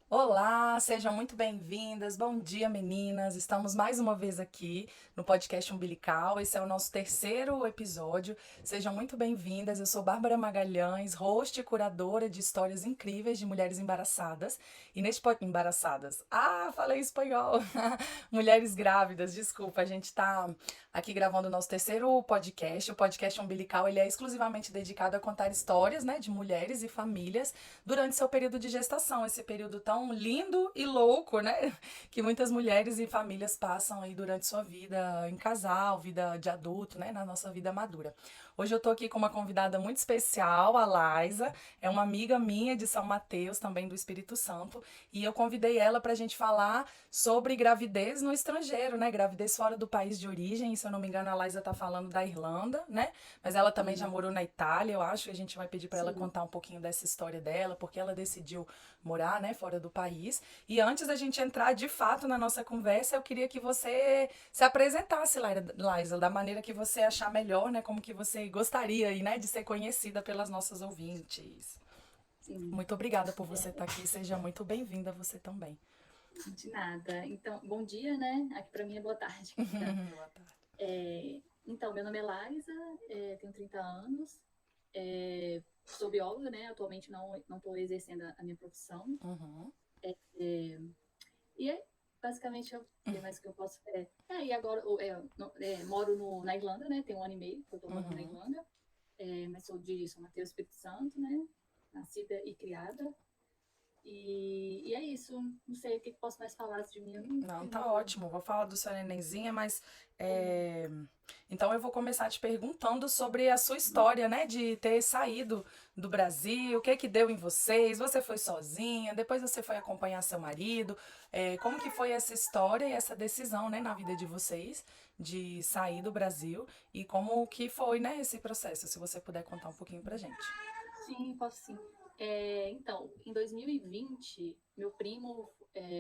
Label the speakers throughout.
Speaker 1: Olá, sejam muito bem-vindas. Bom dia, meninas. Estamos mais uma vez aqui no podcast Umbilical. Esse é o nosso terceiro episódio. Sejam muito bem-vindas. Eu sou Bárbara Magalhães, host e curadora de histórias incríveis de mulheres embaraçadas. E neste embaraçadas. Falei espanhol. Mulheres grávidas, desculpa. A gente está aqui gravando o nosso terceiro podcast. O podcast Umbilical, ele é exclusivamente dedicado a contar histórias, né, de mulheres e famílias durante seu período de gestação, esse período tão lindo e louco, né? Que muitas mulheres e famílias passam aí durante sua vida em casal, vida de adulto, né? Na nossa vida madura. Hoje eu tô aqui com uma convidada muito especial, a Laisa, é uma amiga minha de São Mateus, também do Espírito Santo, e eu convidei ela pra gente falar sobre gravidez no estrangeiro, né? Gravidez fora do país de origem, e se eu não me engano a Laisa tá falando da Irlanda, né? Mas ela também já
Speaker 2: Sim,
Speaker 1: morou na Itália, eu acho, que a gente vai pedir para ela
Speaker 2: sim.
Speaker 1: contar um pouquinho dessa história dela, porque ela decidiu morar, né, fora do país. E antes da gente entrar de fato na nossa conversa, eu queria que você se apresentasse, Laisa, da maneira que você achar melhor, né, como que você gostaria aí, né, de ser conhecida pelas nossas ouvintes.
Speaker 2: Sim.
Speaker 1: Muito obrigada por você
Speaker 2: É,
Speaker 1: estar aqui, seja muito bem-vinda você também.
Speaker 2: de nada. Então, bom dia, né? Aqui para mim é boa tarde que tá.
Speaker 1: Boa tarde.
Speaker 2: Então, meu nome é Laisa, tenho 30 anos, sou bióloga, né? Atualmente não estou exercendo a minha profissão.
Speaker 1: Uhum,
Speaker 2: É, e é basicamente o que mais que eu posso. E agora moro na Irlanda, né? Tem um ano e meio que eu estou morando na
Speaker 1: uhum.
Speaker 2: Irlanda, mas sou de São Mateus, Espírito Santo, né? Nascida e criada. E é isso. Não sei o que posso mais falar de mim. Eu não
Speaker 1: Não,
Speaker 2: tenho
Speaker 1: tá
Speaker 2: muito.
Speaker 1: ótimo. Vou falar do seu nenenzinha, mas é, então eu vou começar te perguntando sobre a sua história, né, de ter saído do Brasil, o que que deu em vocês? Você foi sozinha? Depois você foi acompanhar seu marido? Como que foi essa história e essa decisão, né, na vida de vocês de sair do Brasil e como que foi, né, esse processo? Se você puder contar um pouquinho pra gente.
Speaker 2: Sim, posso sim. Então, em 2020, meu primo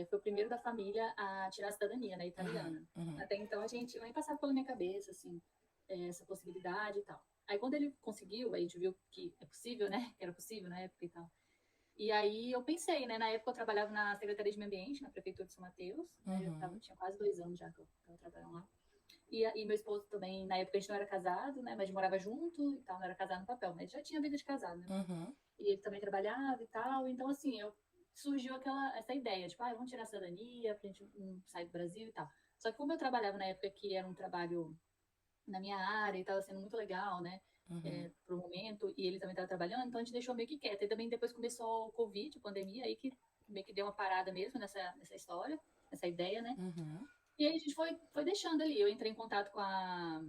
Speaker 2: foi o primeiro da família a tirar a cidadania, né,
Speaker 1: Uhum,
Speaker 2: italiana.
Speaker 1: uhum,
Speaker 2: Até então a gente nem passava pela minha cabeça, assim, essa possibilidade e tal. Aí quando ele conseguiu, aí a gente viu que é possível, né? Que era possível na época e tal. E aí eu pensei, né? Na época eu trabalhava na Secretaria de Meio Ambiente, na Prefeitura de São Mateus, né?
Speaker 1: uhum,
Speaker 2: Tinha quase 2 anos já que eu estava trabalhando lá. E meu esposo também, na época a gente não era casado, né? Mas a gente morava junto e tal, não era casado no papel, mas já tinha vida de casado, né?
Speaker 1: uhum,
Speaker 2: E ele também trabalhava e tal. Então, assim, surgiu essa ideia, tipo, vamos tirar a cidadania pra gente sair do Brasil e tal. Só que como eu trabalhava na época que era um trabalho na minha área e estava sendo muito legal, né?
Speaker 1: uhum,
Speaker 2: Pro momento, e ele também estava trabalhando, então a gente deixou meio que quieto. E também depois começou o Covid, a pandemia, aí que meio que deu uma parada mesmo nessa história, nessa ideia, né?
Speaker 1: uhum,
Speaker 2: E aí a gente foi deixando ali. Eu entrei em contato com a.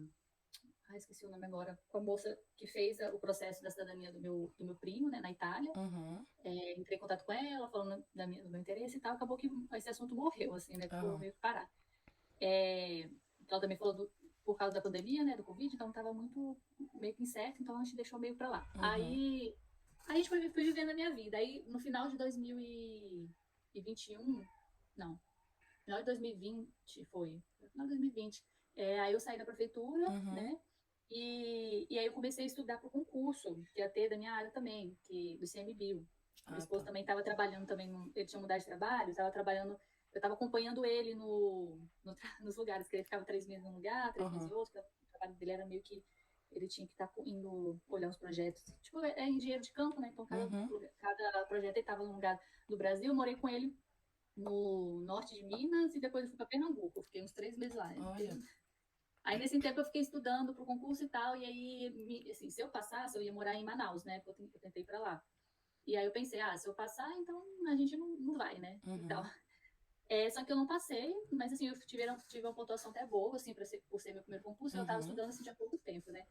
Speaker 2: Esqueci o nome agora. Com a moça que fez o processo da cidadania do meu primo, né, na Itália.
Speaker 1: uhum,
Speaker 2: Entrei em contato com ela, falando do meu interesse e tal. Acabou que esse assunto morreu, assim, né? Ficou
Speaker 1: uhum,
Speaker 2: meio que parado. É, ela também falou por causa da pandemia, né, do Covid, então estava muito meio que incerto, então a gente deixou meio para lá.
Speaker 1: uhum,
Speaker 2: Aí a gente foi vivendo a minha vida. Aí no final de 2021, não, no final de 2020 foi, no final de 2020, aí eu saí da prefeitura,
Speaker 1: uhum.
Speaker 2: né, e aí eu comecei a estudar para o concurso, que ia ter da minha área também, do ICMBio. Meu
Speaker 1: Ah,
Speaker 2: esposo
Speaker 1: tá.
Speaker 2: também estava trabalhando também, ele tinha mudado de trabalho, estava trabalhando, eu estava acompanhando ele nos lugares, que ele ficava 3 meses num lugar, 3 meses
Speaker 1: Uhum,
Speaker 2: em outro, porque o trabalho dele era meio que ele tinha que estar indo olhar os projetos. Tipo, é engenheiro de campo, né? Então
Speaker 1: uhum.
Speaker 2: cada projeto ele estava num lugar do Brasil. Eu morei com ele no norte de Minas e depois eu fui para Pernambuco. Eu fiquei uns 3 meses lá.
Speaker 1: Olha.
Speaker 2: Aí nesse tempo eu fiquei estudando para o concurso e tal, e aí, assim, se eu passasse, eu ia morar em Manaus, né? Porque eu tentei para lá. E aí eu pensei, se eu passar, então a gente não vai, né? E tal.
Speaker 1: Uhum,
Speaker 2: Só que eu não passei, mas assim, tive uma pontuação até boa, assim, por ser meu primeiro concurso, eu tava
Speaker 1: uhum,
Speaker 2: estudando assim, de há pouco tempo, né?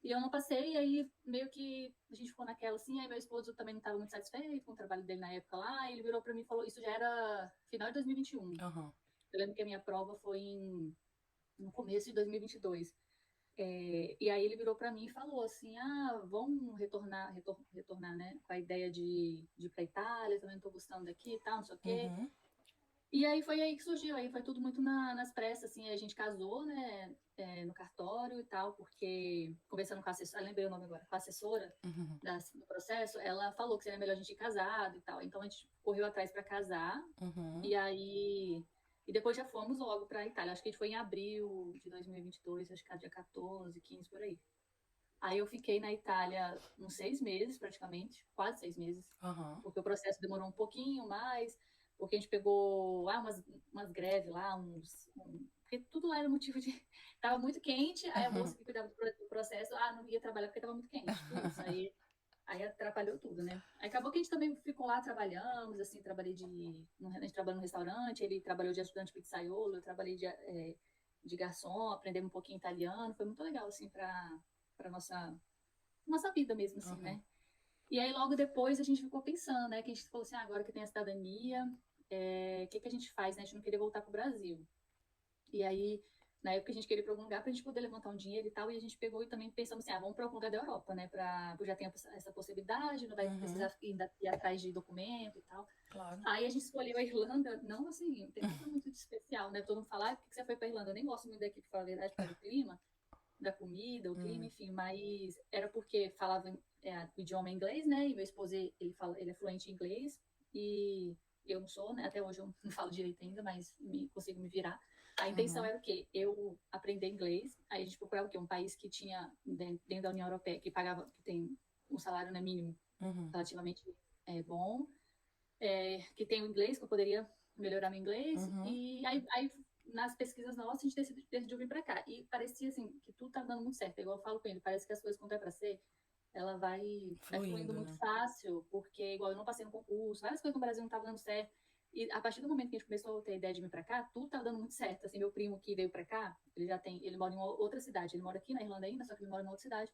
Speaker 2: E eu não passei, e aí meio que a gente ficou naquela assim, aí meu esposo também não estava muito satisfeito com o trabalho dele na época lá, e ele virou para mim e falou, isso já era final de 2021.
Speaker 1: uhum,
Speaker 2: Eu lembro que a minha prova foi no começo de 2022. E aí ele virou para mim e falou assim, vamos retornar, né, com a ideia de ir para Itália, também não tô gostando daqui e tal, não sei o quê.
Speaker 1: uhum,
Speaker 2: E aí foi aí que surgiu, aí foi tudo muito nas pressas, assim, a gente casou, né, no cartório e tal, porque conversando com a assessora, lembrei o nome agora, com a assessora
Speaker 1: Uhum.
Speaker 2: do processo, ela falou que seria melhor a gente ir casado e tal, então a gente correu atrás para casar,
Speaker 1: Uhum.
Speaker 2: e aí, e depois já fomos logo para Itália, acho que a gente foi em abril de 2022, acho que era dia 14, 15, por aí. Aí eu fiquei na Itália uns 6 meses, praticamente, quase 6 meses,
Speaker 1: Uhum.
Speaker 2: porque o processo demorou um pouquinho mais, porque a gente pegou umas greves lá, porque tudo lá era motivo de... Tava muito quente, aí a moça
Speaker 1: Uhum.
Speaker 2: que cuidava do processo, não ia trabalhar porque tava muito quente, tipo isso. Aí atrapalhou tudo, né? Aí acabou que a gente também ficou lá, trabalhamos, assim, a gente trabalhou no restaurante, ele trabalhou de ajudante pizzaiolo, eu trabalhei de garçom, aprendemos um pouquinho italiano, foi muito legal, assim, para nossa vida mesmo, assim,
Speaker 1: Uhum.
Speaker 2: né? E aí logo depois a gente ficou pensando, né? Que a gente falou assim, agora que tem a cidadania, o que a gente faz, né? A gente não queria voltar pro Brasil. E aí, na época a gente queria ir para algum lugar pra gente poder levantar um dinheiro e tal, e a gente pegou e também pensamos assim, vamos para algum lugar da Europa, né? Já tem essa possibilidade, não vai
Speaker 1: Uhum.
Speaker 2: precisar ir atrás de documento e tal.
Speaker 1: Claro.
Speaker 2: Aí a gente escolheu a Irlanda, não assim, não tem nada muito de especial, né? Todo mundo fala, por que você foi pra Irlanda? Eu nem gosto muito daqui, pra falar a verdade, por causa do clima, da comida, o clima,
Speaker 1: Hum.
Speaker 2: enfim, mas era porque falava o idioma inglês, né? E meu esposo, ele é fluente em inglês, e eu não sou, né? Até hoje eu não falo direito ainda, mas consigo me virar. A intenção
Speaker 1: Uhum.
Speaker 2: era o quê? Eu aprender inglês, aí a gente procurava o quê? Um país que tinha, dentro da União Europeia, que pagava, que tem um salário, né, mínimo
Speaker 1: Uhum.
Speaker 2: relativamente bom, que tem o inglês, que eu poderia melhorar meu inglês,
Speaker 1: Uhum.
Speaker 2: e aí nas pesquisas nossas, a gente decidiu vir para cá. E parecia assim que tudo tá dando muito certo. Igual eu falo com ele, parece que as coisas quando é para ser, ela vai fluindo
Speaker 1: Fluindo,
Speaker 2: muito
Speaker 1: né?
Speaker 2: porque igual eu não passei no concurso, várias coisas no Brasil não estavam dando certo. E a partir do momento que a gente começou a ter a ideia de vir para cá, tudo tá dando muito certo. Assim, meu primo que veio para cá, ele mora em outra cidade, ele mora aqui na Irlanda ainda, só que ele mora em outra cidade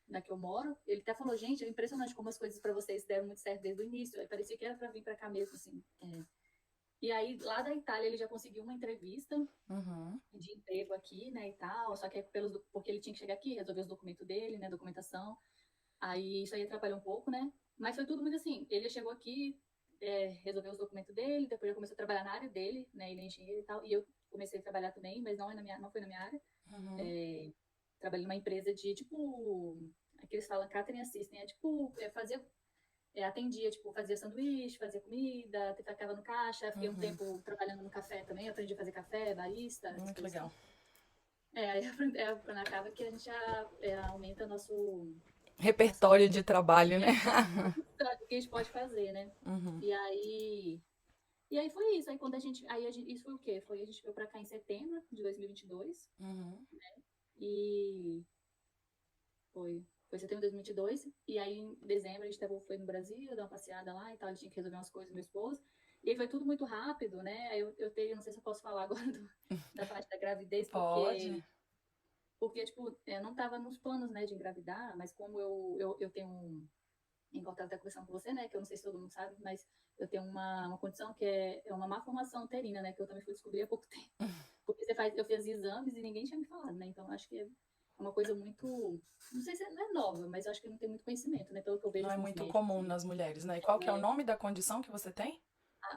Speaker 2: da que eu moro. Ele até falou, gente, é impressionante como as coisas para vocês deram muito certo desde o início. Aí parecia que era para vir para cá mesmo, assim. E aí, lá da Itália, ele já conseguiu uma entrevista
Speaker 1: Uhum.
Speaker 2: de emprego aqui, né, e tal, só que é porque ele tinha que chegar aqui, resolver os documentos dele, né, documentação. Aí isso aí atrapalhou um pouco, né? Mas foi tudo muito assim. Ele chegou aqui, resolveu os documentos dele, depois ele começou a trabalhar na área dele, né? Ele é engenheiro e tal. E eu comecei a trabalhar também, mas não foi na minha área.
Speaker 1: Uhum.
Speaker 2: É, trabalhei numa empresa de tipo, aqui eles falam catering assistant, tipo, atendia, tipo, fazia sanduíche, fazia comida, ficava no caixa, fiquei um
Speaker 1: Uhum.
Speaker 2: tempo trabalhando no café também, aprendi a fazer café, barista, essas
Speaker 1: Muito
Speaker 2: coisas assim.
Speaker 1: legal.
Speaker 2: Aí quando acaba que a gente já aumenta
Speaker 1: Repertório de trabalho, né?
Speaker 2: o que a gente pode fazer, né?
Speaker 1: Uhum.
Speaker 2: E aí, e aí foi isso. Isso foi o quê? A gente veio pra cá em setembro de 2022
Speaker 1: Uhum.
Speaker 2: e foi setembro de 2022 e aí em dezembro a gente foi no Brasil, dar uma passeada lá e tal, a gente tinha que resolver umas coisas com meu esposo. E aí foi tudo muito rápido, né? Aí não sei se eu posso falar agora da parte da gravidez,
Speaker 1: Pode.
Speaker 2: porque tipo, não tava nos planos, né, de engravidar, mas como eu tenho igual eu até conversando com você, né, que eu não sei se todo mundo sabe, mas eu tenho uma condição que é uma má formação uterina, né, que eu também fui descobrir há pouco tempo. Porque eu fiz exames e ninguém tinha me falado, né, então acho que é uma coisa muito, não sei se não é nova, mas eu acho que não tem muito conhecimento, né, pelo que eu vejo
Speaker 1: Não é
Speaker 2: assim, nos
Speaker 1: muito
Speaker 2: médicos,
Speaker 1: comum
Speaker 2: né.
Speaker 1: nas mulheres, né? E qual que é o
Speaker 2: É,
Speaker 1: nome da condição que você tem?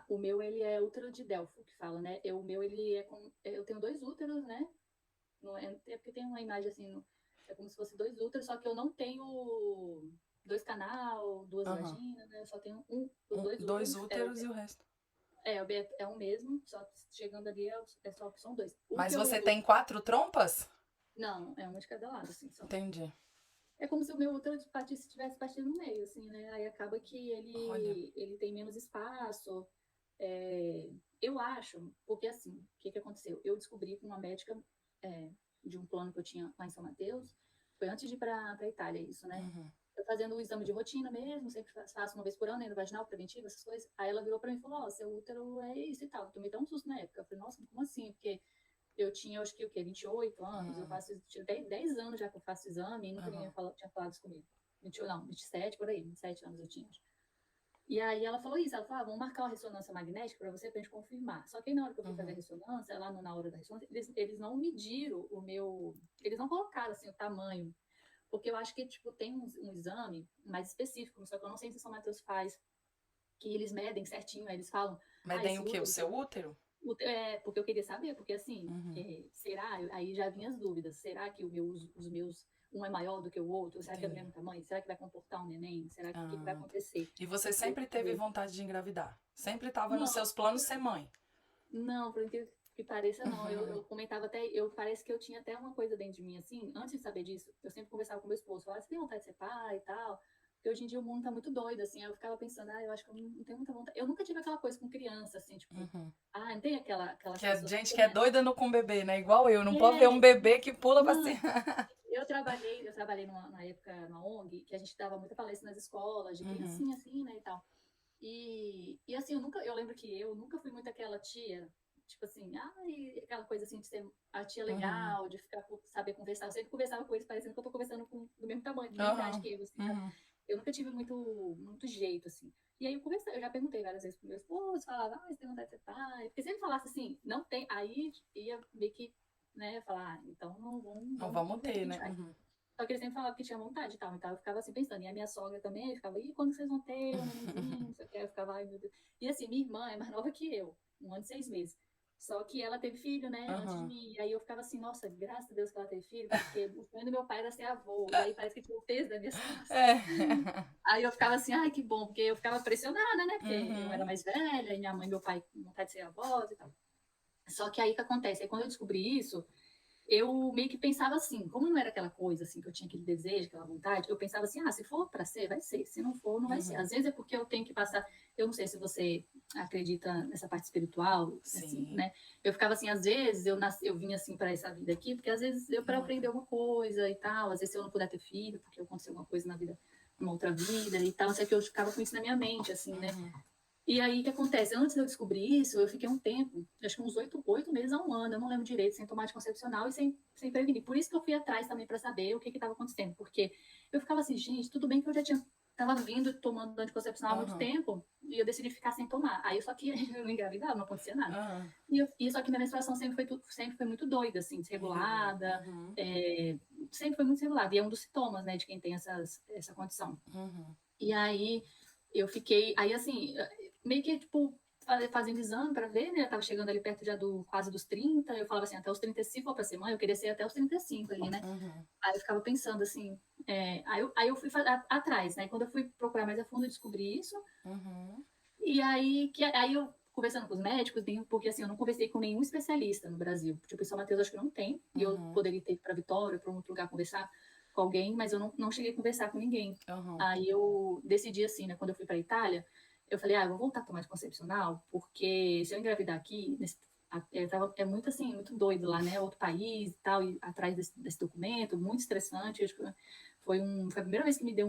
Speaker 2: o meu, ele é útero de Delfo, que fala, né, o meu, ele eu tenho 2 úteros, né, não é porque tem uma imagem assim, é como se fosse 2 úteros, só que eu não tenho 2 canal, duas
Speaker 1: Aham.
Speaker 2: vaginas, né? Eu só tenho os dois
Speaker 1: Dois
Speaker 2: úteros.
Speaker 1: úteros e o resto.
Speaker 2: É o mesmo, só que chegando ali só que são dois. O
Speaker 1: Mas
Speaker 2: que
Speaker 1: você
Speaker 2: eu.
Speaker 1: tem 4 trompas?
Speaker 2: Não, é uma de cada lado, assim, só.
Speaker 1: Entendi.
Speaker 2: É como se o meu útero tivesse partido no meio, assim, né? Aí acaba que
Speaker 1: Olha.
Speaker 2: ele tem menos espaço. Eu acho, porque assim, o que aconteceu? Eu descobri com uma médica é, de um plano que eu tinha lá em São Mateus, foi antes de ir pra Itália, isso, né?
Speaker 1: Uhum.
Speaker 2: Eu fazendo o exame de rotina mesmo, sempre faço uma vez por ano, endovaginal, preventivo, essas coisas. Aí ela virou pra mim e falou: Ó, seu útero é isso e tal. Tu me deu um susto na época. Eu falei: Nossa, como assim? Porque eu tinha, acho que o quê? 28 anos, eu faço, tinha 10 anos já que eu faço exame e nunca ninguém
Speaker 1: Uhum.
Speaker 2: tinha falado isso comigo. 28, não, 27 por aí, 27 anos eu tinha. E aí ela falou isso, ela falou, vamos marcar uma ressonância magnética para você, pra gente confirmar. Só que aí, na hora que eu fui fazer a
Speaker 1: Uhum.
Speaker 2: ressonância, lá na hora da ressonância, eles não mediram eles não colocaram assim o tamanho, porque eu acho que tipo tem um exame mais específico, só que eu não sei se São Mateus faz, que eles medem certinho, aí eles falam,
Speaker 1: Mas tem
Speaker 2: esse
Speaker 1: o quê? O
Speaker 2: útero
Speaker 1: seu útero?
Speaker 2: Porque eu queria saber, porque assim,
Speaker 1: Uhum.
Speaker 2: será? Aí já vinham as dúvidas. Será que os meus, um é maior do que o outro? Será que é do
Speaker 1: Entendi.
Speaker 2: mesmo tamanho? Será que vai comportar um neném? Será que o que, que vai
Speaker 1: Ah, tá.
Speaker 2: acontecer?
Speaker 1: E você
Speaker 2: Eu,
Speaker 1: sempre teve vontade de engravidar? Sempre estava nos
Speaker 2: não,
Speaker 1: seus planos ser mãe?
Speaker 2: não, por incrível que pareça, não. Eu comentava até, parece que eu tinha até uma coisa dentro de mim, assim, antes de saber disso, eu sempre conversava com meu esposo, falava, você tem vontade de ser pai e tal? Porque hoje em dia o mundo tá muito doido, assim, aí eu ficava pensando, eu acho que eu não tenho muita vontade. Eu nunca tive aquela coisa com criança, assim, tipo,
Speaker 1: Uhum.
Speaker 2: não tem aquelas
Speaker 1: Que é
Speaker 2: pessoas que
Speaker 1: gente que
Speaker 2: têm,
Speaker 1: é doida no com bebê, né? Igual eu. Não pode ver um
Speaker 2: é,
Speaker 1: bebê que pula pra
Speaker 2: não,
Speaker 1: cima.
Speaker 2: eu trabalhei na época numa ONG, que a gente dava muita palestra nas escolas, de
Speaker 1: Uhum.
Speaker 2: criancinha, assim, né, e tal. E assim, eu lembro que eu nunca fui muito aquela tia, tipo assim, aquela coisa assim de ser a tia
Speaker 1: Uhum.
Speaker 2: legal, de saber conversar. Eu sempre conversava com eles parecendo que eu tô conversando do mesmo tamanho, da mesma idade
Speaker 1: Aham.
Speaker 2: que eles, assim, sabe?
Speaker 1: Uhum.
Speaker 2: Eu nunca tive muito jeito, assim. E aí eu já perguntei várias vezes pro meu esposo, falava, você tem vontade de ser pai? Porque se ele falasse assim, não tem, aí ia meio que, né, falar, então não
Speaker 1: Não
Speaker 2: vamos
Speaker 1: vamos
Speaker 2: ver o que
Speaker 1: ter,
Speaker 2: a gente
Speaker 1: né?
Speaker 2: faz.
Speaker 1: Uhum.
Speaker 2: Só que ele sempre falava que tinha vontade e tal. Então eu ficava assim pensando. E a minha sogra também ficava, quando vocês vão ter um nenenzinho? Não sei o que. Eu ficava, ai meu Deus. E assim, minha irmã é mais nova que eu, 1 ano e 6 meses. Só que ela teve filho, né, antes de
Speaker 1: Uhum.
Speaker 2: mim. E aí eu ficava assim, nossa, graças a Deus que ela teve filho, porque o sonho do meu pai era ser avô. E aí parece que tinha o peso das minhas costas.
Speaker 1: É.
Speaker 2: Aí eu ficava assim, ai, que bom, porque eu ficava pressionada, né? Porque eu era
Speaker 1: Uhum.
Speaker 2: mais velha, e minha mãe e meu pai com vontade de ser avós e tal. Só que aí o que acontece? Aí quando eu descobri isso, eu meio que pensava assim, como não era aquela coisa assim que eu tinha aquele desejo, aquela vontade, eu pensava assim, se for para ser, vai ser, se não for, não vai ser.
Speaker 1: Uhum.
Speaker 2: Às vezes é porque eu tenho que passar, eu não sei se você acredita nessa parte espiritual, assim,
Speaker 1: Sim.
Speaker 2: né? Eu ficava assim, às vezes eu vinha assim para essa vida aqui, porque às vezes eu para aprender alguma coisa e tal, às vezes se eu não puder ter filho, porque aconteceu alguma coisa na vida, numa outra vida e tal, só que eu ficava com isso na minha mente, assim, né?
Speaker 1: Uhum.
Speaker 2: E aí, o que acontece? Antes de eu descobrir isso, eu fiquei um tempo, acho que uns 8 meses a 1 ano, eu não lembro direito, sem tomar anticoncepcional e sem prevenir. Por isso que eu fui atrás também para saber o que estava acontecendo. Porque eu ficava assim, gente, tudo bem que eu já estava vindo tomando anticoncepcional há muito
Speaker 1: Uhum.
Speaker 2: tempo, e eu decidi ficar sem tomar. Aí só que eu não engravidava, não acontecia nada.
Speaker 1: Uhum.
Speaker 2: E só que minha menstruação sempre foi muito doida, assim,
Speaker 1: Irregular.
Speaker 2: desregulada,
Speaker 1: Uhum.
Speaker 2: sempre foi muito desregulada. E é um dos sintomas, né, de quem tem essa condição.
Speaker 1: Uhum.
Speaker 2: E aí eu fiquei, aí assim, meio que tipo fazendo exame para ver, né? Eu tava chegando ali perto já quase dos 30, eu falava assim, até os 35 se for para ser mãe, eu queria ser até os 35 ali, né?
Speaker 1: Uhum.
Speaker 2: Aí eu ficava pensando assim, aí eu fui atrás, né? Quando eu fui procurar mais a fundo, eu descobri isso.
Speaker 1: Uhum.
Speaker 2: E aí eu conversando com os médicos, porque assim, eu não conversei com nenhum especialista no Brasil. Tipo, em São Mateus acho que não tem, e eu
Speaker 1: Uhum.
Speaker 2: poderia ter ido para Vitória, para um outro lugar conversar com alguém, mas eu não cheguei a conversar com ninguém.
Speaker 1: Uhum.
Speaker 2: Aí eu decidi assim, né, quando eu fui para Itália, eu falei, eu vou voltar a tomar anticoncepcional, porque se eu engravidar aqui, é muito assim, muito doido lá, né? Outro país e tal, e atrás desse documento, muito estressante. Acho que foi a primeira vez que me deu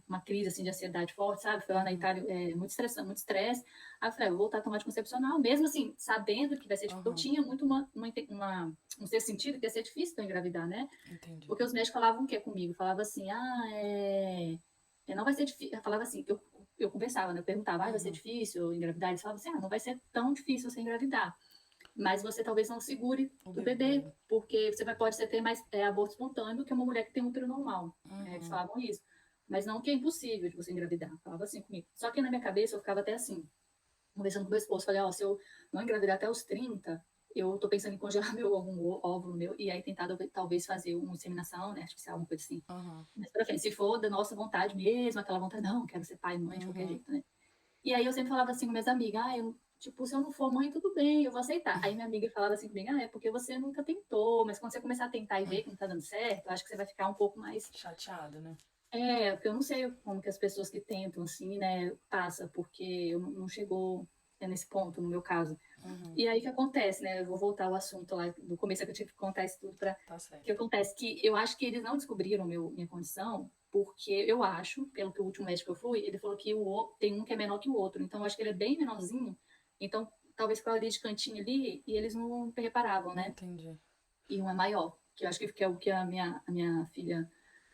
Speaker 2: uma crise assim, de ansiedade forte, sabe? Foi lá na
Speaker 1: Uhum.
Speaker 2: Itália, muito estressante, muito estresse. Aí eu falei, vou voltar a tomar anticoncepcional, mesmo assim, sabendo que vai ser difícil. Eu
Speaker 1: Uhum.
Speaker 2: tinha muito um sexto sentido que ia ser difícil eu engravidar, né?
Speaker 1: Entendi.
Speaker 2: Porque os médicos falavam o que comigo? Falava assim, não vai ser difícil. Eu falava assim, eu conversava, né? Eu perguntava, vai ser
Speaker 1: Uhum.
Speaker 2: difícil eu engravidar? Eles falavam assim, não vai ser tão difícil você engravidar. Mas você talvez não segure
Speaker 1: O
Speaker 2: o
Speaker 1: bebê.
Speaker 2: bebê, porque pode ser ter mais aborto espontâneo do que uma mulher que tem um útero normal. Eles
Speaker 1: Uhum.
Speaker 2: falavam isso. Mas não que é impossível de você engravidar. Falava assim comigo. Só que na minha cabeça eu ficava até assim, conversando com meu esposo, falei, se eu não engravidar até os 30, eu tô pensando em congelar algum óvulo meu e aí tentar talvez fazer uma inseminação, né, artificial, alguma coisa assim.
Speaker 1: Uhum.
Speaker 2: Mas pra frente, se for da nossa vontade mesmo, aquela vontade, não, quero ser pai e mãe de qualquer
Speaker 1: Uhum.
Speaker 2: jeito, né? E aí eu sempre falava assim com minhas amigas, tipo, se eu não for mãe, tudo bem, eu vou aceitar. Aí minha amiga falava assim comigo, é porque você nunca tentou, mas quando você começar a tentar e ver que não tá dando certo, eu acho que você vai ficar um pouco mais.
Speaker 1: Chateado, né?
Speaker 2: Porque eu não sei como que as pessoas que tentam, assim, né, passa, porque eu não chegou nesse ponto, no meu caso.
Speaker 1: Uhum.
Speaker 2: E aí o que acontece, né? Eu vou voltar ao assunto lá do começo, que eu tive que contar isso tudo para.
Speaker 1: Tá
Speaker 2: O que
Speaker 1: certo.
Speaker 2: acontece? Que eu acho que eles não descobriram minha condição, porque eu acho, pelo que o último médico que eu fui, ele falou que tem um que é menor que o outro. Então eu acho que ele é bem menorzinho. Então talvez ficava ali de cantinho ali e eles não reparavam, né?
Speaker 1: Entendi.
Speaker 2: E um é maior, que eu acho que é o que a minha filha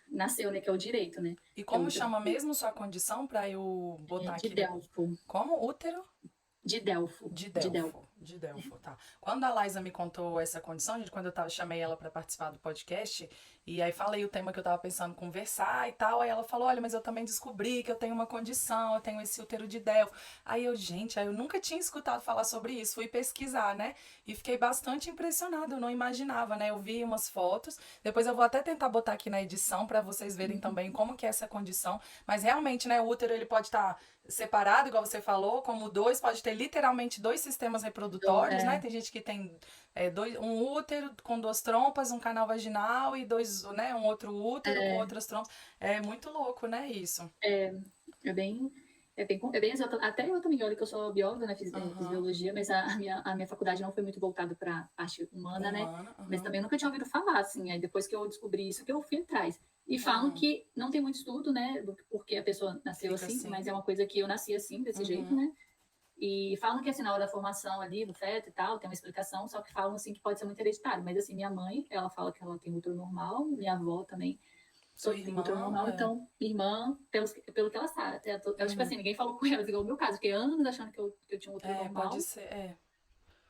Speaker 2: nasceu, né? Que é o direito, né?
Speaker 1: E
Speaker 2: Que é o
Speaker 1: como
Speaker 2: útero
Speaker 1: chama mesmo sua condição pra eu botar
Speaker 2: de
Speaker 1: aqui depois?
Speaker 2: Delfo.
Speaker 1: Como? Útero
Speaker 2: De Delfo.
Speaker 1: de
Speaker 2: De Delfo.
Speaker 1: Delfo. De Delfo, tá. Quando a Liza me contou essa condição, gente, quando chamei ela para participar do podcast, e aí falei o tema que eu tava pensando conversar e tal, aí ela falou, olha, mas eu também descobri que eu tenho uma condição, eu tenho esse útero de Delfo. Aí eu nunca tinha escutado falar sobre isso, fui pesquisar, né? E fiquei bastante impressionada, eu não imaginava, né? Eu vi umas fotos, depois eu vou até tentar botar aqui na edição para vocês verem também como que é essa condição, mas realmente, né, o útero ele pode estar separado, igual você falou, como dois, pode ter literalmente dois sistemas
Speaker 2: Então,
Speaker 1: reprodutórios, né? Tem gente que tem um útero com duas trompas, um canal vaginal e dois, né? Um outro útero com outras trompas. É muito louco, né? Isso.
Speaker 2: é bem, é bem exato. Até eu também, olha que eu sou bióloga, né, fiz
Speaker 1: Aham.
Speaker 2: biologia, mas a minha faculdade não foi muito voltada para parte humana, né?
Speaker 1: Humana.
Speaker 2: Mas
Speaker 1: Aham.
Speaker 2: também eu nunca tinha ouvido falar, assim. Aí depois que eu descobri isso, que eu fui atrás. E falam
Speaker 1: Aham.
Speaker 2: que não tem muito estudo, né, do porque a pessoa nasceu
Speaker 1: Fica
Speaker 2: assim, mas
Speaker 1: assim.
Speaker 2: é uma coisa que eu nasci assim, desse jeito,
Speaker 1: Uhum.
Speaker 2: né? E falam que assim, na hora da formação ali do feto e tal, tem uma explicação, só que falam assim que pode ser muito hereditário. Mas assim, minha mãe, ela fala que ela tem útero normal, minha avó também
Speaker 1: Sua
Speaker 2: tem útero
Speaker 1: irmã,
Speaker 2: normal, então, minha irmã, pelo que ela sabe, tipo
Speaker 1: Uhum.
Speaker 2: assim, ninguém falou com elas, igual o meu caso, fiquei anos achando que eu tinha um útero
Speaker 1: Pode
Speaker 2: normal.
Speaker 1: ser.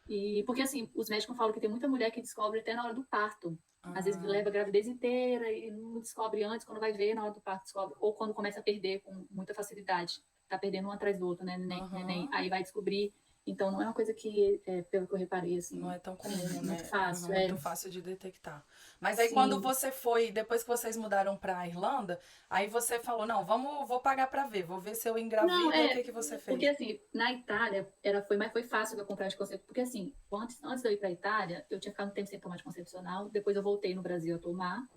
Speaker 2: E porque assim, os médicos falam que tem muita mulher que descobre até na hora do parto. Às vezes
Speaker 1: Ah,
Speaker 2: leva a gravidez inteira e não descobre antes, quando vai ver, na hora do parto descobre, ou quando começa a perder com muita facilidade. Tá perdendo um atrás do outro, né, neném.
Speaker 1: aham.
Speaker 2: Aí vai descobrir. Então não é uma coisa que, pelo que eu reparei,
Speaker 1: Não
Speaker 2: assim,
Speaker 1: é tão comum,
Speaker 2: muito
Speaker 1: né?
Speaker 2: fácil.
Speaker 1: Muito fácil de detectar. Mas aí quando
Speaker 2: Sim.
Speaker 1: você foi, depois que vocês mudaram pra Irlanda, aí você falou, não, vou pagar pra ver, vou ver se eu
Speaker 2: Não,
Speaker 1: engravido, aí o que que você
Speaker 2: porque
Speaker 1: fez?
Speaker 2: assim, na Itália foi fácil eu comprar anticoncepcional, porque assim, antes de eu ir para a Itália, eu tinha ficado um tempo sem tomar anticoncepcional, depois eu voltei no Brasil a tomar,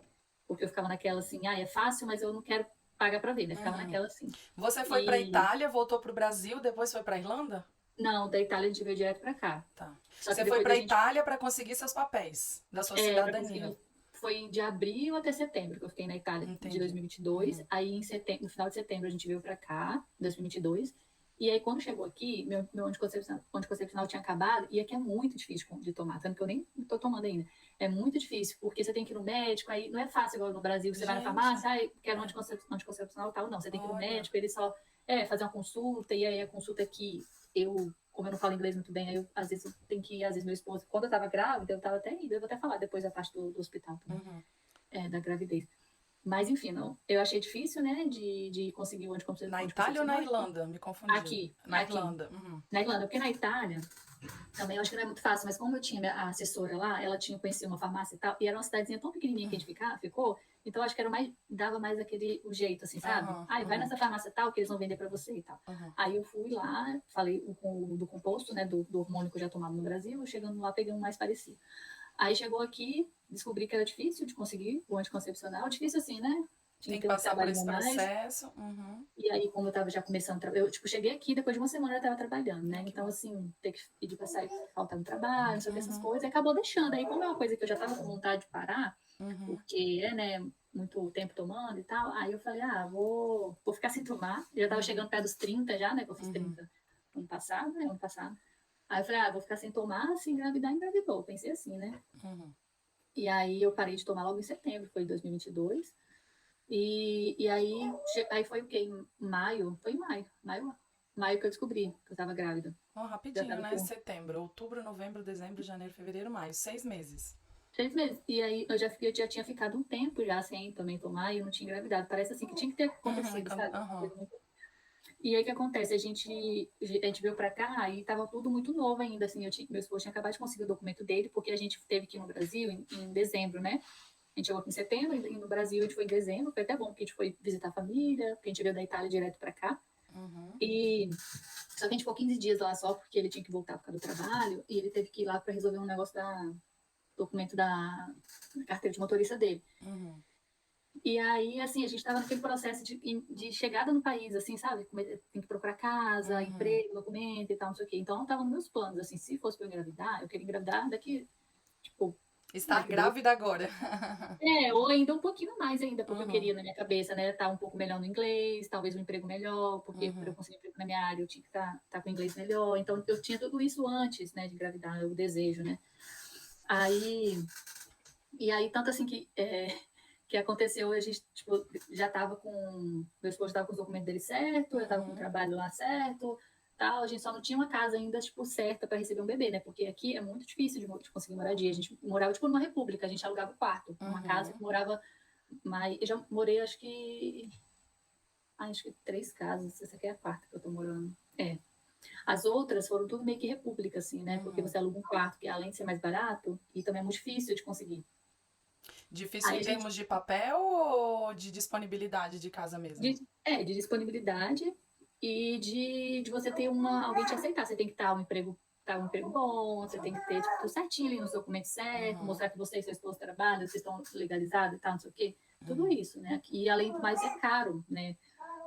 Speaker 2: porque eu ficava naquela assim, é fácil, mas eu não quero pagar para ver, né? Ficava
Speaker 1: Uhum.
Speaker 2: naquela assim.
Speaker 1: Você foi pra
Speaker 2: E
Speaker 1: Itália, voltou pro Brasil, depois foi pra Irlanda?
Speaker 2: não, da Itália a gente veio direto para cá.
Speaker 1: Tá.
Speaker 2: Só que
Speaker 1: Você foi
Speaker 2: depois
Speaker 1: pra
Speaker 2: a gente
Speaker 1: Itália pra conseguir seus papéis da sua
Speaker 2: para conseguir
Speaker 1: cidadania.
Speaker 2: foi de abril até setembro que eu fiquei na Itália de
Speaker 1: Entendi.
Speaker 2: 2022. Aí em setembro, no final de setembro a gente veio para cá, 2022. E aí quando chegou aqui, meu anticoncepcional tinha acabado e aqui é muito difícil de tomar, tanto que eu nem tô tomando ainda. É muito difícil, porque você tem que ir no médico, aí não é fácil igual no Brasil, que você vai na
Speaker 1: Gente,
Speaker 2: farmácia, quero um anticoncepcional e tal. Não, você tem que ir no
Speaker 1: olha.
Speaker 2: médico, ele só fazer uma consulta, e aí a consulta que como eu não falo inglês muito bem, aí às vezes eu tenho que ir, às vezes meu esposo, quando eu tava grávida, eu tava até indo, eu vou até falar depois da parte do hospital também,
Speaker 1: Uhum.
Speaker 2: da gravidez. Mas enfim, não, eu achei difícil, né, de conseguir o
Speaker 1: Na Itália ou na
Speaker 2: anticoncepcional
Speaker 1: Irlanda? Me confundi.
Speaker 2: aqui,
Speaker 1: Na
Speaker 2: aqui,
Speaker 1: Irlanda. Uhum.
Speaker 2: na Irlanda, porque na Itália também eu acho que não é muito fácil, mas como eu tinha a assessora lá, ela tinha conhecido uma farmácia e tal, e era uma cidadezinha tão pequenininha que a gente ficou, então eu acho que dava mais aquele o jeito, assim, sabe?
Speaker 1: Aham,
Speaker 2: Vai
Speaker 1: uhum,
Speaker 2: nessa farmácia tal que eles vão vender para você e tal.
Speaker 1: uhum.
Speaker 2: Aí eu fui lá, falei do composto, né, do hormônio que eu já tomava no Brasil, chegando lá peguei um mais parecido. Aí chegou aqui, descobri que era difícil de conseguir o anticoncepcional, difícil assim, né? Tinha
Speaker 1: Tem
Speaker 2: que
Speaker 1: que
Speaker 2: ter um
Speaker 1: passar por
Speaker 2: trabalho
Speaker 1: esse
Speaker 2: a mais.
Speaker 1: processo. Uhum.
Speaker 2: E aí, como eu tava já começando, eu, tipo, cheguei aqui, depois de uma semana eu tava trabalhando, né?
Speaker 1: Ai, que
Speaker 2: Então,
Speaker 1: bom.
Speaker 2: assim, ter que pedir pra sair, faltar no trabalho, não sei o que, essas
Speaker 1: Uhum,
Speaker 2: coisas, e acabou deixando. Aí, como é uma coisa que eu já tava com vontade de parar,
Speaker 1: uhum,
Speaker 2: porque né, muito tempo tomando e tal, aí eu falei, vou ficar sem tomar. Eu já tava
Speaker 1: uhum,
Speaker 2: chegando perto dos 30 já, né? Que eu fiz
Speaker 1: uhum,
Speaker 2: 30 ano passado, né? Ano passado. Aí eu falei, vou ficar sem tomar, se engravidar, engravidou. Pensei assim, né?
Speaker 1: uhum.
Speaker 2: E aí eu parei de tomar logo em setembro, foi 2022. E aí foi o quê? Em maio? Foi em maio. Maio que eu descobri que eu tava grávida.
Speaker 1: Ó,
Speaker 2: Já
Speaker 1: rapidinho,
Speaker 2: tava
Speaker 1: né?
Speaker 2: com
Speaker 1: Setembro, outubro, novembro, dezembro, janeiro, fevereiro, maio. 6 meses.
Speaker 2: 6 meses. E aí eu já tinha ficado um tempo já sem também tomar e eu não tinha engravidado. Parece assim que tinha que ter
Speaker 1: Uhum,
Speaker 2: acontecido, sabe? Uma
Speaker 1: uhum,
Speaker 2: coisa muito. E aí o que acontece? A gente veio pra cá e tava tudo muito novo ainda, assim. Meu esposo tinha acabado de conseguir o documento dele, porque a gente teve que ir no Brasil em dezembro, né? A gente chegou aqui em setembro e no Brasil a gente foi em dezembro. Foi até bom, porque a gente foi visitar a família, porque a gente veio da Itália direto pra cá.
Speaker 1: uhum,
Speaker 2: E só que a gente ficou 15 dias lá só porque ele tinha que voltar por causa do trabalho e ele teve que ir lá para resolver um negócio da documento da carteira de motorista dele.
Speaker 1: uhum,
Speaker 2: E aí, assim, a gente estava naquele processo de chegada no país, assim, sabe? Tem que procurar casa,
Speaker 1: uhum.
Speaker 2: emprego, documento e tal, não sei o quê. Então, não estava nos meus planos, assim, se fosse para eu engravidar, eu queria engravidar daqui, tipo,
Speaker 1: Estar
Speaker 2: daqui 2.
Speaker 1: grávida agora.
Speaker 2: Ou ainda um pouquinho mais ainda, porque eu
Speaker 1: Uhum,
Speaker 2: queria na minha cabeça, né, estar um pouco melhor no inglês, talvez um emprego melhor, porque para eu
Speaker 1: uhum,
Speaker 2: conseguir um emprego na minha área eu tinha que estar com o inglês melhor. Então eu tinha tudo isso antes, né, de engravidar, o desejo, né. Aí, e aí tanto assim que aconteceu, a gente tipo, já estava com, meu esposo estava com os documentos dele certo, eu estava com o
Speaker 1: uhum,
Speaker 2: trabalho lá certo, tal, a gente só não tinha uma casa ainda, tipo, certa para receber um bebê, né? Porque aqui é muito difícil de conseguir moradia. A gente morava, tipo, numa república, a gente alugava o quarto, numa casa que morava mais... Eu já morei, acho que 3 casas, essa aqui é a quarta que eu tô morando. É. As outras foram tudo meio que república, assim, né? Porque você aluga um quarto que, além de ser mais barato, e também é muito difícil de conseguir.
Speaker 1: Difícil
Speaker 2: Aí
Speaker 1: em
Speaker 2: a gente,
Speaker 1: termos de papel ou de disponibilidade de casa mesmo?
Speaker 2: de disponibilidade e de você ter alguém te aceitar. Você tem que estar um emprego bom, você tem que ter, tipo, tudo certinho ali nos documentos certos, mostrar que você e seu esposo trabalham, vocês estão legalizados e tal, não sei o quê. Tudo isso, né? E além do mais, é caro, né?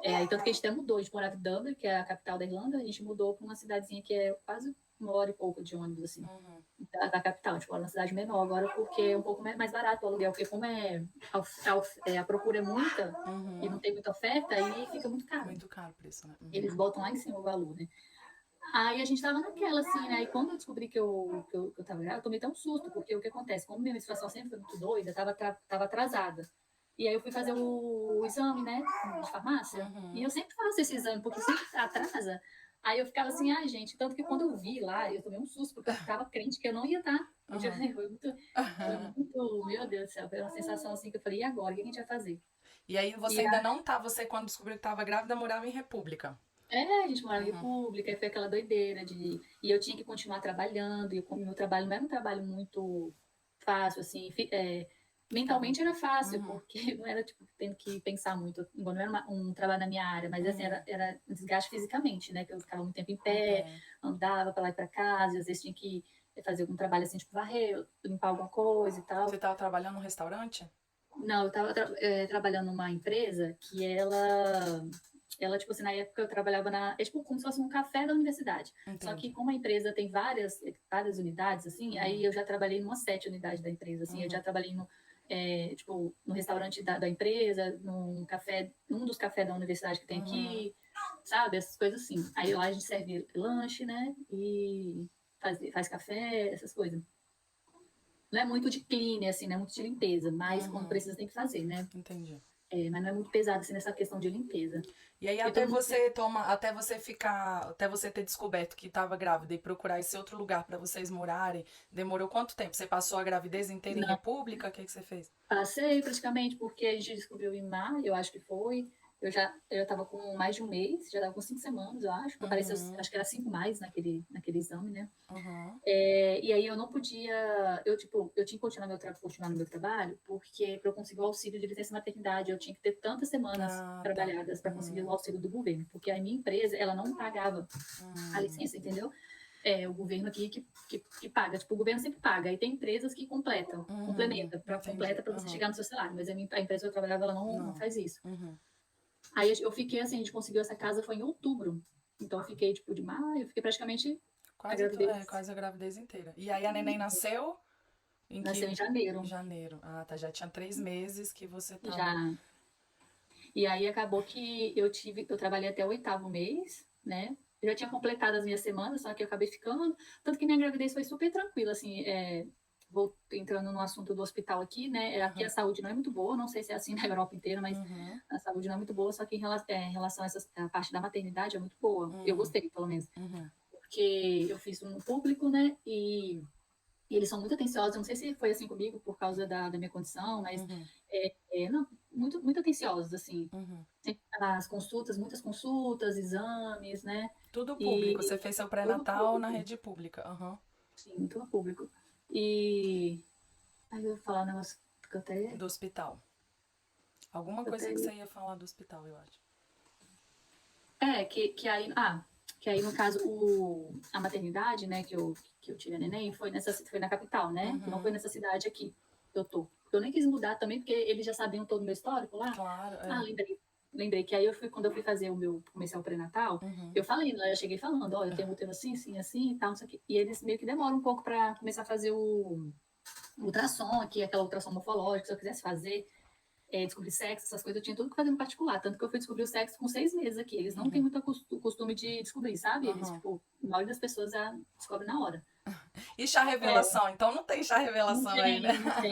Speaker 2: Aí, tanto que a gente até mudou, a gente morava em Dublin, que é a capital da Irlanda, a gente mudou para uma cidadezinha que é quase 1 hora e pouco de ônibus, assim, da capital. A gente mora numa cidade menor agora, porque é um pouco mais barato o aluguel, porque como a procura é muita e não tem muita oferta, aí fica muito caro.
Speaker 1: Muito caro o preço, né?
Speaker 2: Eles botam lá em cima o valor, né? Aí a gente tava naquela, assim, né? E quando eu descobri que eu tava grávida, eu tomei tão susto, porque o que acontece? Como minha menstruação sempre foi muito doida, tava atrasada. E aí eu fui fazer o exame, né, de farmácia. E eu sempre faço esse exame, porque sempre atrasa. Aí eu ficava assim, ai, gente, tanto que quando eu vi lá, eu tomei um susto, porque eu ficava crente que eu não ia estar. Foi muito, meu Deus do céu, foi uma sensação assim que eu falei, e agora? O que a gente vai fazer?
Speaker 1: E aí você
Speaker 2: E
Speaker 1: ainda não tá, você quando descobriu que estava grávida, morava em República.
Speaker 2: a gente morava em República, e foi aquela doideira de. E eu tinha que continuar trabalhando, e como meu trabalho não era um trabalho muito fácil, assim, mentalmente era fácil, porque não era, tipo, tendo que pensar muito, igual não era um trabalho na minha área, mas, assim, era um desgaste fisicamente, né, que eu ficava muito tempo em pé, andava pra lá e pra cá, e às vezes tinha que fazer algum trabalho, assim, tipo, varrer, limpar alguma coisa e
Speaker 1: Você
Speaker 2: tal.
Speaker 1: estava trabalhando no restaurante?
Speaker 2: Não, eu estava trabalhando numa empresa que ela, tipo assim, na época eu trabalhava é tipo como se fosse um café da universidade. Só que
Speaker 1: Entendi.
Speaker 2: como a empresa tem várias unidades, assim, aí eu já trabalhei numa 7 unidades da empresa, assim, eu já trabalhei tipo, no restaurante da empresa, num dos cafés da universidade que tem aqui, sabe? Essas coisas assim. Aí lá a gente serve lanche, né? E faz café, essas coisas. Não é muito de clean, assim, não é muito de limpeza, mas quando precisa tem que fazer, né?
Speaker 1: Entendi.
Speaker 2: Mas não é muito pesado assim nessa questão de limpeza.
Speaker 1: E aí
Speaker 2: Porque
Speaker 1: até
Speaker 2: todo mundo.
Speaker 1: você até você ficar, até você ter descoberto que estava grávida e procurar esse outro lugar para vocês morarem, demorou quanto tempo? Você passou a gravidez inteira em
Speaker 2: Não,
Speaker 1: República? O que que você fez?
Speaker 2: passei praticamente, porque a gente descobriu em maio, eu acho que foi. Eu tava com mais de um mês, já tava com 5 semanas, eu acho. Apareceu, acho que era 5 mais naquele exame, né? E aí eu não podia, eu tinha que continuar no meu trabalho, porque para eu conseguir o auxílio de licença maternidade, eu tinha que ter tantas semanas
Speaker 1: Ah, tá.
Speaker 2: trabalhadas para conseguir o auxílio do governo, porque a minha empresa, ela não pagava a licença, entendeu? O governo aqui que paga, tipo, o governo sempre paga, e tem empresas que
Speaker 1: Entendi.
Speaker 2: completa para você chegar no seu salário, mas a empresa que eu trabalhava, ela não
Speaker 1: Não.
Speaker 2: faz isso. Aí eu fiquei assim, a gente conseguiu essa casa foi em outubro, então eu fiquei, tipo, de maio, eu fiquei praticamente a gravidez.
Speaker 1: Quase a gravidez inteira. E aí a neném nasceu em
Speaker 2: Nasceu em
Speaker 1: que? Em
Speaker 2: janeiro,
Speaker 1: janeiro. Ah, tá. Já tinha 3 meses que você tava.
Speaker 2: já. E aí acabou que eu trabalhei até o 8º mês, né? Eu já tinha completado as minhas semanas, só que eu acabei ficando. Tanto que minha gravidez foi super tranquila, assim. Vou entrando no assunto do hospital aqui, né? Aqui a saúde não é muito boa, não sei se é assim na Europa inteira, mas a saúde não é muito boa, só que em relação a parte da maternidade é muito boa. Eu gostei, pelo menos. Porque eu fiz um público, né? E eles são muito atenciosos. Eu não sei se foi assim comigo por causa da minha condição, mas não, muito, muito atenciosos, assim. As consultas, muitas consultas, exames, né?
Speaker 1: Tudo público. Você
Speaker 2: E
Speaker 1: fez seu
Speaker 2: tudo
Speaker 1: pré-natal na
Speaker 2: público,
Speaker 1: rede pública.
Speaker 2: sim, tudo público. E aí eu vou falar um negócio que eu
Speaker 1: Do hospital. Alguma coisa
Speaker 2: até
Speaker 1: que você ia falar do hospital, eu acho.
Speaker 2: que aí no caso a maternidade, né, que eu tive a neném foi na capital, né? Não foi nessa cidade aqui que eu tô. Eu nem quis mudar também porque eles já sabiam todo o meu histórico lá.
Speaker 1: Claro,
Speaker 2: Lembrei que aí quando eu fui fazer começar o pré-natal, eu falei, né, eu cheguei falando, ó, eu tenho útero assim, assim, assim e tal, não sei o quê. E eles meio que demoram um pouco para começar a fazer o ultrassom aqui, aquela ultrassom morfológica, se eu quisesse fazer, descobrir sexo, essas coisas, eu tinha tudo que fazer no particular. Tanto que eu fui descobrir o sexo com 6 meses aqui. Eles não têm muito costume de descobrir, sabe? Eles, tipo, a maioria das pessoas já descobre na hora.
Speaker 1: E chá
Speaker 2: É,
Speaker 1: revelação? Então não tem chá
Speaker 2: não
Speaker 1: revelação aí, né?
Speaker 2: tem, não tem.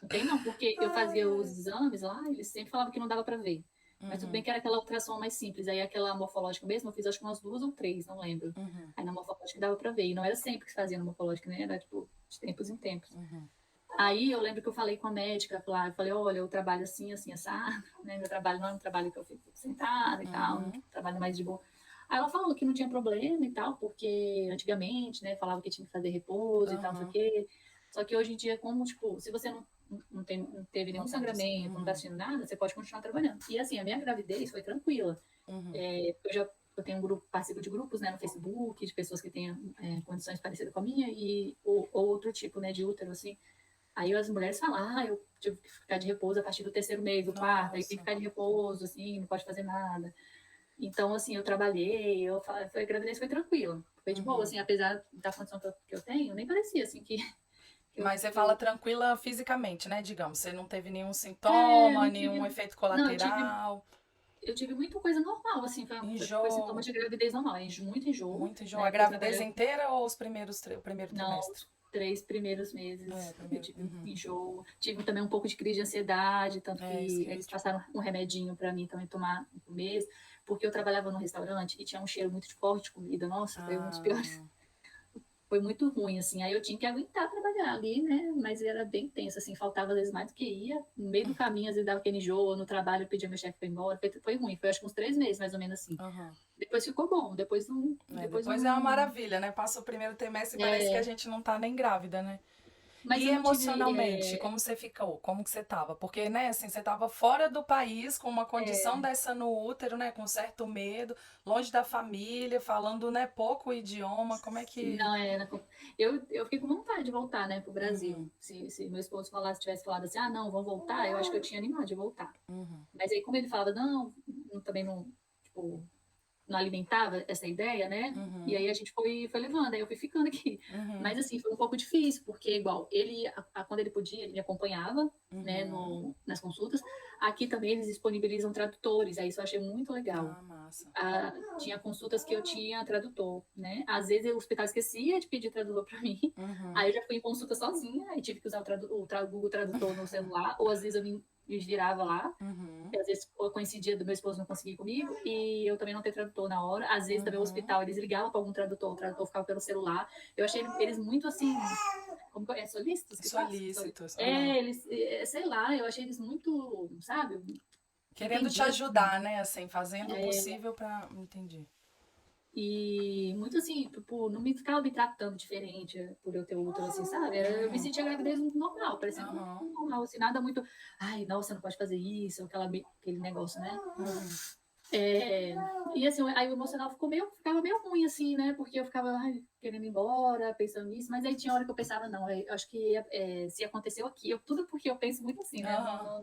Speaker 2: Não tem, não, porque eu fazia os exames lá, eles sempre falavam que não dava pra ver. Mas tudo bem que era aquela ultrassom mais simples. Aí aquela morfológica mesmo, eu fiz acho que umas 2 ou 3, não lembro.
Speaker 1: Uhum.
Speaker 2: Aí na morfológica dava pra ver. E não era sempre que fazia na morfológica, né? Era tipo de tempos em tempos.
Speaker 1: Uhum.
Speaker 2: Aí eu lembro que eu falei com a médica lá, eu falei, olha, eu trabalho assim, assim, assado, né? Meu trabalho não é um trabalho que eu fico sentada e tal, um trabalho mais de boa. Aí ela falou que não tinha problema e tal, porque antigamente, né, falava que tinha que fazer repouso e tal, não sei o quê. Só que hoje em dia, como, tipo, se você não teve nenhum sangramento, não tá sentindo nada, você pode continuar trabalhando. E assim, a minha gravidez foi tranquila. Eu tenho um grupo, participo de grupos, né, no Facebook, de pessoas que têm condições parecidas com a minha, ou outro tipo, né, de útero, assim. Aí as mulheres falam, eu tive que ficar de repouso a partir do 3º mês, do quarto, aí tem que ficar de repouso, assim, não pode fazer nada. Então, assim, eu trabalhei, a gravidez foi tranquila, foi de boa, assim, apesar da condição que eu tenho, nem parecia, assim, que
Speaker 1: Mas você
Speaker 2: eu
Speaker 1: fala tranquila fisicamente, né? Digamos, você não teve nenhum
Speaker 2: não
Speaker 1: sintoma, nenhum
Speaker 2: tive,
Speaker 1: efeito
Speaker 2: não,
Speaker 1: colateral,
Speaker 2: eu tive muita coisa normal, assim, foi sintoma
Speaker 1: enjoo,
Speaker 2: de gravidez normal, muito enjoo,
Speaker 1: muito enjoo.
Speaker 2: né,
Speaker 1: A
Speaker 2: porque eu
Speaker 1: gravidez
Speaker 2: trabalhei,
Speaker 1: inteira ou o primeiro
Speaker 2: não,
Speaker 1: trimestre?
Speaker 2: os 3 primeiros
Speaker 1: É,
Speaker 2: meses eu
Speaker 1: primeiro.
Speaker 2: tive enjoo, tive também um pouco de crise de ansiedade, tanto
Speaker 1: É isso
Speaker 2: que
Speaker 1: que eu ia
Speaker 2: eles
Speaker 1: te...
Speaker 2: passaram um remedinho para mim também tomar no mês, porque eu trabalhava num restaurante e tinha um cheiro muito forte de comida, nossa, foi um dos piores,
Speaker 1: Ah,
Speaker 2: foi muito ruim, assim, aí eu tinha que aguentar trabalhar ali, né, mas era bem tenso, assim, faltava às vezes mais do que ia, no meio do caminho, às vezes dava aquele enjoo, no trabalho eu pedia meu chefe para ir embora, foi ruim, foi acho que uns 3 meses, mais ou menos assim.
Speaker 1: aham.
Speaker 2: Depois ficou bom, depois
Speaker 1: Depois é uma
Speaker 2: não,
Speaker 1: maravilha, né? Passa o primeiro trimestre e parece que a
Speaker 2: é,
Speaker 1: gente não tá nem grávida, né?
Speaker 2: mas
Speaker 1: E
Speaker 2: eu não tive,
Speaker 1: emocionalmente, como você ficou? Como que você tava? Porque, né, assim, você tava fora do país com uma condição dessa no útero, né, com certo medo, longe da família, falando, né, pouco o idioma, como é que...
Speaker 2: não, eu fiquei com vontade de voltar, né, pro Brasil, se meu esposo tivesse falado assim, não, vamos voltar, eu acho que eu tinha animado de voltar, mas aí como ele falava, não, também não, tipo, não alimentava essa ideia, né? E aí a gente foi levando, aí eu fui ficando aqui. Mas assim, foi um pouco difícil, porque igual, quando ele podia, ele me acompanhava, né, nas consultas. Aqui também eles disponibilizam tradutores, aí isso eu achei muito legal.
Speaker 1: Ah, massa.
Speaker 2: Tinha consultas que eu tinha tradutor, né? Às vezes o hospital esquecia de pedir tradutor para mim. Aí eu já fui em consulta sozinha e tive que usar o Google Tradutor no celular, ou às vezes eu me virava lá. Às vezes coincidia do meu esposo não conseguir ir comigo e eu também não ter tradutor na hora. Às vezes também o hospital, eles ligavam para algum tradutor, o tradutor ficava pelo celular. Eu achei eles muito assim, como que é? Solícitos que faz?
Speaker 1: Solícitos. Aham.
Speaker 2: Eles, sei lá, eu achei eles muito, sabe,
Speaker 1: Querendo te
Speaker 2: entendidos.
Speaker 1: ajudar, né, assim, fazendo o possível pra... Entendi.
Speaker 2: E muito assim, tipo, não me ficava me tratando diferente por eu ter útero, assim, sabe? Eu me sentia gravidez muito normal, parecendo
Speaker 1: Aham.
Speaker 2: muito normal, assim, nada muito, ai, nossa, não pode fazer isso, aquele negócio, né? E assim, aí o emocional ficava meio ruim, assim, né? Porque eu ficava querendo ir embora, pensando nisso, mas aí tinha hora que eu pensava, não, eu acho que se aconteceu aqui, tudo porque eu penso muito assim, né?
Speaker 1: Aham.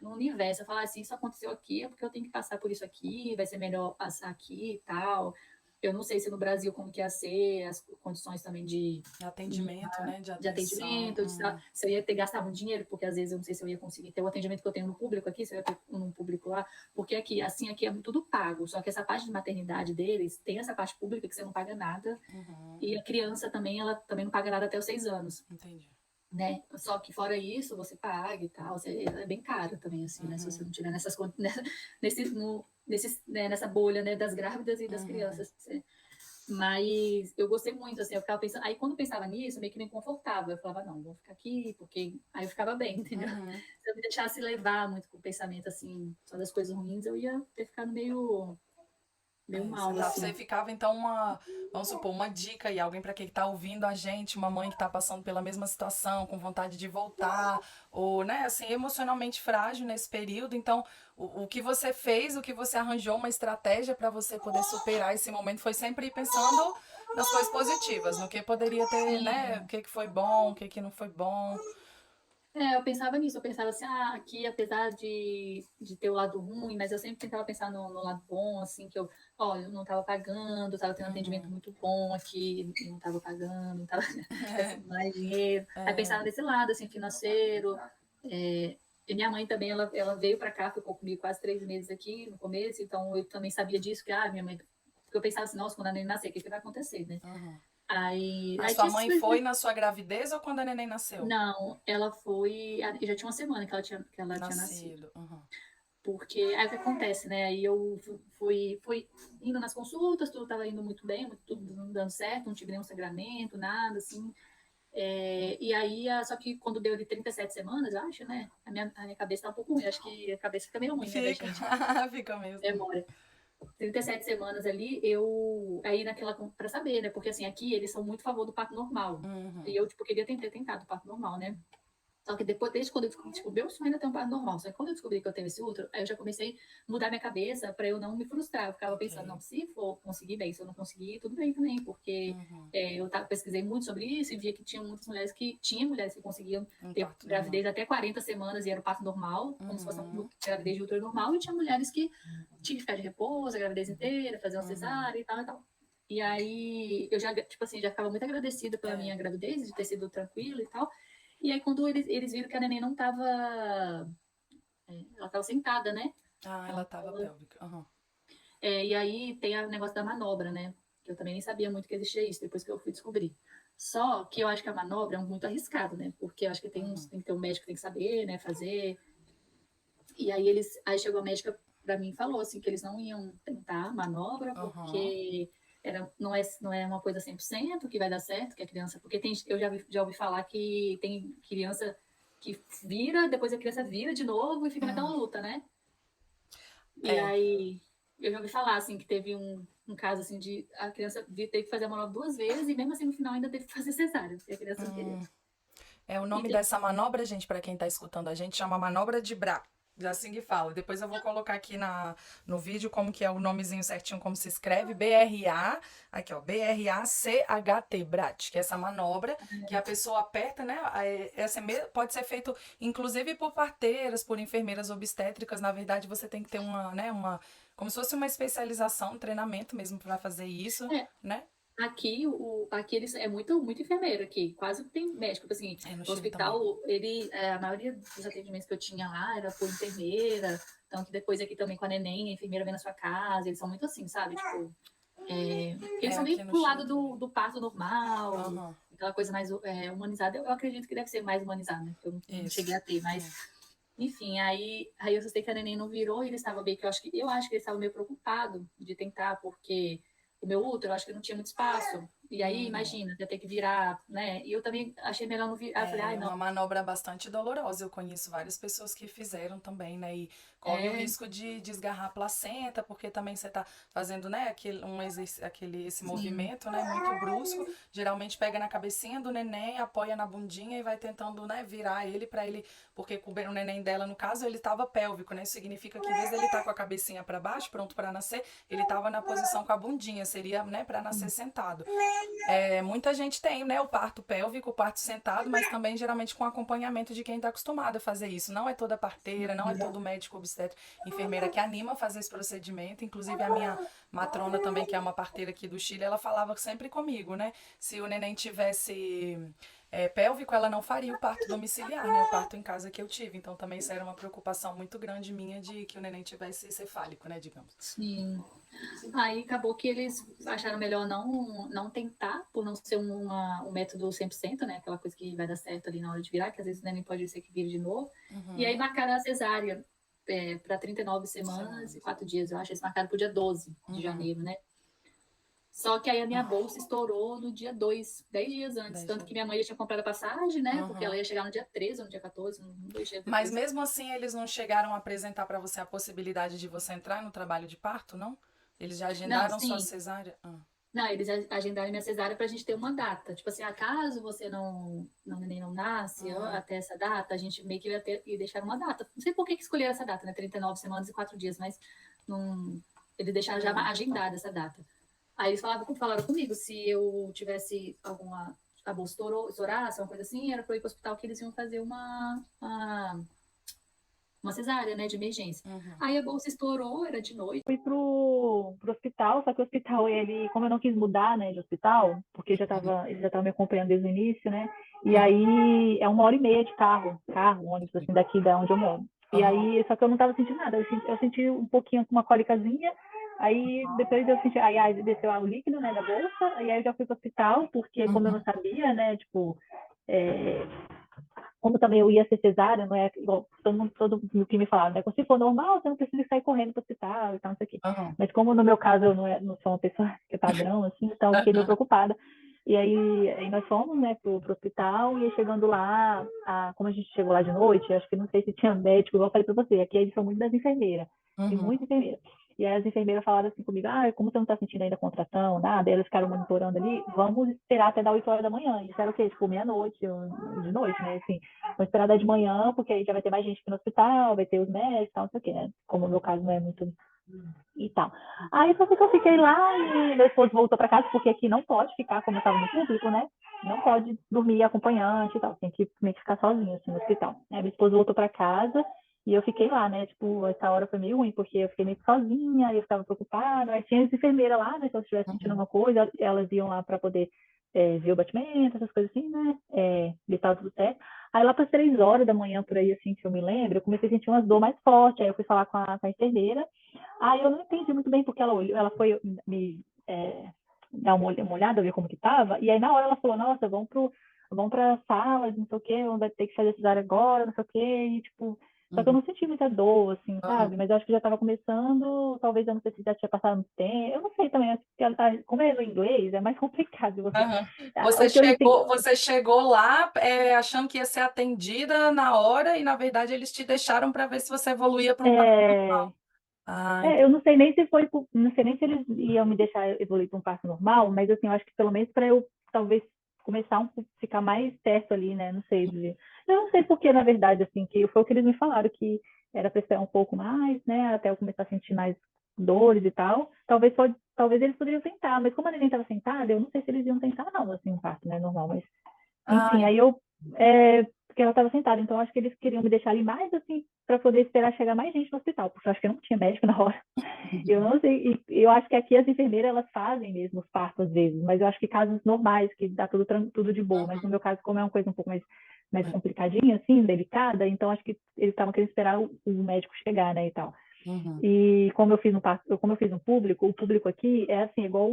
Speaker 2: No universo, eu falo assim, isso aconteceu aqui, é porque eu tenho que passar por isso aqui, vai ser melhor passar aqui e tal. Eu não sei se no Brasil como que ia ser, as condições também
Speaker 1: Atendimento, né, de
Speaker 2: de
Speaker 1: atenção.
Speaker 2: atendimento, se eu ia ter gastado muito dinheiro, porque às vezes eu não sei se eu ia conseguir ter o atendimento que eu tenho no público aqui, se eu ia ter no público lá, porque aqui é tudo pago, só que essa parte de maternidade deles, tem essa parte pública que você não paga nada, e a criança também, ela também não paga nada até os 6 anos,
Speaker 1: Entendi.
Speaker 2: né? Só que fora isso, você paga e tal, é bem caro também, assim, né? Se você não tiver nessa bolha, né, das grávidas e das crianças. Mas eu gostei muito, assim, eu ficava pensando. Aí quando eu pensava nisso, meio que me confortava. Eu falava, não, vou ficar aqui, porque aí eu ficava bem, entendeu? Se eu me deixasse levar muito com o pensamento, assim, só das coisas ruins, eu ia ter ficado meio mal,
Speaker 1: Você
Speaker 2: assim.
Speaker 1: ficava, então, vamos supor, uma dica aí, alguém para quem está ouvindo a gente, uma mãe que está passando pela mesma situação, com vontade de voltar, ou, né, assim, emocionalmente frágil nesse período. Então, o que você fez, o que você arranjou, uma estratégia para você poder superar esse momento, foi sempre ir pensando nas coisas positivas, no que poderia ter, né, o
Speaker 2: Sim.
Speaker 1: que foi bom, o que não foi bom.
Speaker 2: Eu pensava nisso, eu pensava assim, aqui apesar de ter o lado ruim, mas eu sempre tentava pensar no lado bom, assim, que olha, eu não estava pagando, estava tendo um atendimento muito bom aqui, não estava pagando, estava gastando mais dinheiro. Aí pensava nesse lado, assim, financeiro. E minha mãe também, ela veio para cá, ficou comigo quase 3 meses aqui no começo, então eu também sabia disso, que, minha mãe... Porque eu pensava assim, nossa, quando a neném nascer, o que vai acontecer, né?
Speaker 1: A
Speaker 2: Aí
Speaker 1: sua
Speaker 2: tinha essas
Speaker 1: mãe
Speaker 2: coisas.
Speaker 1: foi na sua gravidez ou quando a neném nasceu?
Speaker 2: Não, ela foi. Já tinha uma semana que ela tinha nascido.
Speaker 1: Nascido. Uhum.
Speaker 2: Porque aí o que acontece, né? Aí eu fui indo nas consultas, tudo estava indo muito bem, tudo dando certo, não tive nenhum sangramento, nada, assim. E aí, só que quando deu de 37 semanas, eu acho, né? A minha cabeça tá um pouco ruim, acho que a cabeça fica meio ruim, né, da
Speaker 1: Fica,
Speaker 2: gente,
Speaker 1: fica mesmo.
Speaker 2: memória. 37 semanas ali, aí naquela, pra saber, né? Porque assim, aqui eles são muito a favor do parto normal.
Speaker 1: Uhum.
Speaker 2: E eu, tipo, queria ter tentado o parto normal, né? Só que depois, desde quando eu descobri, tipo, meu sonho ainda tem um parto normal. Só que quando eu descobri que eu tenho esse útero, aí eu já comecei a mudar minha cabeça para eu não me frustrar. Eu ficava pensando,
Speaker 1: Ok.
Speaker 2: não, se for conseguir bem, se eu não conseguir, tudo bem também, porque
Speaker 1: Uhum.
Speaker 2: pesquisei muito sobre isso e via que tinha mulheres que conseguiam
Speaker 1: Um
Speaker 2: ter
Speaker 1: parto normal.
Speaker 2: gravidez até 40 semanas e era o parto normal, como se fosse uma
Speaker 1: Uhum.
Speaker 2: gravidez de útero normal, e tinha mulheres que tinham que ficar de repouso a gravidez inteira, fazer uma
Speaker 1: Uhum.
Speaker 2: cesárea e tal e tal. E aí eu já, tipo assim, já ficava muito agradecida pela
Speaker 1: É.
Speaker 2: minha gravidez, de ter sido tranquila e tal. E aí, quando eles viram que a neném não tava. Ela tava sentada, né?
Speaker 1: Ah, ela
Speaker 2: Ela
Speaker 1: tava
Speaker 2: tava,
Speaker 1: pélvica. Uhum.
Speaker 2: e aí tem o negócio da manobra, né? Que eu também nem sabia muito que existia isso, depois que eu fui descobrir. Só que eu acho que a manobra é muito arriscado, né? Porque eu acho que
Speaker 1: Uhum.
Speaker 2: tem que ter um médico que tem que saber, né? Fazer. E aí aí chegou a médica pra mim e falou assim que eles não iam tentar a manobra
Speaker 1: Uhum.
Speaker 2: porque não é uma coisa 100% que vai dar certo, que a criança, porque já ouvi falar que tem criança que vira, depois a criança vira de novo e fica naquela
Speaker 1: Uhum.
Speaker 2: luta, né? E
Speaker 1: É.
Speaker 2: aí eu já ouvi falar assim que teve um caso assim de a criança ter que fazer a manobra 2 vezes e mesmo assim no final ainda teve que fazer cesárea, porque a criança não queria.
Speaker 1: É o
Speaker 2: E
Speaker 1: nome
Speaker 2: tem
Speaker 1: dessa manobra, gente, para quem tá escutando a gente, chama manobra de Bra. Já assim que fala. Depois eu vou colocar aqui no vídeo como que é o nomezinho certinho, como se escreve. BRA, aqui ó, BRACHT, BRAT, que é essa manobra que a pessoa aperta, né? Pode ser feito inclusive por parteiras, por enfermeiras obstétricas. Na verdade, você tem que ter uma, né, como se fosse uma especialização, um treinamento mesmo para fazer isso,
Speaker 2: é,
Speaker 1: né?
Speaker 2: aqui eles é muito enfermeiro aqui, quase não tem médico. Tipo assim,
Speaker 1: É no
Speaker 2: no
Speaker 1: Chile também.
Speaker 2: hospital, a maioria dos atendimentos que eu tinha lá era por enfermeira, então que depois aqui também com a neném, a enfermeira vem na sua casa, eles são muito assim, sabe? Tipo, eles
Speaker 1: É
Speaker 2: são
Speaker 1: aqui
Speaker 2: bem
Speaker 1: no
Speaker 2: pro
Speaker 1: Chile
Speaker 2: lado
Speaker 1: também.
Speaker 2: do parto normal,
Speaker 1: Aham,
Speaker 2: aquela coisa mais humanizada. Eu acredito que deve ser mais humanizada, né? Porque eu não cheguei
Speaker 1: isso.
Speaker 2: a ter, mas enfim, aí eu sei que a neném não virou e eles estavam bem, que eu acho que eles estavam meio preocupados de tentar, porque o meu útero, eu acho que não tinha muito espaço. E aí,
Speaker 1: Uhum.
Speaker 2: imagina, ia ter que virar, né? E eu também achei melhor não virar. Eu falei, ai,
Speaker 1: É
Speaker 2: não.
Speaker 1: uma manobra bastante dolorosa. Eu conheço várias pessoas que fizeram também, né? E corre o
Speaker 2: É,
Speaker 1: risco de desgarrar a placenta, porque também você tá fazendo, né, esse
Speaker 2: sim.
Speaker 1: movimento, né, muito brusco. Geralmente pega na cabecinha do neném, apoia na bundinha e vai tentando, né, virar ele para ele, porque o neném dela, no caso, ele tava pélvico, né? Isso significa que em vez dele estar com a cabecinha para baixo, pronto para nascer, ele tava na posição com a bundinha, seria, né, para nascer sentado. Muita gente tem, né, o parto pélvico, o parto sentado, mas também geralmente com acompanhamento de quem está acostumado a fazer isso. Não é toda parteira, não é todo médico obstetra, enfermeira que anima a fazer esse procedimento. Inclusive a minha matrona também, que é uma parteira aqui do Chile, ela falava sempre comigo, né? Se o neném tivesse pélvico, ela não faria o parto domiciliar, né? O parto em casa que eu tive. Então também isso era uma preocupação muito grande minha de que o neném tivesse cefálico, né, digamos.
Speaker 2: Sim. Aí acabou que eles acharam melhor não tentar, por não ser um método 100%, né? Aquela coisa que vai dar certo ali na hora de virar, que às vezes o neném pode ser que vire de novo. E aí
Speaker 1: Uhum.
Speaker 2: marcaram a cesárea para 39 semanas e
Speaker 1: Semanas.
Speaker 2: 4 dias, eu acho. Eles marcaram para o dia 12 de
Speaker 1: Uhum.
Speaker 2: janeiro, né? Só que aí a minha bolsa estourou no dia 2, 10 dias antes.
Speaker 1: 10
Speaker 2: Tanto
Speaker 1: dias.
Speaker 2: que minha mãe já tinha comprado a passagem, né? Porque ela
Speaker 1: Uhum.
Speaker 2: ia chegar no dia 13 ou no dia 14, 2 dias
Speaker 1: Mas
Speaker 2: depois.
Speaker 1: mesmo assim, eles não chegaram a apresentar para você a possibilidade de você entrar no trabalho de parto, não? Eles já
Speaker 2: Não,
Speaker 1: agendaram sua
Speaker 2: sim.
Speaker 1: cesárea? Ah.
Speaker 2: Não, eles agendaram minha cesárea pra gente ter uma data. Tipo assim, acaso você nem não nasce ó,
Speaker 1: Uhum.
Speaker 2: até essa data, a gente meio que ia deixar uma data. Não sei por que escolheram essa data, né? 39 semanas e 4 dias, mas não, eles deixaram já
Speaker 1: Uhum.
Speaker 2: agendada essa data. Aí eles falaram comigo, se eu tivesse a bolsa estourasse, uma coisa assim, era pra eu ir pro hospital que eles iam fazer uma cesárea, né, de emergência.
Speaker 1: Uhum.
Speaker 2: Aí a bolsa estourou, era de noite. Fui pro hospital, só que o hospital, como eu não quis mudar, né, de hospital, porque ele já tava me acompanhando desde o início, né, e aí é 1 hora e meia de ônibus, assim, daqui da onde eu moro. E
Speaker 1: Uhum.
Speaker 2: aí, só que eu não tava sentindo nada, eu senti um pouquinho com uma cólicazinha, aí depois eu senti, aí desceu o líquido, né, da bolsa, e aí eu já fui pro hospital, porque como eu não sabia, né, tipo, é,
Speaker 3: como também eu ia ser cesárea, não é igual todo mundo que me falava, né? Se for normal, você não precisa sair correndo para o hospital e tal, não sei o quê.
Speaker 1: Aham.
Speaker 3: Mas como no meu caso eu não sou uma pessoa que é padrão, assim, então eu fiquei meio preocupada. E aí nós fomos, né, pro hospital, e aí chegando lá, como a gente chegou lá de noite, acho que não sei se tinha médico, igual eu falei pra você, aqui eles são muito das enfermeiras, tem
Speaker 1: Uhum.
Speaker 3: muita enfermeira. E aí as enfermeiras falaram assim comigo, como você não tá sentindo ainda contração, nada, elas ficaram monitorando ali, vamos esperar até dar 8 horas da manhã. Isso era o quê? Tipo, meia-noite, ou de noite, né, assim, vamos esperar dar de manhã, porque aí já vai ter mais gente aqui no hospital, vai ter os médicos e tal, não sei o quê, né, como no meu caso não é muito e tal. Aí só que eu fiquei lá e meu esposo voltou para casa, porque aqui não pode ficar, como eu estava no público, né? Não pode dormir acompanhante e tal, tem que meio que ficar sozinho assim, no hospital. Aí meu esposo voltou para casa e eu fiquei lá, né? Tipo, essa hora foi meio ruim, porque eu fiquei meio que sozinha, eu ficava preocupada. Aí tinha as enfermeiras lá, né? Se eu estivesse sentindo
Speaker 1: Uhum.
Speaker 3: alguma coisa, elas iam lá para poder ver o batimento, essas coisas assim, né? Ver se estava tudo certo. Aí lá para as 3 horas da manhã, por aí, assim, que eu me lembro, eu comecei a sentir umas dor mais fortes. Aí eu fui falar com a enfermeira. Aí eu não entendi muito bem, porque ela olhou, ela foi me dar uma olhada, ver como que tava, e aí na hora ela falou, nossa, vamos pra sala, não sei o quê, vai ter que fazer cesárea agora, não sei o quê, e tipo, só que eu
Speaker 1: Uhum.
Speaker 3: não senti muita dor, assim,
Speaker 1: Aham.
Speaker 3: sabe? Mas eu acho que já tava começando, talvez eu não sei se já tinha passado muito tempo, eu não sei também, acho que como é no inglês, é mais complicado você.
Speaker 1: Aham.
Speaker 3: O que eu entendi,
Speaker 1: Você chegou lá achando que ia ser atendida na hora e, na verdade, eles te deixaram para ver se você evoluía para um parto
Speaker 3: é,
Speaker 1: normal. Ah,
Speaker 3: eu não sei nem se foi, não sei nem se eles iam me deixar evoluir para um parto normal, mas assim, eu acho que pelo menos para eu talvez começar ficar mais perto ali, né? Não sei, eu não sei porque, na verdade, assim, que foi o que eles me falaram, que era para esperar um pouco mais, né? Até eu começar a sentir mais dores e tal. Talvez eles poderiam tentar, mas como a neném estava sentada, eu não sei se eles iam tentar, não, assim, um parto, né? Normal, mas enfim,
Speaker 1: ai,
Speaker 3: aí porque ela estava sentada, então acho que eles queriam me deixar ali mais assim para poder esperar chegar mais gente no hospital, porque eu acho que não tinha médico na hora. Eu não sei, e eu acho que aqui as enfermeiras elas fazem mesmo os partos às vezes, mas eu acho que casos normais, que dá tudo de boa, mas no meu caso, como é uma coisa um pouco mais complicadinha, assim, delicada, então acho que eles estavam querendo esperar o médico chegar, né, e tal.
Speaker 1: uhum.
Speaker 3: E como eu fiz no público, o público aqui é assim, igual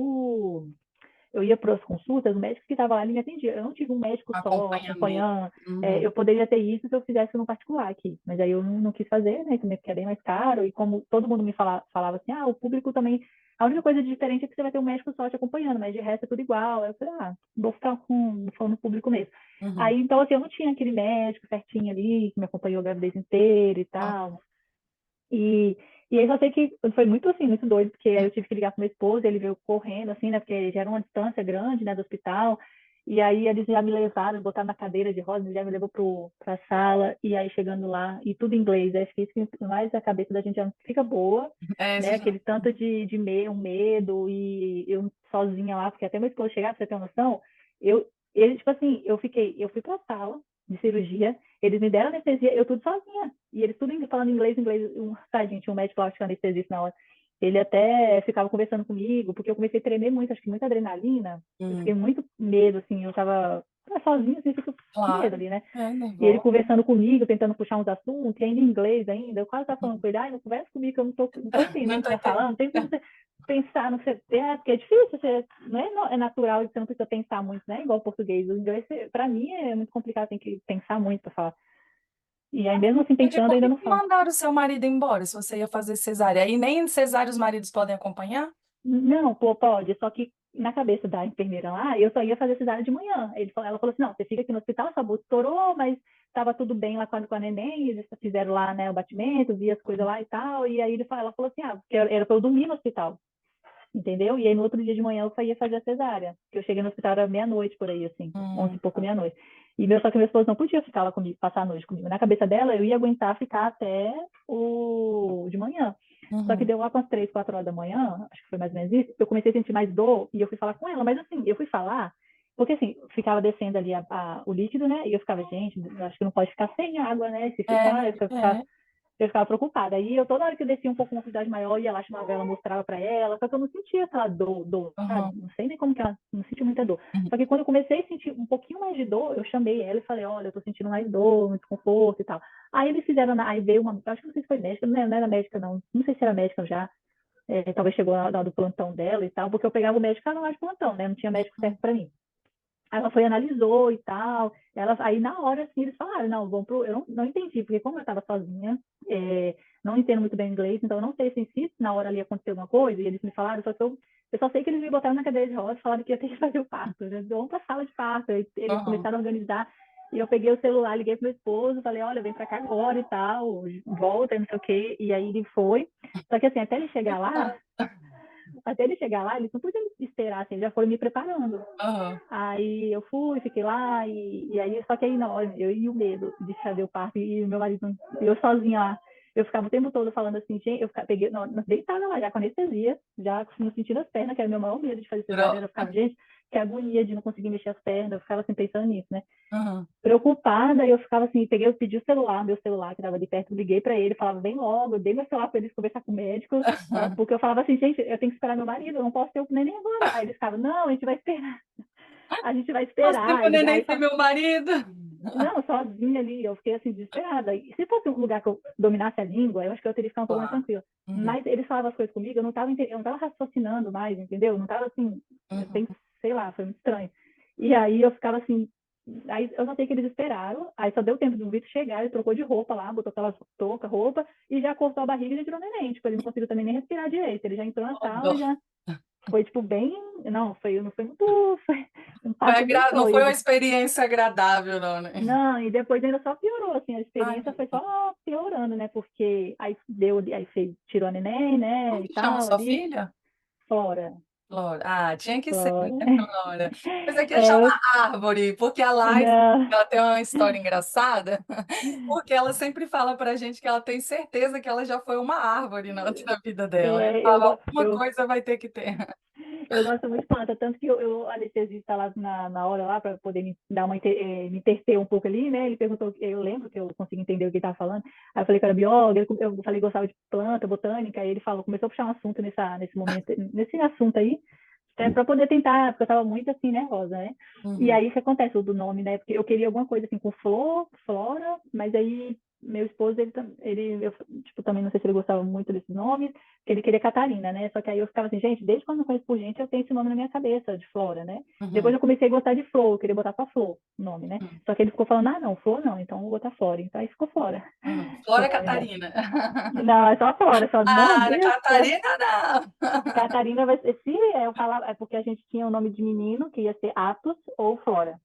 Speaker 3: eu ia para as consultas, o médico que estava lá ele me atendia. Eu não tive um médico só
Speaker 1: Acompanhamento.
Speaker 3: acompanhando.
Speaker 1: Uhum.
Speaker 3: Eu poderia ter isso se eu fizesse no particular aqui, mas aí eu não quis fazer, né? Também porque é bem mais caro. E como todo mundo me falava assim, o público também. A única coisa diferente é que você vai ter um médico só te acompanhando, mas de resto é tudo igual. Aí eu falei, vou ficar falando no público mesmo.
Speaker 1: Uhum.
Speaker 3: Aí então, assim, eu não tinha aquele médico certinho ali, que me acompanhou a gravidez inteira e
Speaker 1: Ah,
Speaker 3: tal. E, e aí só sei que foi muito assim, muito doido, porque aí eu tive que ligar pro meu esposo, ele veio correndo, assim, né? Porque já era uma distância grande, né, do hospital. E aí eles já me levaram, botaram na cadeira de rodas, já me levou pra sala, e aí chegando lá, e tudo em inglês. Acho que isso que mais a cabeça da gente já não fica boa, né?
Speaker 1: você já...
Speaker 3: Aquele tanto um medo, e eu sozinha lá, porque até meu esposo chegar, pra você ter uma noção, ele, tipo assim, eu fui pra sala de cirurgia, eles me deram anestesia, eu tudo sozinha. E eles tudo falando inglês. Tadinho, tinha um médico lá, que tinha anestesista na hora. Ele até ficava conversando comigo, porque eu comecei a tremer muito, acho que muita adrenalina. Eu fiquei muito medo, assim, eu tava sozinha, assim, fico com medo
Speaker 1: Claro,
Speaker 3: ali, né?
Speaker 1: é
Speaker 3: E ele
Speaker 1: nervoso.
Speaker 3: conversando comigo, tentando puxar uns assuntos, e ainda em inglês ainda. Eu quase tava falando com ele, não conversa comigo, que eu não tô
Speaker 1: Não
Speaker 3: entendendo o que
Speaker 1: tô
Speaker 3: você tá falando,
Speaker 1: entendendo.
Speaker 3: não tem como você pensar no que você... porque é difícil, não é natural, você não precisa pensar muito, né? Igual o português. O inglês, pra mim, é muito complicado, tem que pensar muito pra falar. E aí, mesmo assim,
Speaker 1: Entendi.
Speaker 3: pensando,
Speaker 1: Por
Speaker 3: ainda
Speaker 1: que
Speaker 3: não
Speaker 1: que
Speaker 3: falo.
Speaker 1: mandaram o seu marido embora se você ia fazer cesárea? Aí nem cesárea os maridos podem acompanhar?
Speaker 3: Não, pô, pode. Só que na cabeça da enfermeira lá, eu só ia fazer cesárea de manhã. Ela falou assim, não, você fica aqui no hospital, sua bolsa estourou, mas estava tudo bem lá com a neném, eles fizeram lá, né, o batimento, vi as coisas lá e tal. E aí ela falou assim, porque era pra eu dormir no hospital, entendeu? E aí no outro dia de manhã eu ia fazer a cesárea. Que eu cheguei no hospital, era meia-noite por aí, assim, 11 e pouco,
Speaker 1: Tá.
Speaker 3: meia-noite. Só que meu esposo não podia ficar lá comigo, passar a noite comigo. Na cabeça dela, eu ia aguentar ficar até o de manhã. Só que
Speaker 1: Uhum.
Speaker 3: deu lá com as 3, 4 horas da manhã, acho que foi mais ou menos isso, eu comecei a sentir mais dor e eu fui falar com ela. Mas assim, eu fui falar, porque assim, ficava descendo ali o líquido, né? E eu ficava, gente, eu acho que não pode ficar sem água, né? Se
Speaker 1: É,
Speaker 3: ficar,
Speaker 1: é.
Speaker 3: eu ficava preocupada. Aí eu, toda hora que eu descia um pouco uma quantidade maior, ia lá, chamava ela, mostrava pra ela, só que eu não sentia aquela dor, sabe?
Speaker 1: Uhum.
Speaker 3: Não sei nem como que ela, não senti muita dor.
Speaker 1: Uhum.
Speaker 3: Só que quando eu comecei a sentir um pouquinho mais de dor, eu chamei ela e falei, olha, eu tô sentindo mais dor, um desconforto e tal. Aí eles fizeram, aí veio acho que não sei se foi médica, não era médica não sei se era médica já, talvez chegou na hora do plantão dela e tal, porque eu pegava o médico lá de plantão, né? Não tinha médico certo pra mim. Aí ela foi, analisou e tal. Aí na hora, assim, eles falaram, não, vamos pro. Eu não entendi, porque como eu estava sozinha, não entendo muito bem inglês, então eu não sei assim, se na hora ali aconteceu alguma coisa, e eles me falaram, só que eu só sei que eles me botaram na cadeira de rodas e falaram que ia ter que fazer o parto, né? Vamos pra sala de parto. Aí eles
Speaker 1: Aham.
Speaker 3: começaram a organizar. E eu peguei o celular, liguei pro meu esposo, falei, olha, vem pra cá agora e tal, volta, e não sei o quê. E aí ele foi. Só que assim, até ele chegar lá, eles não podiam esperar, assim, já foram me preparando.
Speaker 1: Aham.
Speaker 3: Aí eu fui, fiquei lá, e aí, só que aí na hora, eu e o medo de fazer o parto, e o meu marido, eu sozinha lá, eu ficava o tempo todo falando assim, gente, peguei, não, deitada lá, já com anestesia, já não sentindo as pernas, que era o meu maior medo de fazer cesárea, eu ficava, gente, que agonia de não conseguir mexer as pernas, eu ficava assim, pensando nisso, né?
Speaker 1: Aham.
Speaker 3: Preocupada, e eu ficava assim, eu pedi o celular, meu celular que estava ali perto, liguei para ele, falava bem logo, eu dei meu celular para eles conversar com o médico, porque eu falava assim, gente, eu tenho que esperar meu marido, eu não posso ter o neném agora. Aí eles ficavam, não, a gente vai
Speaker 1: Assim,
Speaker 3: esperar.
Speaker 1: o neném
Speaker 3: Aí
Speaker 1: tem meu marido.
Speaker 3: não, sozinha ali, eu fiquei assim, desesperada. E se fosse um lugar que eu dominasse a língua, eu acho que eu teria ficado um pouco mais
Speaker 1: Claro.
Speaker 3: tranquila.
Speaker 1: Uhum.
Speaker 3: Mas eles falavam as coisas comigo, eu não tava raciocinando mais, entendeu? Eu não tava assim,
Speaker 1: Uhum.
Speaker 3: sei lá, foi muito estranho. E aí eu ficava assim, aí eu notei que eles esperaram, aí só deu tempo do Vitor chegar, ele trocou de roupa lá, botou aquela touca, roupa, e já cortou a barriga e já tirou o neném. Tipo, ele não conseguiu também nem respirar direito. Ele já entrou na
Speaker 1: Ó,
Speaker 3: sala
Speaker 1: dó.
Speaker 3: e já foi, tipo, bem. Não foi muito. Foi um parto bem
Speaker 1: Não foi uma
Speaker 3: doido.
Speaker 1: experiência agradável, não, né?
Speaker 3: Não, e depois ainda só piorou, assim, a
Speaker 1: Ai,
Speaker 3: experiência
Speaker 1: meu
Speaker 3: foi
Speaker 1: Deus.
Speaker 3: só piorando, né? Porque aí fez, tirou a neném, né?
Speaker 1: Como
Speaker 3: E
Speaker 1: que chama
Speaker 3: tal,
Speaker 1: sua
Speaker 3: ali,
Speaker 1: filha?
Speaker 3: fora,
Speaker 1: Flora. Ah, tinha que ser, né,
Speaker 3: fora.
Speaker 1: Flora? Mas aqui é
Speaker 3: É,
Speaker 1: chama Árvore, porque a Laís,
Speaker 3: não,
Speaker 1: ela tem uma história engraçada, porque ela sempre fala pra gente que ela tem certeza que ela já foi uma árvore na vida dela. Ela
Speaker 3: é,
Speaker 1: fala, alguma coisa vai ter que ter.
Speaker 3: eu gosto muito de planta, tanto que o anestesista lá na hora lá, para poder me dar me interter um pouco ali, né? Ele perguntou, eu lembro que eu consegui entender o que ele estava falando. Aí eu falei que era biólogo, eu falei que gostava de planta, botânica, aí ele falou, começou a puxar um assunto nesse momento, nesse assunto aí, para poder tentar, porque eu estava muito assim, nervosa, né? E
Speaker 1: Uhum.
Speaker 3: aí o que acontece, o do nome, né? Porque eu queria alguma coisa assim com flora, mas aí meu esposo, eu, tipo, também não sei se ele gostava muito desses nomes, porque ele queria Catarina, né? Só que aí eu ficava assim, gente, desde quando eu conheço por gente, eu tenho esse nome na minha cabeça, de Flora, né? Depois
Speaker 1: Uhum.
Speaker 3: eu comecei a gostar de Flor, eu queria botar só Flor o nome, né?
Speaker 1: Uhum.
Speaker 3: Só que ele ficou falando, não, Flor não, então eu vou botar Flora. Então aí ficou Flora.
Speaker 1: Uhum. Flora
Speaker 3: É,
Speaker 1: Catarina.
Speaker 3: não, é só Flora, só, não,
Speaker 1: Ah,
Speaker 3: Deus,
Speaker 1: Catarina não.
Speaker 3: Catarina vai ser, se eu falar, é porque a gente tinha o nome de menino, que ia ser Atos ou Flora.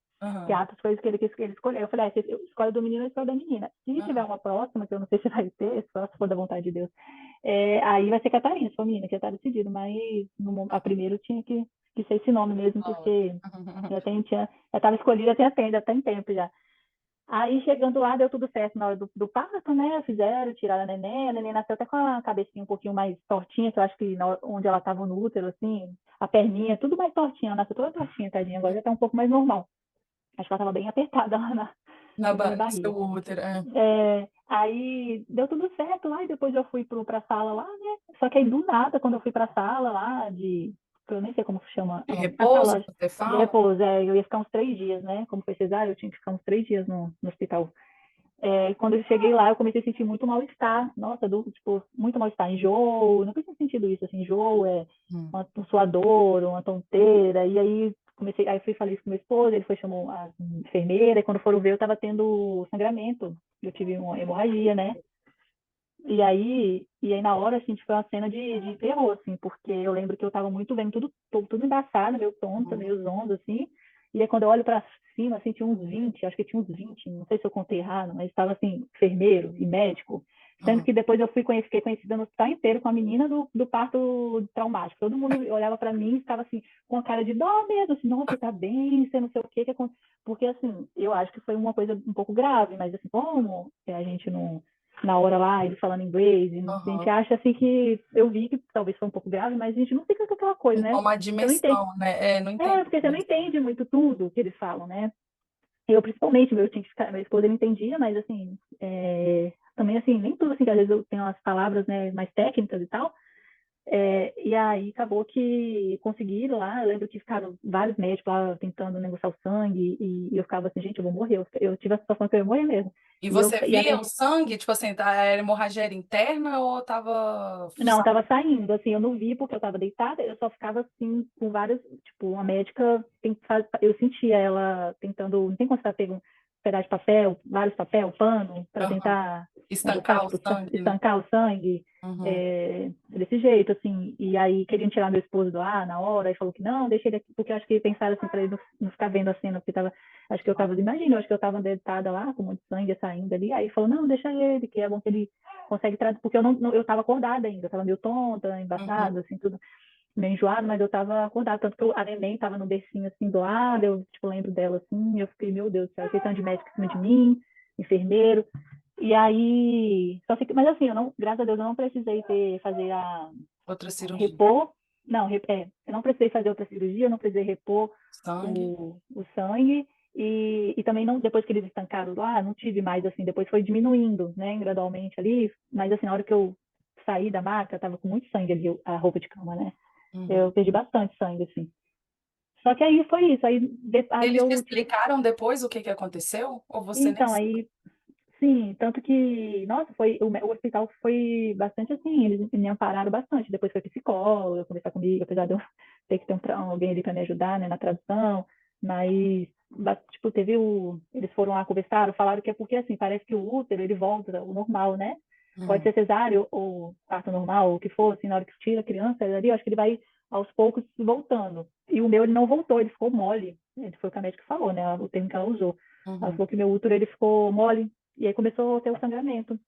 Speaker 3: Que
Speaker 1: Uhum.
Speaker 3: Atos foi o que ele escolheu. Eu falei, você escolhe do menino, eu escolho da menina. Se tiver
Speaker 1: Uhum.
Speaker 3: uma próxima, que eu não sei se vai ter, só se for da vontade de Deus, aí vai ser Catarina, se for menina, que já tá decidido. Mas a primeiro tinha que ser esse nome mesmo,
Speaker 1: Flora.
Speaker 3: porque já estava escolhida já tem tempo já. Aí chegando lá, deu tudo certo na hora do parto, né? Fizeram, tiraram a neném nasceu até com a cabecinha um pouquinho mais tortinha, que eu acho que onde ela estava no útero, assim, a perninha, tudo mais tortinha, ela nasceu toda tortinha, tadinha, agora já tá um pouco mais normal. Acho que ela estava bem apertada lá na minha
Speaker 1: No seu
Speaker 3: barriga.
Speaker 1: útero. É.
Speaker 3: Aí deu tudo certo lá, e depois eu fui pra sala lá, né? Só que aí do nada, quando eu fui pra sala lá, eu nem sei como se chama
Speaker 1: De
Speaker 3: o nome, a
Speaker 1: repouso,
Speaker 3: sala
Speaker 1: você
Speaker 3: de
Speaker 1: fala?
Speaker 3: repouso, eu ia ficar uns 3 dias, né? Como foi cesárea, eu tinha que ficar uns 3 dias no hospital. Quando eu cheguei lá, eu comecei a sentir muito mal-estar. Nossa, tipo, muito mal-estar. Enjoo, nunca tinha sentido isso, assim, enjoo,
Speaker 1: Hum.
Speaker 3: uma suadora, uma tonteira. E aí aí fui falei isso com meu esposo, ele foi chamou a enfermeira, e quando foram ver, eu estava tendo sangramento. Eu tive uma hemorragia, né? E aí na hora, assim, tipo, foi uma cena de terror, assim, porque eu lembro que eu tava muito vendo tudo embaçado, meio tonta,
Speaker 1: Uhum.
Speaker 3: meio zonda, assim. E aí quando eu olho pra cima, assim, tinha uns 20, acho que tinha uns 20, não sei se eu contei errado, mas estava, assim, enfermeiro e médico. Sendo
Speaker 1: Uhum.
Speaker 3: que depois fiquei conhecida no hospital inteiro com a menina do parto traumático. Todo mundo olhava para mim e ficava, assim, com a cara de dó mesmo, assim, nossa, você tá bem, você não sei o que aconteceu. Porque, assim, eu acho que foi uma coisa um pouco grave, mas, assim, como a gente não na hora lá, ele falando inglês, e a gente
Speaker 1: Uhum.
Speaker 3: acha assim que eu vi que talvez foi um pouco grave, mas a gente não fica com aquela coisa,
Speaker 1: Não
Speaker 3: né?
Speaker 1: toma a
Speaker 3: Você não entende.
Speaker 1: dimensão, né? É, não entendo a
Speaker 3: Porque você não
Speaker 1: dimensão.
Speaker 3: entende muito tudo que eles falam, né? Eu, principalmente, meu esposo, ele entendia, mas assim, também assim, nem tudo assim, que às vezes eu tenho as palavras, né, mais técnicas e tal. E aí acabou que conseguiram lá, eu lembro que ficaram vários médicos lá tentando negociar o sangue, e eu ficava assim, gente, eu vou morrer. Eu tive a situação que eu ia morrer mesmo.
Speaker 1: E
Speaker 3: E, eu,
Speaker 1: você
Speaker 3: e
Speaker 1: via
Speaker 3: aí,
Speaker 1: o sangue? Tipo assim, a hemorragia era interna ou tava...
Speaker 3: não, tava saindo, assim, eu não vi porque eu tava deitada, eu só ficava assim, com várias, tipo, a médica, eu sentia ela tentando, não tem como você pegar um pedaço de papel, vários papel, pano, para
Speaker 1: Aham.
Speaker 3: tentar, sabe,
Speaker 1: Estancar o
Speaker 3: tipo,
Speaker 1: sangue, né?
Speaker 3: estancar o sangue,
Speaker 1: Uhum.
Speaker 3: desse jeito, assim, e aí queriam tirar meu esposo do ar na hora, e falou que não, deixa ele aqui, porque eu acho que pensaram assim, para ele não ficar vendo a cena, porque tava, acho que eu tava, imagina, eu acho que eu tava deitada lá, com muito sangue saindo ali, aí falou, não, deixa ele, que é bom que ele consegue traduzir, porque eu estava acordada ainda, eu estava meio tonta,
Speaker 1: Uhum.
Speaker 3: embaçada, assim, tudo meio enjoada, mas eu estava acordada, tanto que a neném estava no bercinho, assim, do lado, eu, tipo, lembro dela, assim, eu fiquei, meu Deus do céu, aquele tanto de médico em cima de mim, enfermeiro, e aí, só fiquei, mas assim, eu não, graças a Deus, eu não precisei fazer
Speaker 1: Outra cirurgia.
Speaker 3: repor, não, eu não precisei fazer outra cirurgia, eu não precisei repor
Speaker 1: Sangue.
Speaker 3: o sangue, e também não, depois que eles estancaram lá, não tive mais, assim, depois foi diminuindo, né, gradualmente ali, mas assim, na hora que eu saí da maca, tava com muito sangue ali, a roupa de cama, né,
Speaker 1: Uhum.
Speaker 3: eu perdi bastante sangue, assim. Só que aí foi isso, aí
Speaker 1: Eles te
Speaker 3: eu tive,
Speaker 1: explicaram depois o que que aconteceu? Ou você nem
Speaker 3: então,
Speaker 1: sabe?
Speaker 3: aí, sim, tanto que, nossa, o hospital foi bastante assim, eles me ampararam bastante, depois foi psicóloga, conversar comigo, apesar de eu ter que ter alguém ali para me ajudar, né, na tradução, mas, tipo, eles foram lá, conversaram, falaram que é porque, assim, parece que o útero, ele volta ao normal, né, pode
Speaker 1: Uhum.
Speaker 3: ser cesáreo ou parto normal, ou o que for, assim, na hora que tira a criança, ali, eu acho que ele vai aos poucos voltando, e o meu, ele não voltou, ele ficou mole, ele foi o que a médica falou, né, o termo que ela usou, ela
Speaker 1: Uhum.
Speaker 3: falou que meu útero, ele ficou mole, e aí começou a ter o sangramento.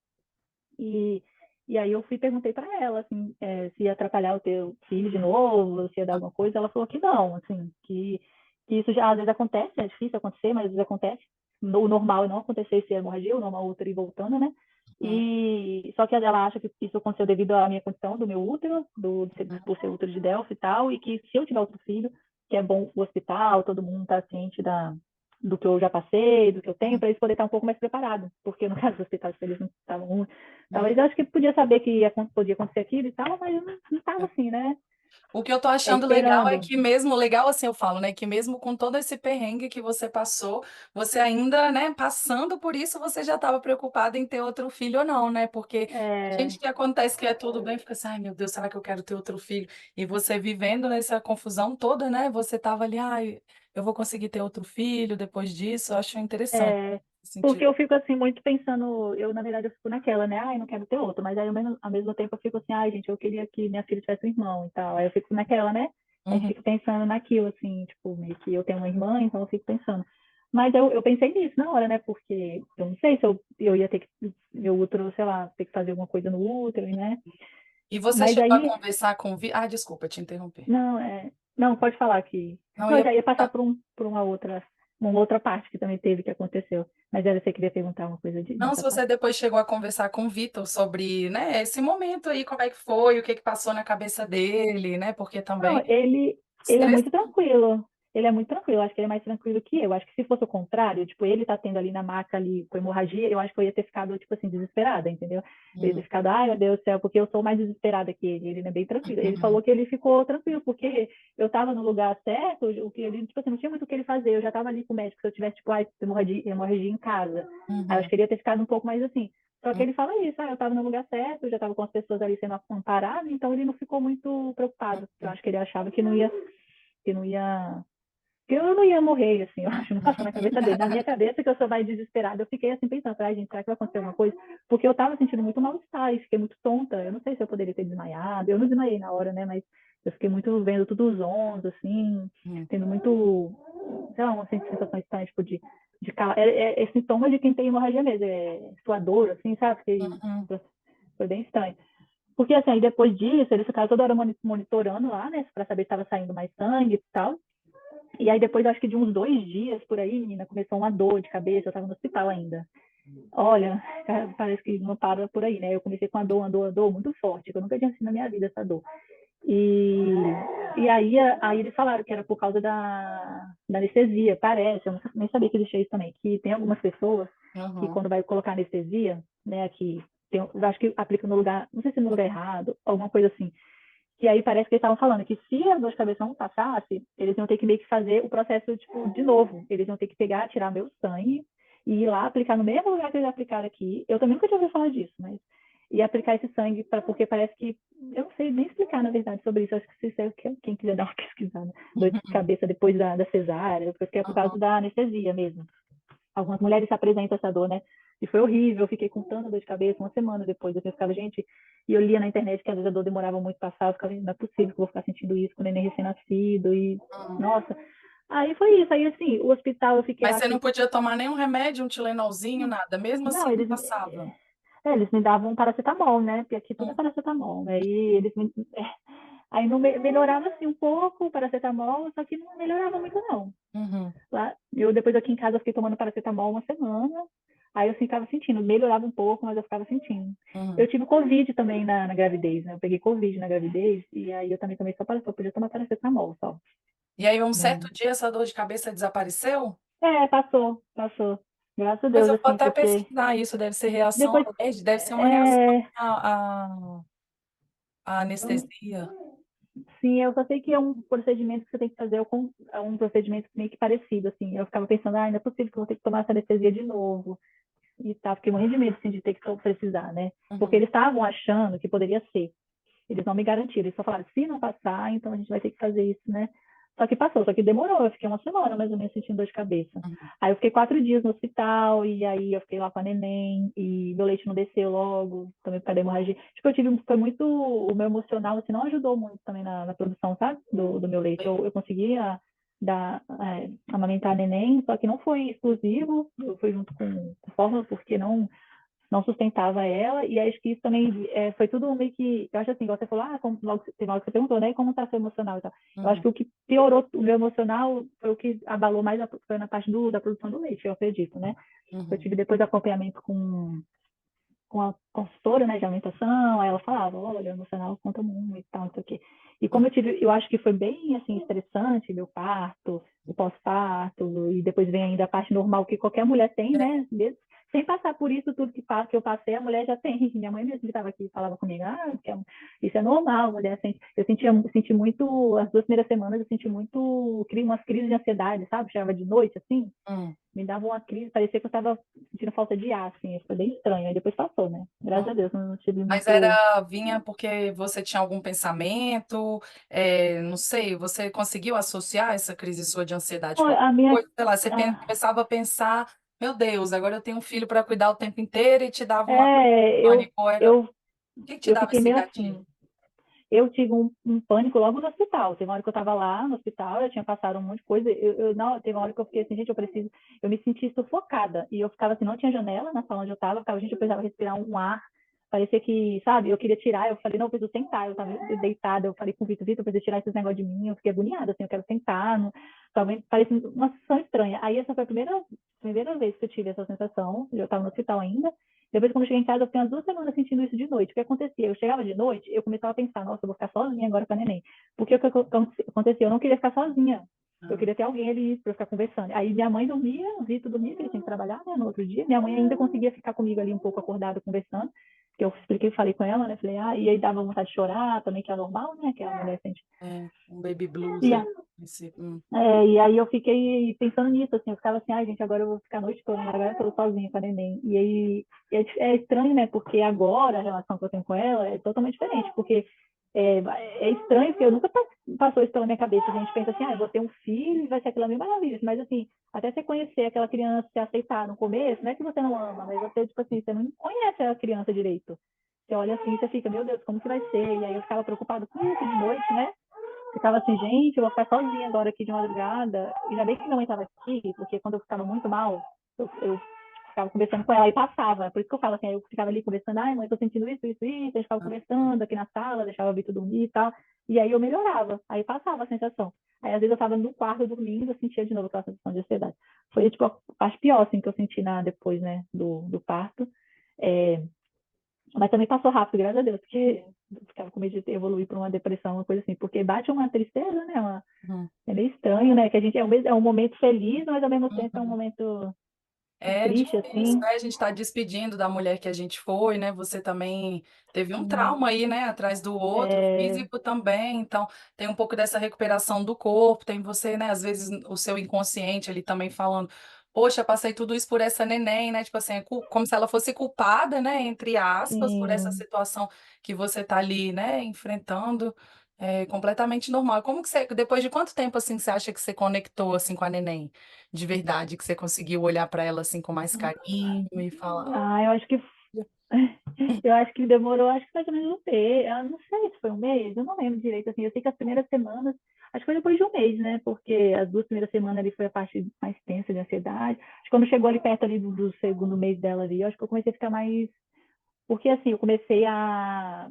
Speaker 3: E, e aí eu perguntei para ela, assim, se ia atrapalhar o teu filho de novo, se ia dar alguma coisa. Ela falou que não, assim, que isso já às vezes acontece, é difícil acontecer, mas às vezes acontece. O normal é não acontecer se hemorragia, o normal é o útero ir voltando, né?
Speaker 1: Uhum.
Speaker 3: E só que ela acha que isso aconteceu devido à minha condição do meu útero, por ser útero de Delphi e tal, e que se eu tiver outro filho, que é bom o hospital, todo mundo tá ciente do que eu já passei, do que eu tenho,
Speaker 1: Uhum.
Speaker 3: para eles poderem estar um pouco mais preparados, porque no caso do hospital, eles não estavam.
Speaker 1: Uhum.
Speaker 3: Talvez eu acho que podia saber que podia acontecer aquilo e tal, mas não estava assim, né?
Speaker 1: O que eu tô achando legal é
Speaker 3: Esperando.
Speaker 1: que mesmo, legal assim eu falo, né, que mesmo com todo esse perrengue que você passou, você ainda, né, passando por isso, você já estava preocupada em ter outro filho ou não, né? Porque a gente
Speaker 3: É,
Speaker 1: que acontece que é tudo bem, fica assim, ai meu Deus, será que eu quero ter outro filho? E você vivendo nessa confusão toda, né? Você tava ali, ai, eu vou conseguir ter outro filho depois disso, eu acho interessante
Speaker 3: é,
Speaker 1: esse sentido.
Speaker 3: porque eu fico assim muito pensando, na verdade eu fico naquela, né? Ai, não quero ter outro, mas aí ao mesmo tempo eu fico assim, ai, gente, eu queria que minha filha tivesse um irmão e tal. Aí eu fico naquela, né? A gente
Speaker 1: Uhum,
Speaker 3: fica pensando naquilo, assim, tipo, meio que eu tenho uma irmã, então eu fico pensando. Mas eu pensei nisso na hora, né? Porque eu não sei se eu ia ter que, meu útero, sei lá, ter que fazer alguma coisa no útero, né?
Speaker 1: e você
Speaker 3: Mas
Speaker 1: chegou a
Speaker 3: aí,
Speaker 1: conversar com Ah, desculpa te interromper.
Speaker 3: não, não, pode falar que.
Speaker 1: Não
Speaker 3: Não, eu
Speaker 1: ia
Speaker 3: já ia passar
Speaker 1: perguntar.
Speaker 3: por uma outra parte que também teve que aconteceu. Mas era você queria perguntar uma coisa
Speaker 1: Não, se
Speaker 3: nessa
Speaker 1: você
Speaker 3: parte.
Speaker 1: depois chegou a conversar com o Vitor sobre, né, esse momento aí, como é que foi, o que que passou na cabeça dele, né? Porque
Speaker 3: Não,
Speaker 1: também
Speaker 3: ele é
Speaker 1: estresse.
Speaker 3: muito tranquilo. Ele é muito tranquilo. Acho que ele é mais tranquilo que eu. Acho que se fosse o contrário, tipo, ele tá tendo ali na maca ali com hemorragia, eu acho que eu ia ter ficado, tipo assim, desesperada, entendeu? Eu ia ter
Speaker 1: Uhum,
Speaker 3: ficado, ai, meu Deus do céu, porque eu sou mais desesperada que ele. Ele é bem tranquilo. Ele
Speaker 1: uhum,
Speaker 3: falou que ele ficou tranquilo, porque eu tava no lugar certo, o que ele, tipo assim, não tinha muito o que ele fazer. Eu já tava ali com o médico, se eu tivesse, tipo, ai, hemorragia em casa. Aí eu acho
Speaker 1: uhum,
Speaker 3: que ele ia ter ficado um pouco mais assim. Só que
Speaker 1: uhum,
Speaker 3: ele fala isso, eu estava no lugar certo, eu já estava com as pessoas ali sendo amparadas, então ele não ficou muito preocupado. Eu
Speaker 1: uhum,
Speaker 3: acho que ele achava que não ia, que eu não ia morrer, assim, eu acho, não passou na cabeça dele. Na minha cabeça, que eu sou mais desesperada, eu fiquei assim pensando, ai, gente, será que vai acontecer alguma coisa? Porque eu tava sentindo muito mal-estar e fiquei muito tonta. Eu não sei se eu poderia ter desmaiado. Eu não desmaiei na hora, né? Mas eu fiquei muito vendo tudo os ondas, assim,
Speaker 1: uhum,
Speaker 3: tendo muito, sei lá, uma sensação estranha, tipo, é sintoma de quem tem hemorragia mesmo, é suador, assim, sabe?
Speaker 1: uhum,
Speaker 3: Foi bem estranho. Porque, assim, aí depois disso, eles ficaram toda hora monitorando lá, né, pra saber se estava saindo mais sangue e tal. E aí depois, acho que de uns 2 dias por aí, menina, começou uma dor de cabeça, eu tava no hospital ainda. Olha, parece que não para por aí, né? Eu comecei com uma dor muito forte, que eu nunca tinha sentido na minha vida essa dor. E, aí eles falaram que era por causa da anestesia, parece, eu nem sabia que existia isso também, que tem algumas pessoas que
Speaker 1: uhum.
Speaker 3: quando vai colocar anestesia, né, que eu acho que aplica no lugar, não sei se no lugar errado, alguma coisa assim, que aí parece que eles estavam falando que se a dor de cabeça não passasse, eles iam ter que meio que fazer o processo, tipo, de novo. Eles iam ter que pegar, tirar meu sangue e ir lá aplicar no mesmo lugar que eles aplicaram aqui. Eu também nunca tinha ouvido falar disso, mas e aplicar esse sangue porque parece que eu não sei nem explicar na verdade sobre isso. Acho que se é quem quiser dar uma pesquisada, dor de
Speaker 1: Uhum,
Speaker 3: cabeça depois da cesárea, porque é por causa
Speaker 1: uhum,
Speaker 3: da anestesia mesmo. Algumas mulheres se apresentam essa dor, né? E foi horrível, eu fiquei com tanta dor de cabeça uma semana depois. Eu ficava, gente, e eu lia na internet que às vezes a dor demorava muito pra passar, eu ficava, não é possível que eu vou ficar sentindo isso com o neném recém-nascido, e
Speaker 1: uhum.
Speaker 3: nossa. Aí foi isso, aí assim, o hospital eu fiquei
Speaker 1: Mas
Speaker 3: lá
Speaker 1: você não
Speaker 3: que.
Speaker 1: podia tomar nenhum remédio, um Tilenolzinho, nada. Mesmo assim,
Speaker 3: Não,
Speaker 1: não
Speaker 3: eles,
Speaker 1: passava.
Speaker 3: eles me davam um paracetamol, né? Porque aqui tudo é
Speaker 1: Hum,
Speaker 3: paracetamol. Aí eles me. Aí não melhorava assim um pouco o paracetamol, só que não melhorava muito, não.
Speaker 1: uhum,
Speaker 3: Lá, eu depois aqui em casa eu fiquei tomando paracetamol uma semana. Aí eu ficava sentindo, melhorava um pouco, mas eu ficava sentindo. Eu
Speaker 1: uhum.
Speaker 3: tive Covid também na gravidez, né? Eu peguei Covid na gravidez e aí eu também tomei só paracetamol, podia tomar paracetamol só.
Speaker 1: E aí, um certo
Speaker 3: Não.
Speaker 1: dia, essa dor de cabeça desapareceu?
Speaker 3: É, passou, passou. Graças a
Speaker 1: Pois
Speaker 3: Deus,
Speaker 1: eu vou
Speaker 3: assim,
Speaker 1: até
Speaker 3: porque
Speaker 1: pesquisar isso, deve ser reação
Speaker 3: depois,
Speaker 1: alérgica, deve ser uma reação
Speaker 3: é,
Speaker 1: à anestesia.
Speaker 3: sim, eu só sei que é um procedimento que você tem que fazer, é um procedimento meio que parecido, assim. Eu ficava pensando, não é possível que eu vou ter que tomar essa anestesia de novo. E tá, fiquei morrendo de medo, assim, de ter que precisar, né? Porque
Speaker 1: Uhum,
Speaker 3: eles estavam achando que poderia ser. Eles não me garantiram. Eles só falaram, se não passar, então a gente vai ter que fazer isso, né? Só que passou, só que demorou. Eu fiquei uma semana, mais ou menos, sentindo dor de cabeça.
Speaker 1: uhum,
Speaker 3: Aí eu fiquei 4 dias no hospital, e aí eu fiquei lá com a neném, e meu leite não desceu logo, também por causa da hemorragia. Tipo, eu tive, foi muito, o meu emocional, assim, não ajudou muito também na produção, sabe? Do meu leite. Eu conseguia amamentar a neném, só que não foi exclusivo, eu fui junto com fórmula, porque não sustentava ela, e acho que isso também foi tudo meio que, eu acho assim, igual você falou, como, logo, teve uma hora que você perguntou, né, como tá seu emocional e tal. Eu acho
Speaker 1: uhum,
Speaker 3: que o que piorou o meu emocional foi o que abalou mais foi na parte da produção do leite, eu acredito, né? Eu
Speaker 1: uhum,
Speaker 3: tive depois acompanhamento com a consultora, né, de alimentação, aí ela falava, olha, o emocional conta muito e tal, não sei o quê. E como eu acho que foi bem, assim, estressante, meu parto, o pós-parto, e depois vem ainda a parte normal que qualquer mulher tem, né, mesmo, sem passar por isso tudo que eu passei, a mulher já tem. Minha mãe mesmo estava aqui, falava comigo, isso é normal, mulher sente. Senti muito, as 2 primeiras semanas eu senti muito, umas crises de ansiedade, sabe? Chegava de noite, assim,
Speaker 1: uhum.
Speaker 3: me dava uma crise, parecia que eu estava sentindo falta de ar, assim, foi bem estranho. Aí depois passou, né? Graças a Deus, não tive
Speaker 1: Mas
Speaker 3: muito.
Speaker 1: era, vinha porque você tinha algum pensamento, não sei, você conseguiu associar essa crise sua de ansiedade
Speaker 3: Pô,
Speaker 1: com alguma
Speaker 3: a minha.
Speaker 1: coisa? Sei lá, você
Speaker 3: Ah,
Speaker 1: começava a pensar, meu Deus, agora eu tenho um filho para cuidar o tempo inteiro e te dava uma
Speaker 3: é, eu,
Speaker 1: pânico, ou era,
Speaker 3: eu,
Speaker 1: o que que te
Speaker 3: eu
Speaker 1: dava
Speaker 3: fiquei
Speaker 1: esse
Speaker 3: meio
Speaker 1: gatilho?
Speaker 3: assim. Eu tive um pânico logo no hospital. Teve uma hora que eu estava lá no hospital, eu tinha passado um monte de coisa. Não, teve uma hora que eu fiquei assim, gente, eu preciso. Eu me senti sufocada. E eu ficava assim, não tinha janela na sala onde eu estava. Eu ficava, gente, eu precisava respirar um ar. Parecia que, sabe, eu queria tirar. Eu falei, não, eu preciso sentar. Eu estava deitada. Eu falei com o Vitor, eu preciso tirar esses negócios de mim. Eu fiquei agoniada, assim, eu quero sentar. Não... Parecia uma sensação estranha. Aí essa foi a primeira vez que eu tive essa sensação. Eu estava no hospital ainda. Depois, quando eu cheguei em casa, eu fiquei umas 2 semanas sentindo isso de noite. O que acontecia? Eu chegava de noite, eu começava a pensar, nossa, eu vou ficar sozinha agora com a neném. Porque o que acontecia? Eu não queria ficar sozinha. Eu
Speaker 1: Ah,
Speaker 3: queria ter alguém ali para ficar conversando. Aí minha mãe dormia, o Vitor dormia, que ele tinha que trabalhar, né, no outro dia. Minha mãe ainda conseguia ficar comigo ali um pouco acordada, conversando. Que eu expliquei, falei com ela, né? Falei, e aí dava vontade de chorar também, que é normal, né? Que a mulher sente.
Speaker 1: um baby blues
Speaker 3: E,
Speaker 1: aí.
Speaker 3: a,
Speaker 1: Esse,
Speaker 3: e aí eu fiquei pensando nisso, assim, eu ficava assim, gente, agora eu vou ficar a noite toda, agora eu tô sozinha com a neném. E aí é estranho, né? Porque agora a relação que eu tenho com ela é totalmente diferente, porque é, é estranho, porque eu nunca passou isso pela minha cabeça. A gente pensa assim, eu vou ter um filho e vai ser aquela mil maravilhas. Mas assim, até você conhecer aquela criança, se aceitar no começo, não é que você não ama, mas você, tipo assim, você não conhece a criança direito. Você olha assim, você fica, meu Deus, como que vai ser? E aí eu ficava preocupada com isso de noite, né? Ficava assim, gente, eu vou ficar sozinha agora aqui de madrugada. E ainda bem que minha mãe estava aqui, porque quando eu ficava muito mal, eu ficava conversando com ela e passava. Por isso que eu falo assim, eu ficava ali conversando, mãe, tô sentindo isso, isso, isso. A gente ficava conversando aqui na sala, deixava o Vitor dormir e tal. E aí eu melhorava, aí passava a sensação. Aí às vezes eu estava no quarto dormindo, eu sentia de novo aquela sensação de ansiedade. Foi tipo a parte pior assim, que eu senti depois, né, do parto. É, mas também passou rápido, graças a Deus, porque eu ficava com medo de evoluir para uma depressão, uma coisa assim, porque bate uma tristeza, né?
Speaker 1: uhum,
Speaker 3: É meio estranho, né? Que a gente é um momento feliz, mas ao mesmo tempo é um
Speaker 1: uhum.
Speaker 3: momento
Speaker 1: É
Speaker 3: triste,
Speaker 1: difícil,
Speaker 3: assim.
Speaker 1: né? A gente está despedindo da mulher que a gente foi, né? Você também teve um
Speaker 3: Sim.
Speaker 1: trauma aí, né? Atrás do outro,
Speaker 3: É,
Speaker 1: físico também. Então, tem um pouco dessa recuperação do corpo, tem você, né? Às vezes o seu inconsciente ali também falando, poxa, passei tudo isso por essa neném, né? Tipo assim, como se ela fosse culpada, né? Entre aspas, por essa
Speaker 3: Sim.
Speaker 1: situação que você tá ali, né? Enfrentando. É completamente normal. Como que você, depois de quanto tempo assim você acha que você conectou assim com a neném, de verdade, que você conseguiu olhar para ela assim com mais carinho e falar,
Speaker 3: Ah, eu acho que eu acho que demorou, acho que mais ou menos um mês. Eu não sei se foi um mês, eu não lembro direito. Assim, eu sei que as primeiras semanas, acho que foi depois de um mês, né? Porque as 2 primeiras semanas ali foi a parte mais tensa de ansiedade. Acho que quando chegou ali perto ali do segundo mês dela ali, eu acho que eu comecei a ficar mais. Porque assim, eu comecei a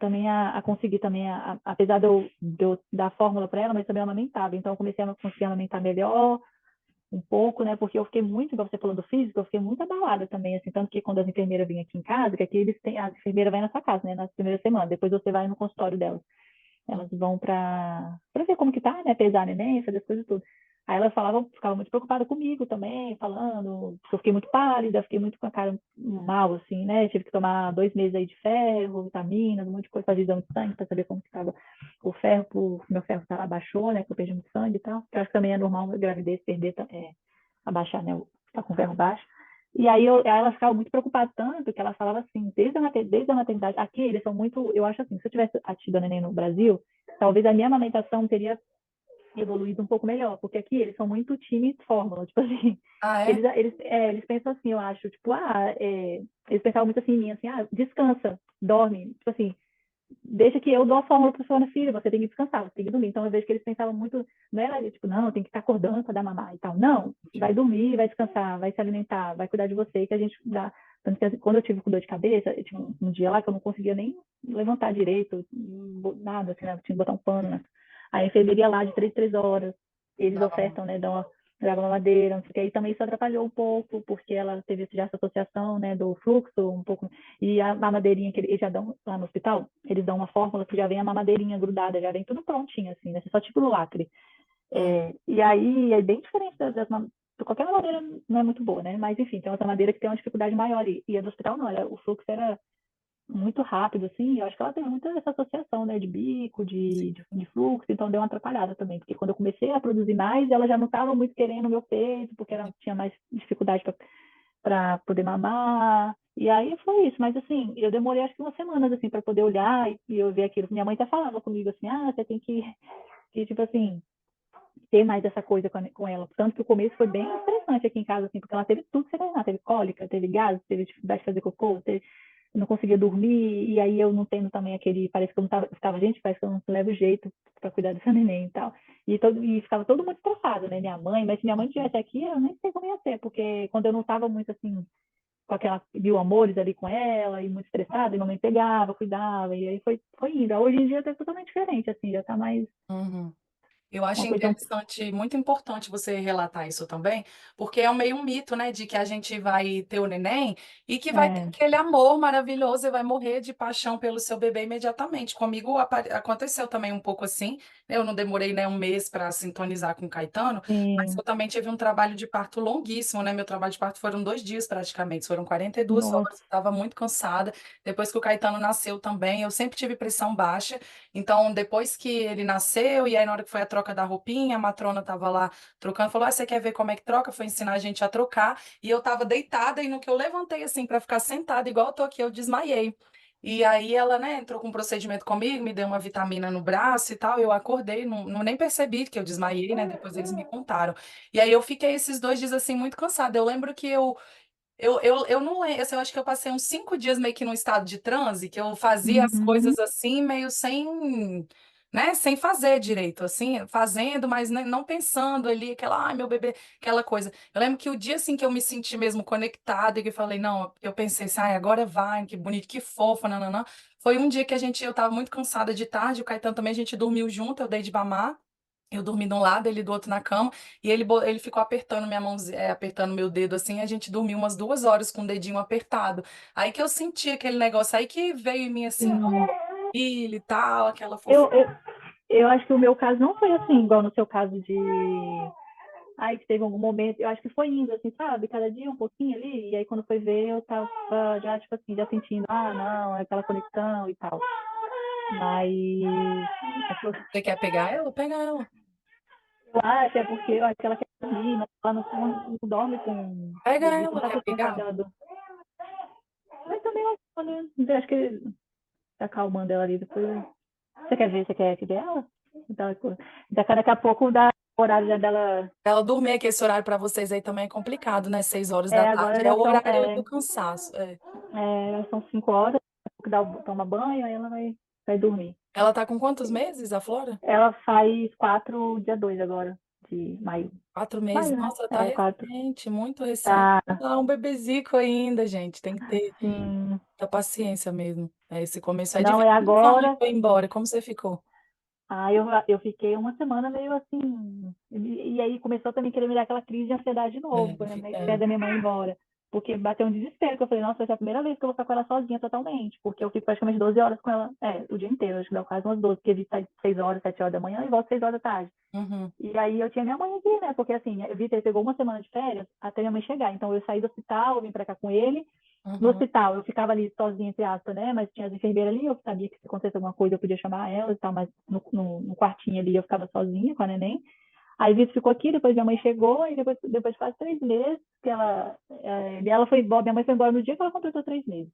Speaker 3: também a conseguir também, apesar de eu dar fórmula para ela, mas também ela amamentava. Então eu comecei a conseguir amamentar melhor um pouco, né? Porque eu fiquei muito, igual você falou do físico, eu fiquei muito abalada também, assim, tanto que quando as enfermeiras vinham aqui em casa, que aqui eles têm, a enfermeira vai na sua casa, né, nas primeiras semanas, depois você vai no consultório delas. Elas vão para ver como que tá, né, pesar a neném, fazer as coisas tudo. Aí elas falavam, ficavam muito preocupadas comigo também, falando que eu fiquei muito pálida, fiquei muito com a cara mal, assim, né? Tive que tomar 2 meses aí de ferro, vitaminas, um monte de coisa, fazer exame de sangue para saber como que estava o ferro, meu ferro tá, abaixou, né? Que eu perdi muito sangue e tal. Que eu acho que também é normal a gravidez perder, abaixar, né? Tá com ferro baixo. E aí ela ficava muito preocupada tanto que ela falava assim, desde a maternidade, aqui eles são muito, eu acho assim, se eu tivesse tido a neném no Brasil, talvez a minha amamentação teria evoluído um pouco melhor, porque aqui eles são muito time fórmula, tipo assim,
Speaker 1: ah, é?
Speaker 3: eles pensam assim, eu acho, tipo, eles pensavam muito assim em mim, assim, descansa, dorme, tipo assim, deixa que eu dou a fórmula para sua filha, você tem que descansar, você tem que dormir. Então eu vejo que eles pensavam muito, não era tipo, não, tem que estar acordando para dar mamar e tal. Não, vai dormir, vai descansar, vai se alimentar, vai cuidar de você, que a gente dá. Tanto que quando eu tive com dor de cabeça, eu tinha um dia lá que eu não conseguia nem levantar direito, nada, assim, né? Eu tinha que botar um pano, né? Aí a enfermeria lá de 3 horas, eles
Speaker 1: Não.
Speaker 3: ofertam, né, dava mamadeira, não sei o que. Aí também isso atrapalhou um pouco, porque ela teve já essa associação, né, do fluxo, um pouco. E a mamadeirinha que eles já dão lá no hospital, eles dão uma fórmula que já vem a mamadeirinha grudada, já vem tudo prontinho, assim, né? Você só tipo no lacre.
Speaker 1: Hum.
Speaker 3: E aí é bem diferente qualquer mamadeira não é muito boa, né? Mas enfim, tem outra madeira que tem uma dificuldade maior ali. E a do hospital não, o fluxo era muito rápido, assim, e eu acho que ela tem muita essa associação, né, de bico, de fluxo, então deu uma atrapalhada também, porque quando eu comecei a produzir mais, ela já não estava muito querendo o meu peito, porque ela tinha mais dificuldade para poder mamar, e aí foi isso, mas assim, eu demorei acho que umas semanas, assim, para poder olhar e eu ver aquilo. Minha mãe até falava comigo assim, você tem que tipo assim, ter mais essa coisa com ela. Tanto que o começo foi bem interessante aqui em casa, assim, porque ela teve tudo que você imaginar. Teve cólica, teve gases, teve dificuldade de fazer cocô, não conseguia dormir, e aí eu não tendo também aquele, parece que eu não ficava, gente, parece que eu não levo jeito para cuidar dessa neném e tal. E ficava todo mundo estressado, né, minha mãe, mas se minha mãe estivesse aqui, eu nem sei como ia ser, porque quando eu não estava muito assim, com aquela mil amores ali com ela, e muito estressada, e mamãe pegava, cuidava, e aí foi indo. Hoje em dia tá totalmente diferente, assim, já tá mais
Speaker 1: Uhum. Eu acho
Speaker 3: uma coisa.
Speaker 1: interessante, muito importante você relatar isso também, porque é um meio um mito, né, de que a gente vai ter o neném e que vai ter
Speaker 3: É,
Speaker 1: aquele amor maravilhoso e vai morrer de paixão pelo seu bebê imediatamente. Comigo aconteceu também um pouco assim, né, eu não demorei, né, um mês para sintonizar com o Caetano, mas eu
Speaker 3: sim,
Speaker 1: também tive um trabalho de parto longuíssimo, né, meu trabalho de parto foram 2 dias praticamente, foram 42
Speaker 3: nossa,
Speaker 1: horas, eu estava muito cansada. Depois que o Caetano nasceu também, eu sempre tive pressão baixa, então, depois que ele nasceu, e aí na hora que foi a troca da roupinha, a matrona tava lá trocando, falou: você quer ver como é que troca? Foi ensinar a gente a trocar. E eu tava deitada, e no que eu levantei assim para ficar sentada, igual eu tô aqui, eu desmaiei. E aí ela, né, entrou com um procedimento comigo, me deu uma vitamina no braço e tal. Eu acordei, não nem percebi que eu desmaiei, né? Depois eles me contaram. E aí eu fiquei esses 2 dias assim muito cansada. Eu lembro que eu não lembro, assim, eu acho que eu passei uns 5 dias meio que num estado de transe, que eu fazia as
Speaker 3: uhum,
Speaker 1: coisas assim, meio sem, né, sem fazer direito, assim, fazendo, mas não pensando ali, aquela, ai, meu bebê, aquela coisa. Eu lembro que o dia, assim, que eu me senti mesmo conectada e que eu falei, não, eu pensei assim, ai, agora vai, que bonito, que fofa, nananã. Foi um dia que eu tava muito cansada de tarde, o Caetano também, a gente dormiu junto, eu dei de mamar. Eu dormi de um lado, ele do outro na cama, e ele ficou apertando minha mão, apertando meu dedo assim, a gente dormiu umas 2 horas com o dedinho apertado. Aí que eu senti aquele negócio, aí que veio em mim assim,
Speaker 3: sim.
Speaker 1: filho e tal, aquela
Speaker 3: Eu,
Speaker 1: fofura.
Speaker 3: eu, eu acho que o meu caso não foi assim, igual no seu caso de. Ai, que teve algum momento. Eu acho que foi indo, assim, sabe? Cada dia um pouquinho ali. E aí, quando foi ver, eu tava já, tipo assim, já sentindo, não, é aquela conexão e tal. Mas.
Speaker 1: Você quer pegar ela? Pega ela.
Speaker 3: Eu acho, é porque eu acho que ela quer dormir, mas ela não dorme com o
Speaker 1: Pega
Speaker 3: bebê, não
Speaker 1: ela,
Speaker 3: tá
Speaker 1: quer
Speaker 3: com vontade
Speaker 1: pegar?
Speaker 3: dela dormir. Mas também eu acho que tá acalmando ela ali depois. Você quer ver? Você quer ver ela? Então, daqui a pouco dá o horário dela.
Speaker 1: Ela dormir aqui, esse horário para vocês aí também é complicado, né? 6 horas da
Speaker 3: É,
Speaker 1: tarde.
Speaker 3: agora
Speaker 1: É
Speaker 3: já
Speaker 1: o
Speaker 3: são,
Speaker 1: horário do cansaço. É.
Speaker 3: são 5 horas, daqui a pouco toma banho, aí ela vai dormir.
Speaker 1: Ela tá com quantos meses, a Flora?
Speaker 3: Ela faz 4, dia 2 agora, de maio.
Speaker 1: 4 meses.
Speaker 3: Maio, né?
Speaker 1: Nossa, tá
Speaker 3: 4.
Speaker 1: recente, muito recente.
Speaker 3: Tá,
Speaker 1: Ah, um bebezico ainda, gente. Tem que ter
Speaker 3: sim.
Speaker 1: muita paciência mesmo. É, esse começo é
Speaker 3: Não,
Speaker 1: difícil.
Speaker 3: é
Speaker 1: Quando sua mãe
Speaker 3: agora.
Speaker 1: foi embora, como você ficou?
Speaker 3: Eu fiquei uma semana meio assim. E aí começou também a querer me dar aquela crise de ansiedade de novo,
Speaker 1: É,
Speaker 3: quando eu
Speaker 1: é.
Speaker 3: perto da minha mãe ir embora. Porque bateu um desespero, que eu falei, nossa, vai ser a primeira vez que eu vou ficar com ela sozinha totalmente. Porque eu fico praticamente 12 horas com ela, o dia inteiro, acho que dá quase umas 12, porque ele sai 6 horas, 7 horas da manhã e volta 6 horas da tarde.
Speaker 1: Uhum,
Speaker 3: E aí eu tinha minha mãe aqui, né? Porque assim, o Vitor pegou uma semana de férias até minha mãe chegar. Então eu saí do hospital, vim pra cá com ele. No
Speaker 1: uhum,
Speaker 3: hospital eu ficava ali sozinha, entre aspas, né? Mas tinha as enfermeiras ali, eu sabia que se acontecesse alguma coisa eu podia chamar elas e tal, mas no quartinho ali eu ficava sozinha com a neném. Aí Vitor ficou aqui, depois minha mãe chegou, e depois de quase 3 meses, que ela foi embora, minha mãe foi embora no dia que ela completou 3 meses.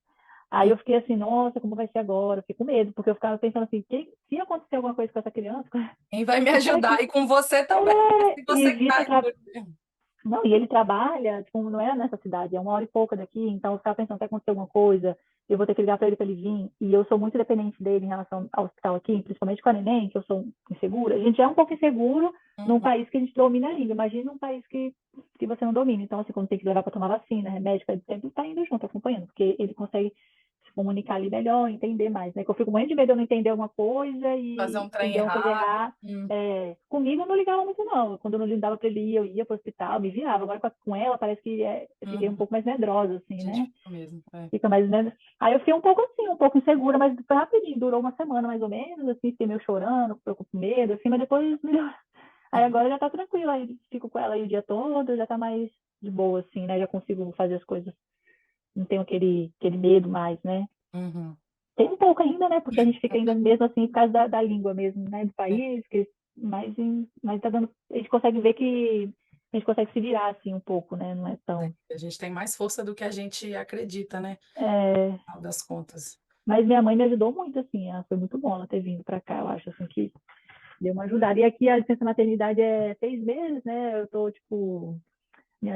Speaker 3: Aí
Speaker 1: uhum.
Speaker 3: eu fiquei assim, nossa, como vai ser agora? Eu fiquei com medo, porque eu ficava pensando assim, se acontecer alguma coisa com essa criança,
Speaker 1: Quem vai me
Speaker 3: como é
Speaker 1: ajudar?
Speaker 3: que.
Speaker 1: E com você também. Se
Speaker 3: E
Speaker 1: você que tá
Speaker 3: Vitor
Speaker 1: aí por...
Speaker 3: não, e ele trabalha, tipo, não é nessa cidade, é 1 hora e pouca daqui, então eu ficava pensando, se acontecer alguma coisa, eu vou ter que ligar para ele para ele vir, e eu sou muito dependente dele em relação ao hospital aqui, principalmente com a neném, que eu sou insegura. A gente é um pouco inseguro num
Speaker 1: Uhum,
Speaker 3: país que a gente domina a língua, imagina um país que você não domina. Então, assim, quando tem que levar para tomar vacina, remédio, ele sempre tá indo junto, acompanhando, porque ele consegue se comunicar ali melhor, entender mais, né? Que eu fico morrendo de medo de eu não entender alguma coisa
Speaker 1: fazer
Speaker 3: e
Speaker 1: um trem
Speaker 3: entender uma coisa
Speaker 1: errado.
Speaker 3: errada. Comigo eu não ligava muito, não. Quando eu não dava para ele ir, eu ia para o hospital, me virava. Agora com ela, parece que eu fiquei um
Speaker 1: Uhum.
Speaker 3: pouco mais medrosa, assim,
Speaker 1: Gente,
Speaker 3: né?
Speaker 1: fica mesmo. É.
Speaker 3: Fica mais, né? Aí eu fiquei um pouco assim, um pouco insegura, mas foi rapidinho, durou uma semana mais ou menos, assim, fiquei meio chorando, ficou com medo, assim, mas depois melhorou. Aí agora já tá tranquila, aí fico com ela aí o dia todo, já tá mais de boa, assim, né? Já consigo fazer as coisas, não tenho aquele medo mais, né?
Speaker 1: Uhum.
Speaker 3: Tem um pouco ainda, né? Porque a gente fica ainda mesmo assim por causa da língua mesmo, né? Do país, mas tá dando. A gente consegue ver que a gente consegue se virar assim um pouco, né? Não é tão.
Speaker 1: A gente tem mais força do que a gente acredita, né?
Speaker 3: É,
Speaker 1: No final das contas.
Speaker 3: mas minha mãe me ajudou muito, assim. Foi muito bom ela ter vindo para cá, eu acho, assim, que deu uma ajudada. E aqui a licença maternidade é 6 meses, né? Eu tô, tipo.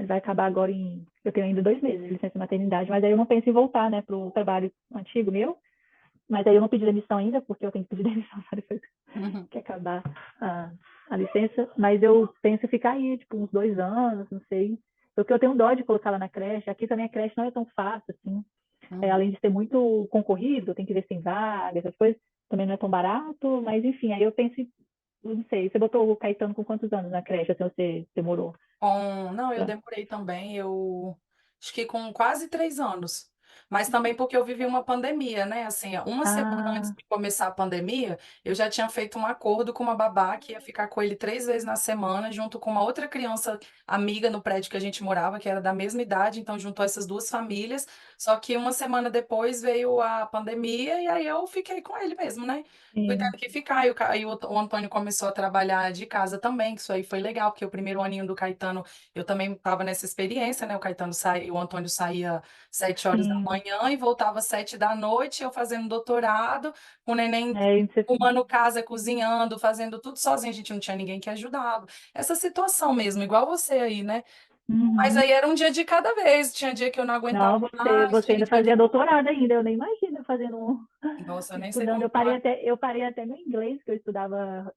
Speaker 3: Vai acabar agora em. Eu tenho ainda 2 meses de licença maternidade, mas aí eu não penso em voltar, né, pro trabalho antigo meu. Mas aí eu não pedi demissão ainda, porque eu tenho que pedir demissão para depois
Speaker 1: Uhum.
Speaker 3: que acabar a licença, mas eu penso em ficar aí, tipo, uns 2 anos, não sei. Porque eu tenho dó de colocar ela na creche. Aqui também a creche não é tão fácil, assim.
Speaker 1: Uhum.
Speaker 3: Além de ser muito concorrido, tem que ver se tem vaga, essas coisas. Também não é tão barato, mas enfim, aí eu penso, não sei, você botou o Caetano com quantos anos na creche, assim, você demorou?
Speaker 1: Não, eu demorei também. Eu acho que com quase 3 anos. Mas também porque eu vivi uma pandemia, né? Assim, uma semana antes
Speaker 3: Ah,
Speaker 1: de começar a pandemia, eu já tinha feito um acordo com uma babá que ia ficar com ele 3 vezes na semana, junto com uma outra criança amiga no prédio que a gente morava, que era da mesma idade, então juntou essas duas famílias. Só que uma semana depois veio a pandemia e aí eu fiquei com ele mesmo, né? Fui
Speaker 3: sim,
Speaker 1: tendo que ficar. E o Antônio começou a trabalhar de casa também, que isso aí foi legal, porque o primeiro aninho do Caetano eu também estava nessa experiência, né? O Antônio saía 7 horas da
Speaker 3: sim.
Speaker 1: manhã e voltava 7 da noite, eu fazendo doutorado, o neném
Speaker 3: Você...
Speaker 1: arrumando casa, cozinhando, fazendo tudo sozinho, a gente não tinha ninguém que ajudava. Essa situação mesmo, igual você aí, né? Mas
Speaker 3: Uhum.
Speaker 1: aí era um dia de cada vez, tinha dia que eu não aguentava
Speaker 3: Não,
Speaker 1: mais,
Speaker 3: você
Speaker 1: tinha
Speaker 3: ainda
Speaker 1: dia
Speaker 3: fazia
Speaker 1: que.
Speaker 3: doutorado ainda, eu nem imagino fazendo
Speaker 1: Nossa, eu nem sei
Speaker 3: estudando.
Speaker 1: como que eu.
Speaker 3: Eu parei até no inglês, que estudava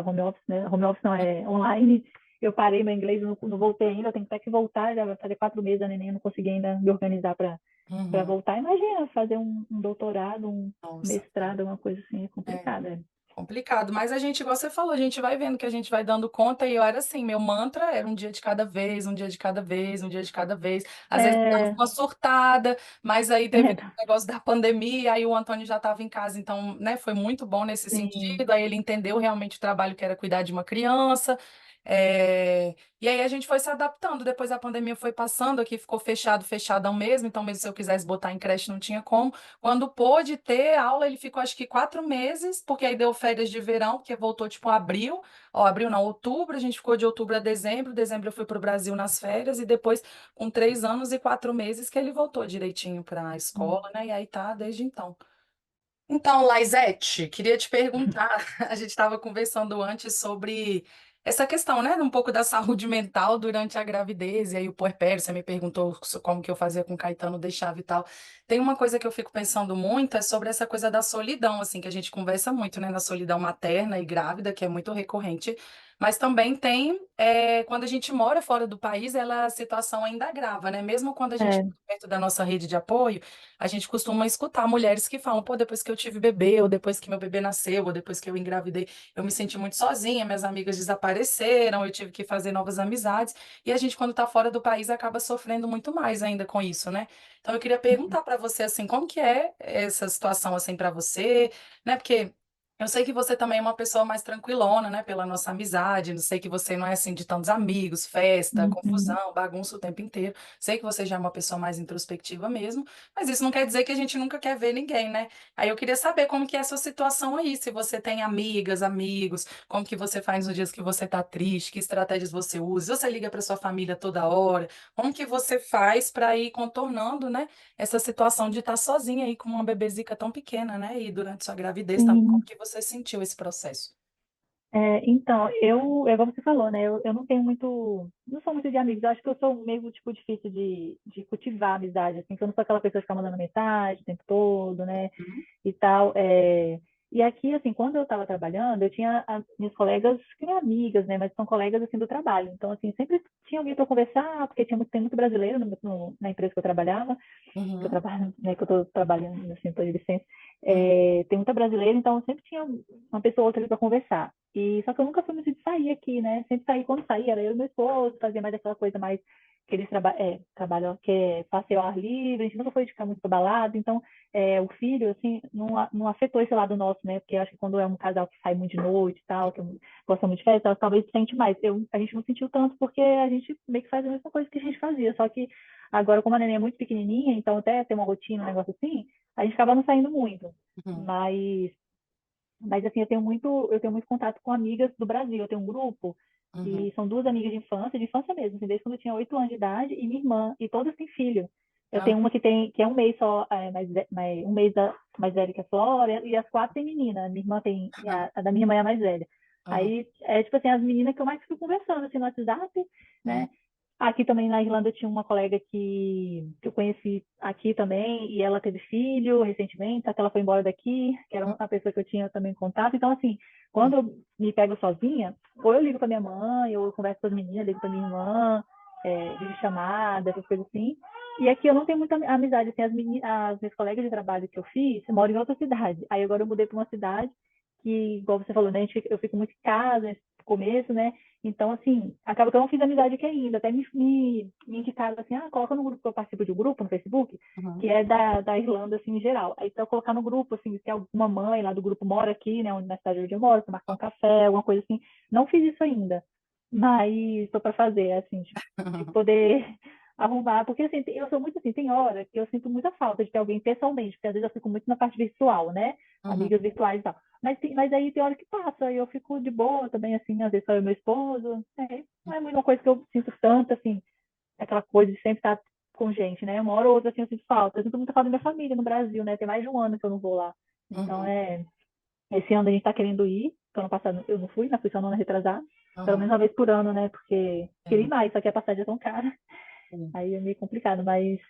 Speaker 3: home office, né? Home office não, é online. Eu parei meu inglês, não voltei ainda, eu tenho até que voltar, já vai fazer 4 meses a neném, eu não consegui ainda me organizar para
Speaker 1: Uhum.
Speaker 3: voltar. Imagina, fazer um doutorado, um
Speaker 1: Nossa.
Speaker 3: mestrado, uma coisa assim, é
Speaker 1: É.
Speaker 3: complicado. É.
Speaker 1: Complicado, mas a gente, igual você falou, a gente vai vendo que a gente vai dando conta, e eu era assim, meu mantra era um dia de cada vez, um dia de cada vez, um dia de cada vez. Às vezes eu dava
Speaker 3: É,
Speaker 1: uma surtada, mas aí teve
Speaker 3: é,
Speaker 1: o negócio da pandemia, aí o Antônio já estava em casa, então, né, foi muito bom nesse
Speaker 3: sim,
Speaker 1: sentido. Aí ele entendeu realmente o trabalho que era cuidar de uma criança. E aí a gente foi se adaptando. Depois a pandemia foi passando, aqui ficou fechado, fechadão mesmo. Então, mesmo se eu quisesse botar em creche, não tinha como. Quando pôde ter aula, ele ficou acho que 4 meses, porque aí deu férias de verão, porque voltou tipo abril. Ó, abril não, outubro, a gente ficou de outubro a dezembro. Dezembro eu fui para o Brasil nas férias, e depois, com 3 anos e 4 meses, que ele voltou direitinho para a escola, né? E aí tá desde então. Então, Laizete, queria te perguntar, a gente estava conversando antes sobre essa questão, né, um pouco da saúde mental durante a gravidez, e aí o puerpério, você me perguntou como que eu fazia com Caetano, deixava e tal. Tem uma coisa que eu fico pensando muito, é sobre essa coisa da solidão, assim, que a gente conversa muito, né, na solidão materna e grávida, que é muito recorrente, mas também tem, quando a gente mora fora do país, a situação ainda agrava, né, mesmo quando a gente
Speaker 3: É,
Speaker 1: está perto da nossa rede de apoio, a gente costuma escutar mulheres que falam, pô, depois que eu tive bebê, ou depois que meu bebê nasceu, ou depois que eu engravidei, eu me senti muito sozinha, minhas amigas desapareceram, eu tive que fazer novas amizades, e a gente, quando tá fora do país, acaba sofrendo muito mais ainda com isso, né? Então eu queria perguntar para você, assim, como que é essa situação, assim, para você, né? Porque eu sei que você também é uma pessoa mais tranquilona, né? Pela nossa amizade, eu sei que você não é assim de tantos amigos, festa,
Speaker 3: uhum,
Speaker 1: confusão, bagunça o tempo inteiro. Sei que você já é uma pessoa mais introspectiva mesmo, mas isso não quer dizer que a gente nunca quer ver ninguém, né? Aí eu queria saber como que é a sua situação aí, se você tem amigas, amigos, como que você faz nos dias que você tá triste, que estratégias você usa, você liga para sua família toda hora, como que você faz para ir contornando, né, essa situação de estar sozinha aí com uma bebezica tão pequena, né? E durante sua gravidez também, como
Speaker 3: sim.
Speaker 1: que você sentiu esse processo?
Speaker 3: Então, é igual você falou, né? Eu não tenho muito, não sou muito de amigos. Eu acho que eu sou meio, tipo, difícil de cultivar a amizade, assim, que eu não sou aquela pessoa que fica mandando mensagem o tempo todo, né?
Speaker 1: Uhum,
Speaker 3: E tal. E aqui, assim, quando eu estava trabalhando, eu tinha as minhas colegas, que não amigas, né? Mas são colegas, assim, do trabalho. Então, assim, sempre tinha alguém para conversar, porque tem muito brasileiro na empresa que eu trabalhava, que eu
Speaker 1: uhum,
Speaker 3: trabalho, né, que eu estou trabalhando, assim, estou de licença,
Speaker 1: uhum,
Speaker 3: tem muita brasileira, então sempre tinha uma pessoa ou outra ali para conversar. E só que eu nunca fui muito de sair aqui, né? Sempre saí quando saía, era eu e meu esposo, fazia mais aquela coisa mais que eles trabalham, que é passeio ao ar livre, a gente nunca foi de ficar muito pra balada, então o filho, assim, não afetou esse lado nosso, né? Porque eu acho que quando é um casal que sai muito de noite e tal, que gosta muito de festa, talvez sente mais. A gente não sentiu tanto porque a gente meio que faz a mesma coisa que a gente fazia, só que agora, como a neném é muito pequenininha, então até ter uma rotina, um negócio assim, a gente acaba não saindo muito.
Speaker 1: uhum,
Speaker 3: Mas, mas assim, eu tenho muito contato com amigas do Brasil. Eu tenho um grupo
Speaker 1: uhum.
Speaker 3: que são duas amigas de infância mesmo, assim, desde quando eu tinha 8 anos de idade, e minha irmã, e todas têm filho. Eu
Speaker 1: Ah,
Speaker 3: tenho uma que é um mês só, um mês mais velha que a Flora, e as quatro têm menina. Minha irmã tem, a da minha irmã é a mais velha.
Speaker 1: uhum,
Speaker 3: Aí, tipo assim, as meninas que eu mais fico conversando, assim, no WhatsApp,
Speaker 1: uhum,
Speaker 3: né? Aqui também na Irlanda eu tinha uma colega que eu conheci aqui também, e ela teve filho recentemente, até ela foi embora daqui, que era uma pessoa que eu tinha também contato. Então, assim, quando eu me pego sozinha, ou eu ligo para minha mãe, ou eu converso com as meninas, ligo para minha irmã, vídeo chamada, essas coisas assim. E aqui eu não tenho muita amizade, assim, as minhas colegas de trabalho que eu fiz moram em outra cidade. Aí agora eu mudei para uma cidade que, igual você falou, né, eu fico muito em casa, nesse começo, né? Então, assim, acaba que eu não fiz amizade aqui ainda. Até me indicaram assim, coloca no grupo, que eu participo de um grupo no Facebook,
Speaker 1: uhum,
Speaker 3: que é da Irlanda, assim, em geral. Aí, se eu colocar no grupo, assim, se alguma mãe lá do grupo mora aqui, né, na cidade onde eu moro, pra marcar um café, alguma coisa assim. Não fiz isso ainda, mas estou para fazer, assim, de
Speaker 1: uhum,
Speaker 3: poder arrumar. Porque, assim, eu sou muito assim, tem hora que eu sinto muita falta de ter alguém pessoalmente, porque às vezes eu fico muito na parte virtual, né?
Speaker 1: uhum,
Speaker 3: Amigas virtuais e tal. Mas aí tem hora que passa, e eu fico de boa também, assim, às vezes só eu e meu esposo. Não é muito uma coisa que eu sinto tanto, assim, aquela coisa de sempre estar com gente, né? Uma hora ou outra, assim, eu sinto falta. Eu sinto muita falta da minha família no Brasil, né? Tem mais de um ano que eu não vou lá. Então,
Speaker 1: uhum,
Speaker 3: esse ano a gente tá querendo ir, que ano passado eu não fui, na fui só no ano retrasado. Pelo
Speaker 1: uhum,
Speaker 3: menos uma vez por ano, né? Porque queria ir
Speaker 1: sim,
Speaker 3: mais, só que a passagem é tão cara.
Speaker 1: sim,
Speaker 3: Aí é meio complicado, mas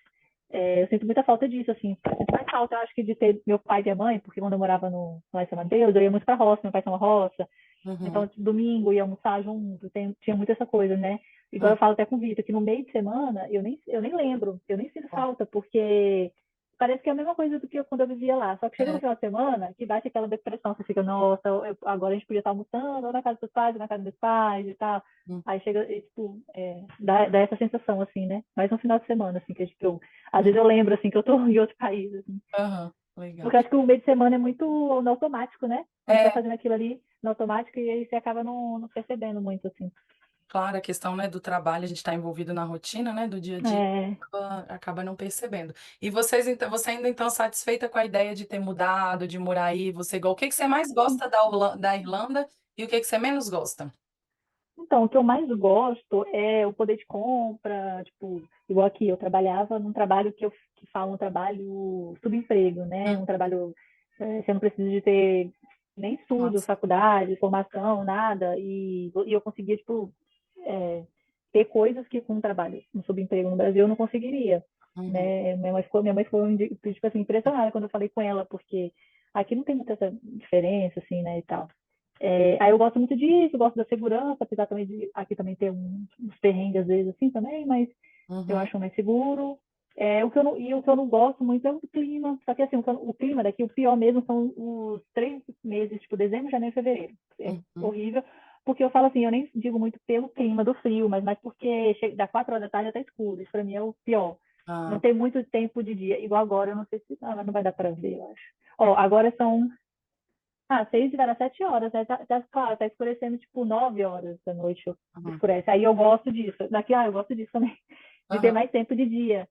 Speaker 3: eu sinto muita falta disso, assim. Eu sinto mais falta, eu acho que de ter meu pai e minha mãe, porque quando eu morava lá em São Mateus, eu ia muito pra roça, meu pai tem uma roça.
Speaker 1: uhum,
Speaker 3: Então, domingo ia almoçar junto, tinha muito essa coisa, né? Igual
Speaker 1: uhum,
Speaker 3: eu falo até com o Vitor, que no meio de semana eu nem lembro, eu nem sinto
Speaker 1: bom,
Speaker 3: falta, porque parece que é a mesma coisa do que quando eu vivia lá. Só que chega no
Speaker 1: é,
Speaker 3: final de semana, que bate aquela depressão, você fica, nossa, agora a gente podia estar almoçando ou na casa dos pais, ou na casa dos pais e tal.
Speaker 1: uhum,
Speaker 3: Aí chega, e, tipo, dá essa sensação, assim, né? Mais um final de semana, assim, que tipo, às vezes eu lembro, assim, que eu tô em outro país, assim.
Speaker 1: uhum, legal.
Speaker 3: Porque eu acho que o meio de semana é muito no automático, né? A gente vai
Speaker 1: É,
Speaker 3: fazendo aquilo ali no automático e aí você acaba não percebendo muito, assim.
Speaker 1: Claro, a questão, né, do trabalho, a gente está envolvido na rotina, né, do dia a dia,
Speaker 3: É,
Speaker 1: acaba não percebendo. E vocês, então, você ainda então satisfeita com a ideia de ter mudado, de morar aí, você igual, o que que você mais gosta da Irlanda e o que que você menos gosta?
Speaker 3: então, o que eu mais gosto é o poder de compra, tipo, igual aqui, eu trabalhava num trabalho que fala um trabalho subemprego, né? Um trabalho, você não precisa de ter nem estudo,
Speaker 1: Nossa.
Speaker 3: faculdade, formação, nada, e eu conseguia, tipo, é, ter coisas que com um trabalho no subemprego no Brasil eu não conseguiria,
Speaker 1: Uhum,
Speaker 3: né? Minha mãe ficou tipo assim, impressionada quando eu falei com ela, porque aqui não tem muita essa diferença, assim, né, e tal. Aí eu gosto muito disso, gosto da segurança, apesar também de aqui também ter uns perrengues às vezes assim também, mas eu
Speaker 1: uhum,
Speaker 3: acho mais seguro. O que eu não gosto muito é o clima. Só que assim, o clima daqui, o pior mesmo são os 3 meses, tipo dezembro, janeiro e fevereiro. É
Speaker 1: uhum.
Speaker 3: horrível, porque eu falo assim, eu nem digo muito pelo clima do frio, mas mais porque chega, dá 4 horas da tarde até escuro. Isso pra mim é o pior. Não
Speaker 1: Ah,
Speaker 3: tem muito tempo de dia. Igual agora, eu não sei se. Ah, mas não vai dar pra ver, eu acho. Ó, agora são 6 e vai dar 7 horas, né? Claro, tá escurecendo tipo 9 horas da noite,
Speaker 1: uhum,
Speaker 3: escurece. Aí eu gosto disso. Eu gosto disso também, de ter
Speaker 1: aham,
Speaker 3: mais tempo de dia.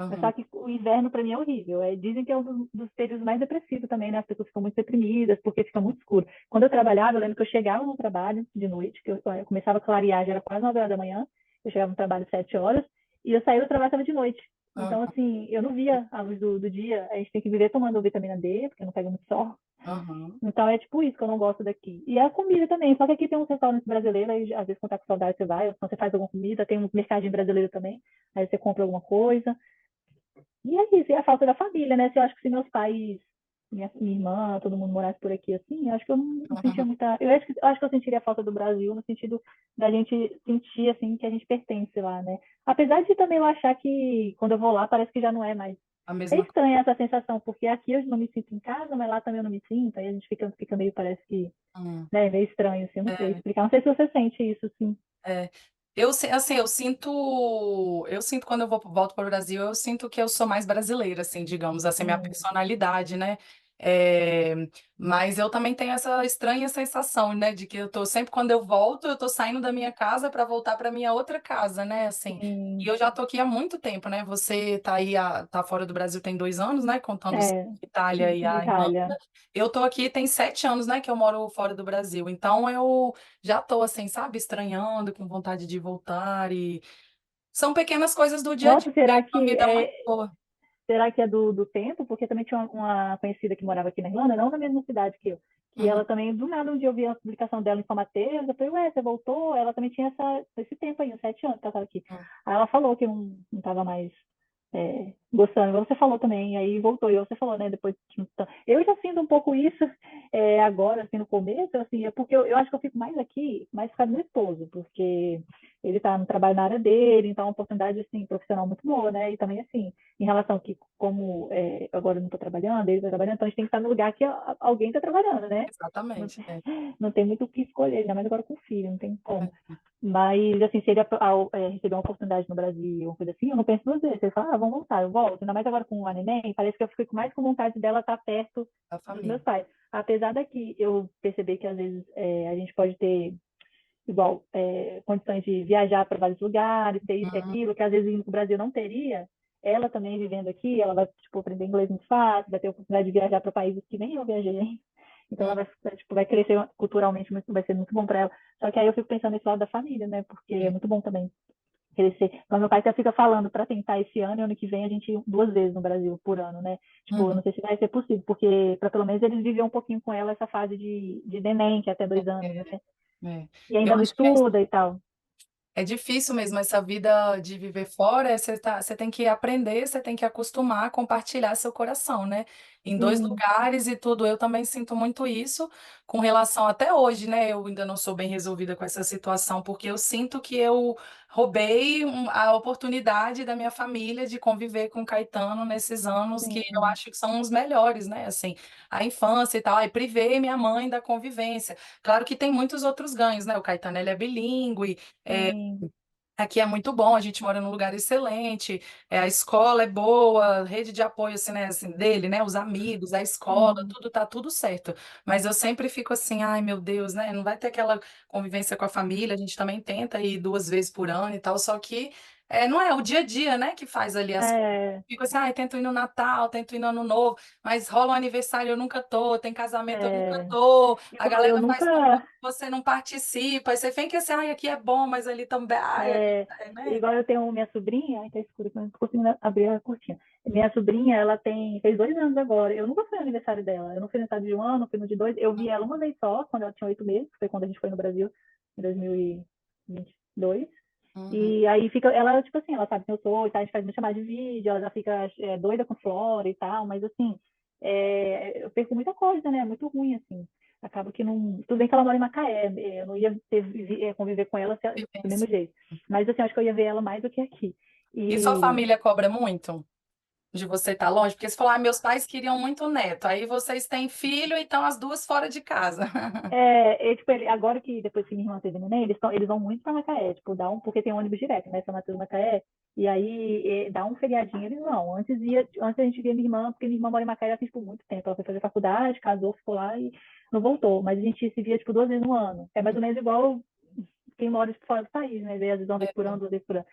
Speaker 3: Mas só
Speaker 1: aham,
Speaker 3: que o inverno para mim é horrível. Dizem que é um dos períodos mais depressivos também, né? As pessoas ficam muito deprimidas porque fica muito escuro. Quando eu trabalhava, eu lembro que eu chegava no trabalho de noite, que eu começava a clarear, já era quase 9 horas da manhã, eu chegava no trabalho 7 horas, e eu saía do trabalho estava de noite. Então,
Speaker 1: aham,
Speaker 3: assim, eu não via a luz do dia. A gente tem que viver tomando vitamina D, porque não pega muito sol.
Speaker 1: aham.
Speaker 3: Então é tipo isso que eu não gosto daqui. E a comida também, só que aqui tem uns restaurantes brasileiros, aí às vezes quando tá com saudade você vai, ou quando você faz alguma comida, tem um mercadinho brasileiro também, aí você compra alguma coisa. E é isso, e a falta da família, né? Se eu acho que se meus pais, minha irmã, todo mundo morasse por aqui assim, eu acho que eu não sentia
Speaker 1: Uhum.
Speaker 3: muita. Eu acho que eu sentiria a falta do Brasil, no sentido da gente sentir assim que a gente pertence lá, né? Apesar de também eu achar que quando eu vou lá parece que já não é mais.
Speaker 1: A
Speaker 3: É
Speaker 1: mesma coisa.
Speaker 3: estranha essa sensação, porque aqui eu não me sinto em casa, mas lá também eu não me sinto, aí a gente fica meio, parece que,
Speaker 1: Hum.
Speaker 3: né, meio estranho, assim, eu não sei
Speaker 1: É,
Speaker 3: explicar. Não sei se você sente isso, assim.
Speaker 1: é. Assim, eu sinto quando eu volto para o Brasil, eu sinto que eu sou mais brasileira, assim, digamos, assim, minha
Speaker 3: Hum,
Speaker 1: personalidade, né? É, mas eu também tenho essa estranha sensação, né, de que eu tô sempre quando eu volto, eu tô saindo da minha casa para voltar para minha outra casa, né? Assim, e
Speaker 3: sim,
Speaker 1: eu já tô aqui há muito tempo, né? Você tá aí, tá fora do Brasil tem 2 anos, né? Contando
Speaker 3: é,
Speaker 1: Itália e
Speaker 3: na
Speaker 1: a Irlanda.
Speaker 3: Itália.
Speaker 1: Eu tô aqui tem 7 anos, né, que eu moro fora do Brasil. Então eu já tô assim, sabe, estranhando, com vontade de voltar e são pequenas coisas do dia a dia,
Speaker 3: Nossa,
Speaker 1: né? Uma vida muito boa.
Speaker 3: será que é do tempo? Porque também tinha uma conhecida que morava aqui na Irlanda, não na mesma cidade que eu. Que
Speaker 1: Uhum.
Speaker 3: ela também, do nada, um dia eu vi a publicação dela em São Mateus, eu falei, ué, você voltou? Ela também tinha esse tempo aí, uns 7 anos que ela estava aqui.
Speaker 1: Uhum.
Speaker 3: Aí ela falou que não estava mais gostando, igual você falou também, aí voltou, e você falou, né, depois, eu já sinto um pouco isso agora, assim, no começo, assim, é porque eu acho que eu fico mais aqui, mais por causa do meu esposo, porque ele tá no trabalho na área dele, então é uma oportunidade, assim, profissional muito boa, né, e também, assim, em relação que, como agora eu não tô trabalhando, ele tá trabalhando, então a gente tem que estar no lugar que alguém tá trabalhando, né, não,
Speaker 1: Exatamente. É.
Speaker 3: não tem muito o que escolher, ainda mais agora com filho, não tem como.
Speaker 1: É.
Speaker 3: Mas, assim, se ele receber uma oportunidade no Brasil, uma coisa assim, eu não penso duas vezes. Ele fala, vamos voltar, eu volto. Ainda mais agora com a neném, parece que eu fico mais com vontade dela estar perto
Speaker 1: A
Speaker 3: dos meus
Speaker 1: família.
Speaker 3: pais. Apesar daqui eu perceber que, às vezes, a gente pode ter, igual, condições de viajar para vários lugares, ter isso e
Speaker 1: Uhum.
Speaker 3: aquilo, que às vezes no Brasil não teria. Ela também vivendo aqui, ela vai, tipo, aprender inglês muito fácil, vai ter a oportunidade de viajar para países que nem eu viajei. Então ela vai crescer culturalmente, vai ser muito bom para ela. Só que aí eu fico pensando nesse lado da família, né? Porque é
Speaker 1: É.
Speaker 3: muito bom também crescer. Mas meu pai até fica falando para tentar esse ano e ano que vem a gente ir 2 vezes no Brasil por ano, né? Tipo, eu
Speaker 1: Uhum.
Speaker 3: não sei se vai ser possível, porque para pelo menos eles viver um pouquinho com ela essa fase de neném, que é até 2 anos,
Speaker 1: É.
Speaker 3: né?
Speaker 1: É.
Speaker 3: E
Speaker 1: Eu
Speaker 3: ainda não
Speaker 1: acho que é
Speaker 3: estuda e tal.
Speaker 1: É difícil mesmo essa vida de viver fora, você tem que aprender, você tem que acostumar a compartilhar seu coração, né? Em dois
Speaker 3: Sim,
Speaker 1: lugares e tudo. Eu também sinto muito isso com relação até hoje, né? Eu ainda não sou bem resolvida com essa situação, porque eu sinto que eu roubei a oportunidade da minha família de conviver com o Caetano nesses anos que eu
Speaker 3: sim,
Speaker 1: acho que são os melhores, né? Assim, a infância e tal. Aí privei minha mãe da convivência. Claro que tem muitos outros ganhos, né? O Caetano, ele é bilíngue.
Speaker 3: sim.
Speaker 1: Aqui é muito bom, a gente mora num lugar excelente, a escola é boa, a rede de apoio assim, né, assim, dele, né, os amigos, a escola,
Speaker 3: Sim,
Speaker 1: tudo tá tudo certo. Mas eu sempre fico assim, ai meu Deus, né, não vai ter aquela convivência com a família, a gente também tenta ir 2 vezes por ano e tal, só que não é o dia a dia, né, que faz ali as coisas.
Speaker 3: é,
Speaker 1: Fico assim, ai, tento ir no Natal, tento ir no Ano Novo, mas rola um aniversário, eu nunca tô, tem casamento, eu nunca
Speaker 3: é,
Speaker 1: tô, a
Speaker 3: igual eu
Speaker 1: galera faz comida,
Speaker 3: nunca.
Speaker 1: você não participa, aí você fica assim, ai, aqui é bom, mas ali também, ai,
Speaker 3: É,
Speaker 1: né?
Speaker 3: igual eu tenho minha sobrinha, ai, tá escuro, mas não tô conseguindo abrir a cortina. Minha sobrinha, ela fez 2 anos agora. Eu nunca fui no aniversário dela. Eu não fui no aniversário de 1 ano, não fui no de 2. Eu vi ela uma vez só, quando ela tinha 8 meses, que foi quando a gente foi no Brasil, em 2022.
Speaker 1: Uhum.
Speaker 3: E aí fica, ela, tipo assim, ela sabe quem eu sou, e tá, a gente faz muito chamada de vídeo, ela já fica doida com flora e tal, mas assim, eu perco muita coisa, né? É muito ruim, assim. Acaba que não. Tudo bem que ela mora em Macaé, eu não ia conviver com ela do mesmo
Speaker 1: Vivência.
Speaker 3: jeito. Mas assim, acho que eu ia ver ela mais do que aqui.
Speaker 1: E sua
Speaker 3: E
Speaker 1: família cobra muito de você estar longe? Porque você falou, ah, meus pais queriam muito neto. Aí vocês têm filho e estão as duas fora de casa.
Speaker 3: tipo, agora que depois que minha irmã teve neném, eles vão muito pra Macaé, tipo, porque tem ônibus direto, né? São Mateus Macaé. E aí dá um feriadinho, eles vão. Antes a gente via minha irmã, porque minha irmã mora em Macaé já tem tipo, muito tempo. Ela foi fazer faculdade, casou, ficou lá e não voltou. Mas a gente se via, tipo, 2 vezes no ano. É mais ou menos igual quem mora tipo, fora do país, né? Vê às vezes uma vez por ano, 2 vezes por ano.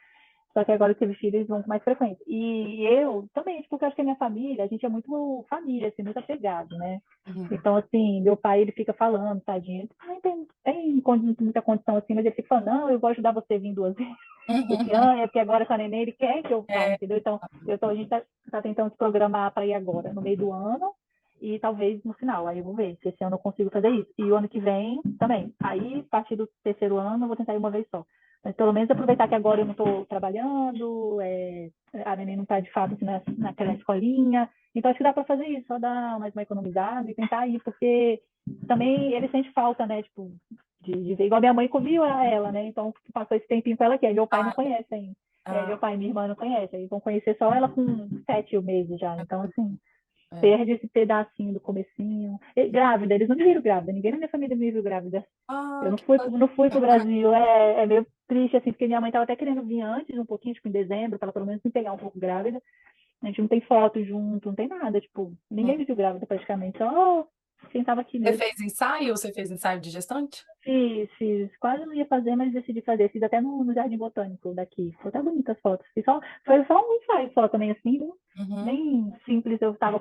Speaker 3: Só que agora que teve filho, eles vão com mais frequência. E eu também, tipo, porque eu acho que a minha família, a gente é muito família, assim, muito apegado, né?
Speaker 1: Uhum.
Speaker 3: Então, assim, meu pai, ele fica falando, tadinho, ai, tem muita condição assim, mas ele fica falando, não, eu vou ajudar você a vir 2 vezes esse
Speaker 1: Uhum.
Speaker 3: ano, é porque agora com a neném ele quer que eu vá,
Speaker 1: É,
Speaker 3: entendeu? Então, a gente tá tentando se programar para ir agora, no meio do ano, e talvez no final, aí eu vou ver se esse ano eu consigo fazer isso. E o ano que vem também. Aí, a partir do terceiro ano, eu vou tentar ir uma vez só. Mas pelo menos aproveitar que agora eu não estou trabalhando, a neném não está de fato assim, naquela escolinha. Então acho que dá para fazer isso, só dar mais uma economizada e tentar ir, porque também ele sente falta, né? Tipo, de ver. Igual minha mãe viu ela, né? Então passou esse tempinho com ela aqui. Aí meu pai não
Speaker 1: ah,
Speaker 3: conhece ainda.
Speaker 1: ah,
Speaker 3: Meu pai e minha irmã não conhecem. Aí vão conhecer só ela com 7 meses já. Então, assim,
Speaker 1: é.
Speaker 3: perde esse pedacinho do comecinho. E, grávida, eles não me viram grávida. Ninguém na minha família me viu grávida. Eu
Speaker 1: Ah, que
Speaker 3: não fui pro Brasil. É meio triste, assim, porque minha mãe estava até querendo vir antes, um pouquinho, tipo, em dezembro, para ela pelo menos me pegar um pouco grávida. A gente não tem foto junto, não tem nada. Tipo, ninguém me viu grávida praticamente. Só quem tava aqui
Speaker 1: Você
Speaker 3: mesmo.
Speaker 1: fez ensaio? Você fez ensaio de gestante?
Speaker 3: Fiz. Quase não ia fazer, mas decidi fazer. Fiz até no Jardim Botânico daqui. Ficou até bonitas as fotos. Foi só um ensaio só também, assim,
Speaker 1: Uhum,
Speaker 3: bem simples. Eu tava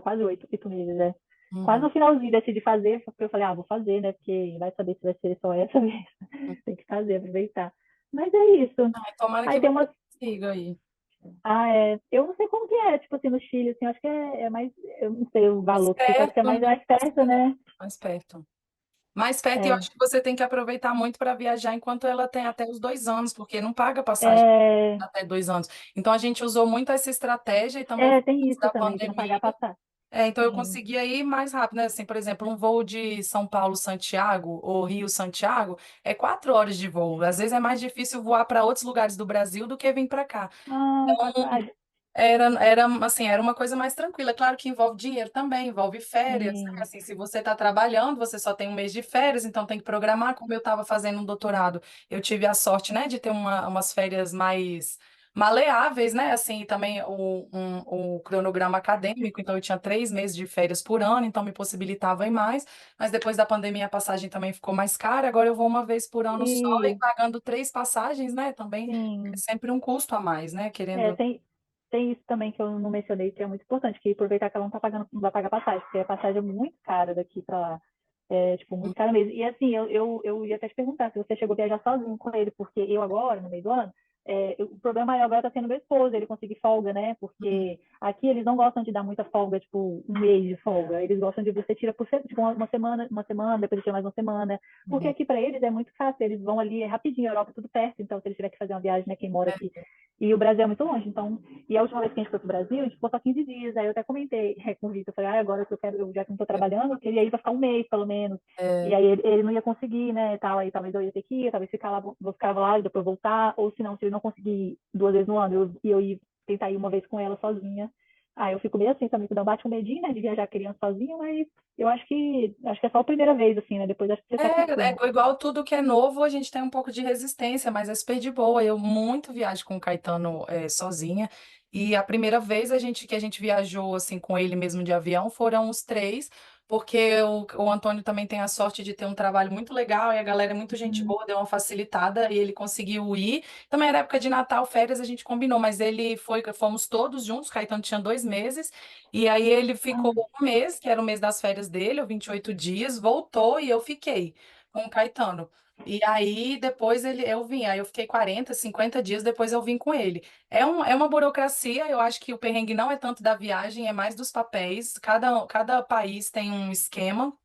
Speaker 3: quase 8 meses, né? Quase
Speaker 1: uhum.
Speaker 3: no finalzinho decidi fazer, porque eu falei, vou fazer, né? Porque vai saber se vai ser só essa vez. Tem que fazer, aproveitar. Mas é isso.
Speaker 1: Ai, tomara que
Speaker 3: Aí tem
Speaker 1: você
Speaker 3: umas.
Speaker 1: consiga aí.
Speaker 3: Eu não sei como que é, tipo assim, no Chile, assim, eu acho que é mais. Eu não sei o
Speaker 1: Mais
Speaker 3: valor que fica, acho que é
Speaker 1: perto, né?
Speaker 3: mais perto, né?
Speaker 1: Mais perto. Mais perto, e eu
Speaker 3: É,
Speaker 1: acho que você tem que aproveitar muito para viajar enquanto ela tem até os 2 anos, porque não paga passagem
Speaker 3: é,
Speaker 1: até 2 anos. Então a gente usou muito essa estratégia e também
Speaker 3: tem
Speaker 1: antes
Speaker 3: isso
Speaker 1: da
Speaker 3: também, de não pagar
Speaker 1: pandemia.
Speaker 3: passagem.
Speaker 1: Então eu
Speaker 3: Sim.
Speaker 1: conseguia ir mais rápido, né? Assim, por exemplo, um voo de São Paulo-Santiago ou Rio-Santiago é 4 horas de voo. Às vezes é mais difícil voar para outros lugares do Brasil do que vir para cá.
Speaker 3: Ah, 4.
Speaker 1: Era uma coisa mais tranquila. Claro que envolve dinheiro também, envolve férias, né?
Speaker 3: Sim.
Speaker 1: Assim, se você está trabalhando, você só tem um mês de férias, então tem que programar. Como eu estava fazendo um doutorado, eu tive a sorte, né, de ter umas férias mais maleáveis, né? Assim, e também o cronograma acadêmico, então eu tinha 3 meses de férias por ano, então me possibilitava ir mais. Mas depois da pandemia a passagem também ficou mais cara. Agora eu vou uma vez por ano só e
Speaker 3: E,
Speaker 1: pagando 3 passagens, né? Também é
Speaker 3: sim.
Speaker 1: sempre um custo a mais, né?
Speaker 3: É,
Speaker 1: Querendo.
Speaker 3: tem isso também que eu não mencionei, que é muito importante, que aproveitar que ela não tá pagando, não vai pagar passagem, porque a passagem é muito cara daqui para lá. É, tipo, muito cara mesmo. E assim, eu ia até te perguntar se você chegou a viajar sozinho com ele, porque eu agora, no meio do ano, o problema maior agora tá sendo meu esposo, ele conseguir folga, né? Porque aqui eles não gostam de dar muita folga, tipo, um mês de folga. Eles gostam de você tira por tipo, uma semana, depois tira mais uma semana. Porque
Speaker 1: Uhum.
Speaker 3: aqui para eles é muito fácil, eles vão ali, é rapidinho, a Europa é tudo perto, então se eles tiverem que fazer uma viagem, né, quem mora aqui. E o Brasil é muito longe, então. E a última vez que a gente foi pro Brasil, a gente ficou só 15 dias. Aí eu até comentei com o Vitor, eu falei, agora que eu já que não tô trabalhando, eu queria ir pra ficar um mês, pelo menos. E
Speaker 1: É,
Speaker 3: aí ele não ia conseguir, né, tal, aí talvez eu ia ter que ir, talvez ficar lá, vou ficar lá e depois voltar, ou se não, se ele não conseguir 2 vezes no ano, eu ia tentar ir uma vez com ela sozinha, Ah, eu fico meio assim também, quando bate um medinho, né, de viajar criança sozinha, mas eu acho que é só a primeira vez, assim, né? Depois acho que você se acostuma.
Speaker 1: Igual tudo que é novo, a gente tem um pouco de resistência, mas é super de boa. Eu muito viajo com o Caetano sozinha. E a primeira vez que a gente viajou assim com ele mesmo de avião foram os três, porque o Antônio também tem a sorte de ter um trabalho muito legal e a galera é muito gente
Speaker 3: Hum.
Speaker 1: boa, deu uma facilitada e ele conseguiu ir. Também era época de Natal, férias, a gente combinou, mas fomos todos juntos, o Caetano tinha 2 meses. E aí ele ficou
Speaker 3: Ah,
Speaker 1: 1 mês, que era o mês das férias dele, ou 28 dias, voltou e eu fiquei com o Caetano. E aí depois eu vim, aí eu fiquei 40, 50 dias, depois eu vim com ele. É uma burocracia, eu acho que o perrengue não é tanto da viagem, é mais dos papéis. Cada país tem um esquema,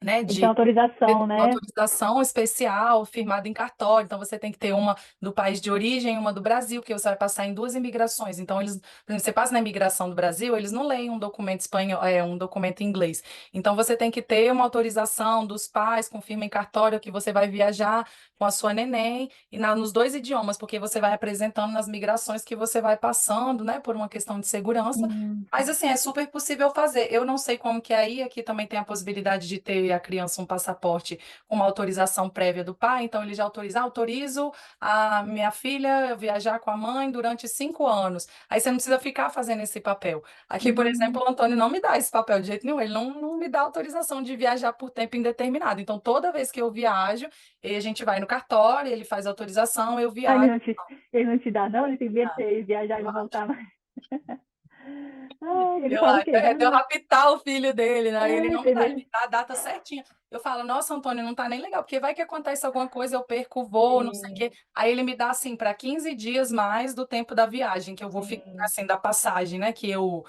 Speaker 1: né,
Speaker 3: tem que ter
Speaker 1: de
Speaker 3: autorização, né?
Speaker 1: autorização especial firmada em cartório. Então você tem que ter uma do país de origem e uma do Brasil, porque você vai passar em duas imigrações. Então eles, por exemplo, você passa na imigração do Brasil, eles não leem um documento espanhol, um documento em inglês. Então você tem que ter uma autorização dos pais, confirma em cartório que você vai viajar com a sua neném nos dois idiomas, porque você vai apresentando nas migrações que você vai passando, né, por uma questão de segurança.
Speaker 3: Hum,
Speaker 1: Mas assim, é super possível fazer. Eu não sei como que é aí, aqui também tem a possibilidade de ter a criança um passaporte com uma autorização prévia do pai, então ele já autorizo a minha filha viajar com a mãe durante 5 anos. Aí você não precisa ficar fazendo esse papel. Aqui, por exemplo,
Speaker 3: hum.
Speaker 1: o Antônio não me dá esse papel de jeito nenhum, ele não me dá autorização de viajar por tempo indeterminado. Então, toda vez que eu viajo, a gente vai no cartório, ele faz autorização, eu
Speaker 3: Ah,
Speaker 1: viajo.
Speaker 3: ele não te dá, não? Ele tem medo de você viajar e não voltar mais. Ah, ele
Speaker 1: Eu
Speaker 3: fala o
Speaker 1: acho,
Speaker 3: quê?
Speaker 1: de eu raptar o filho dele, né? Ele não me
Speaker 3: Tem
Speaker 1: dá, ele
Speaker 3: medo.
Speaker 1: me dá a data certinha. Eu falo, nossa, Antônio, não tá nem legal, porque vai que acontece alguma coisa, eu perco o voo, não sei o quê.
Speaker 3: Sim,
Speaker 1: Aí ele me dá, assim, para 15 dias mais do tempo da viagem, que eu vou ficar,
Speaker 3: sim.
Speaker 1: assim, da passagem, né, que eu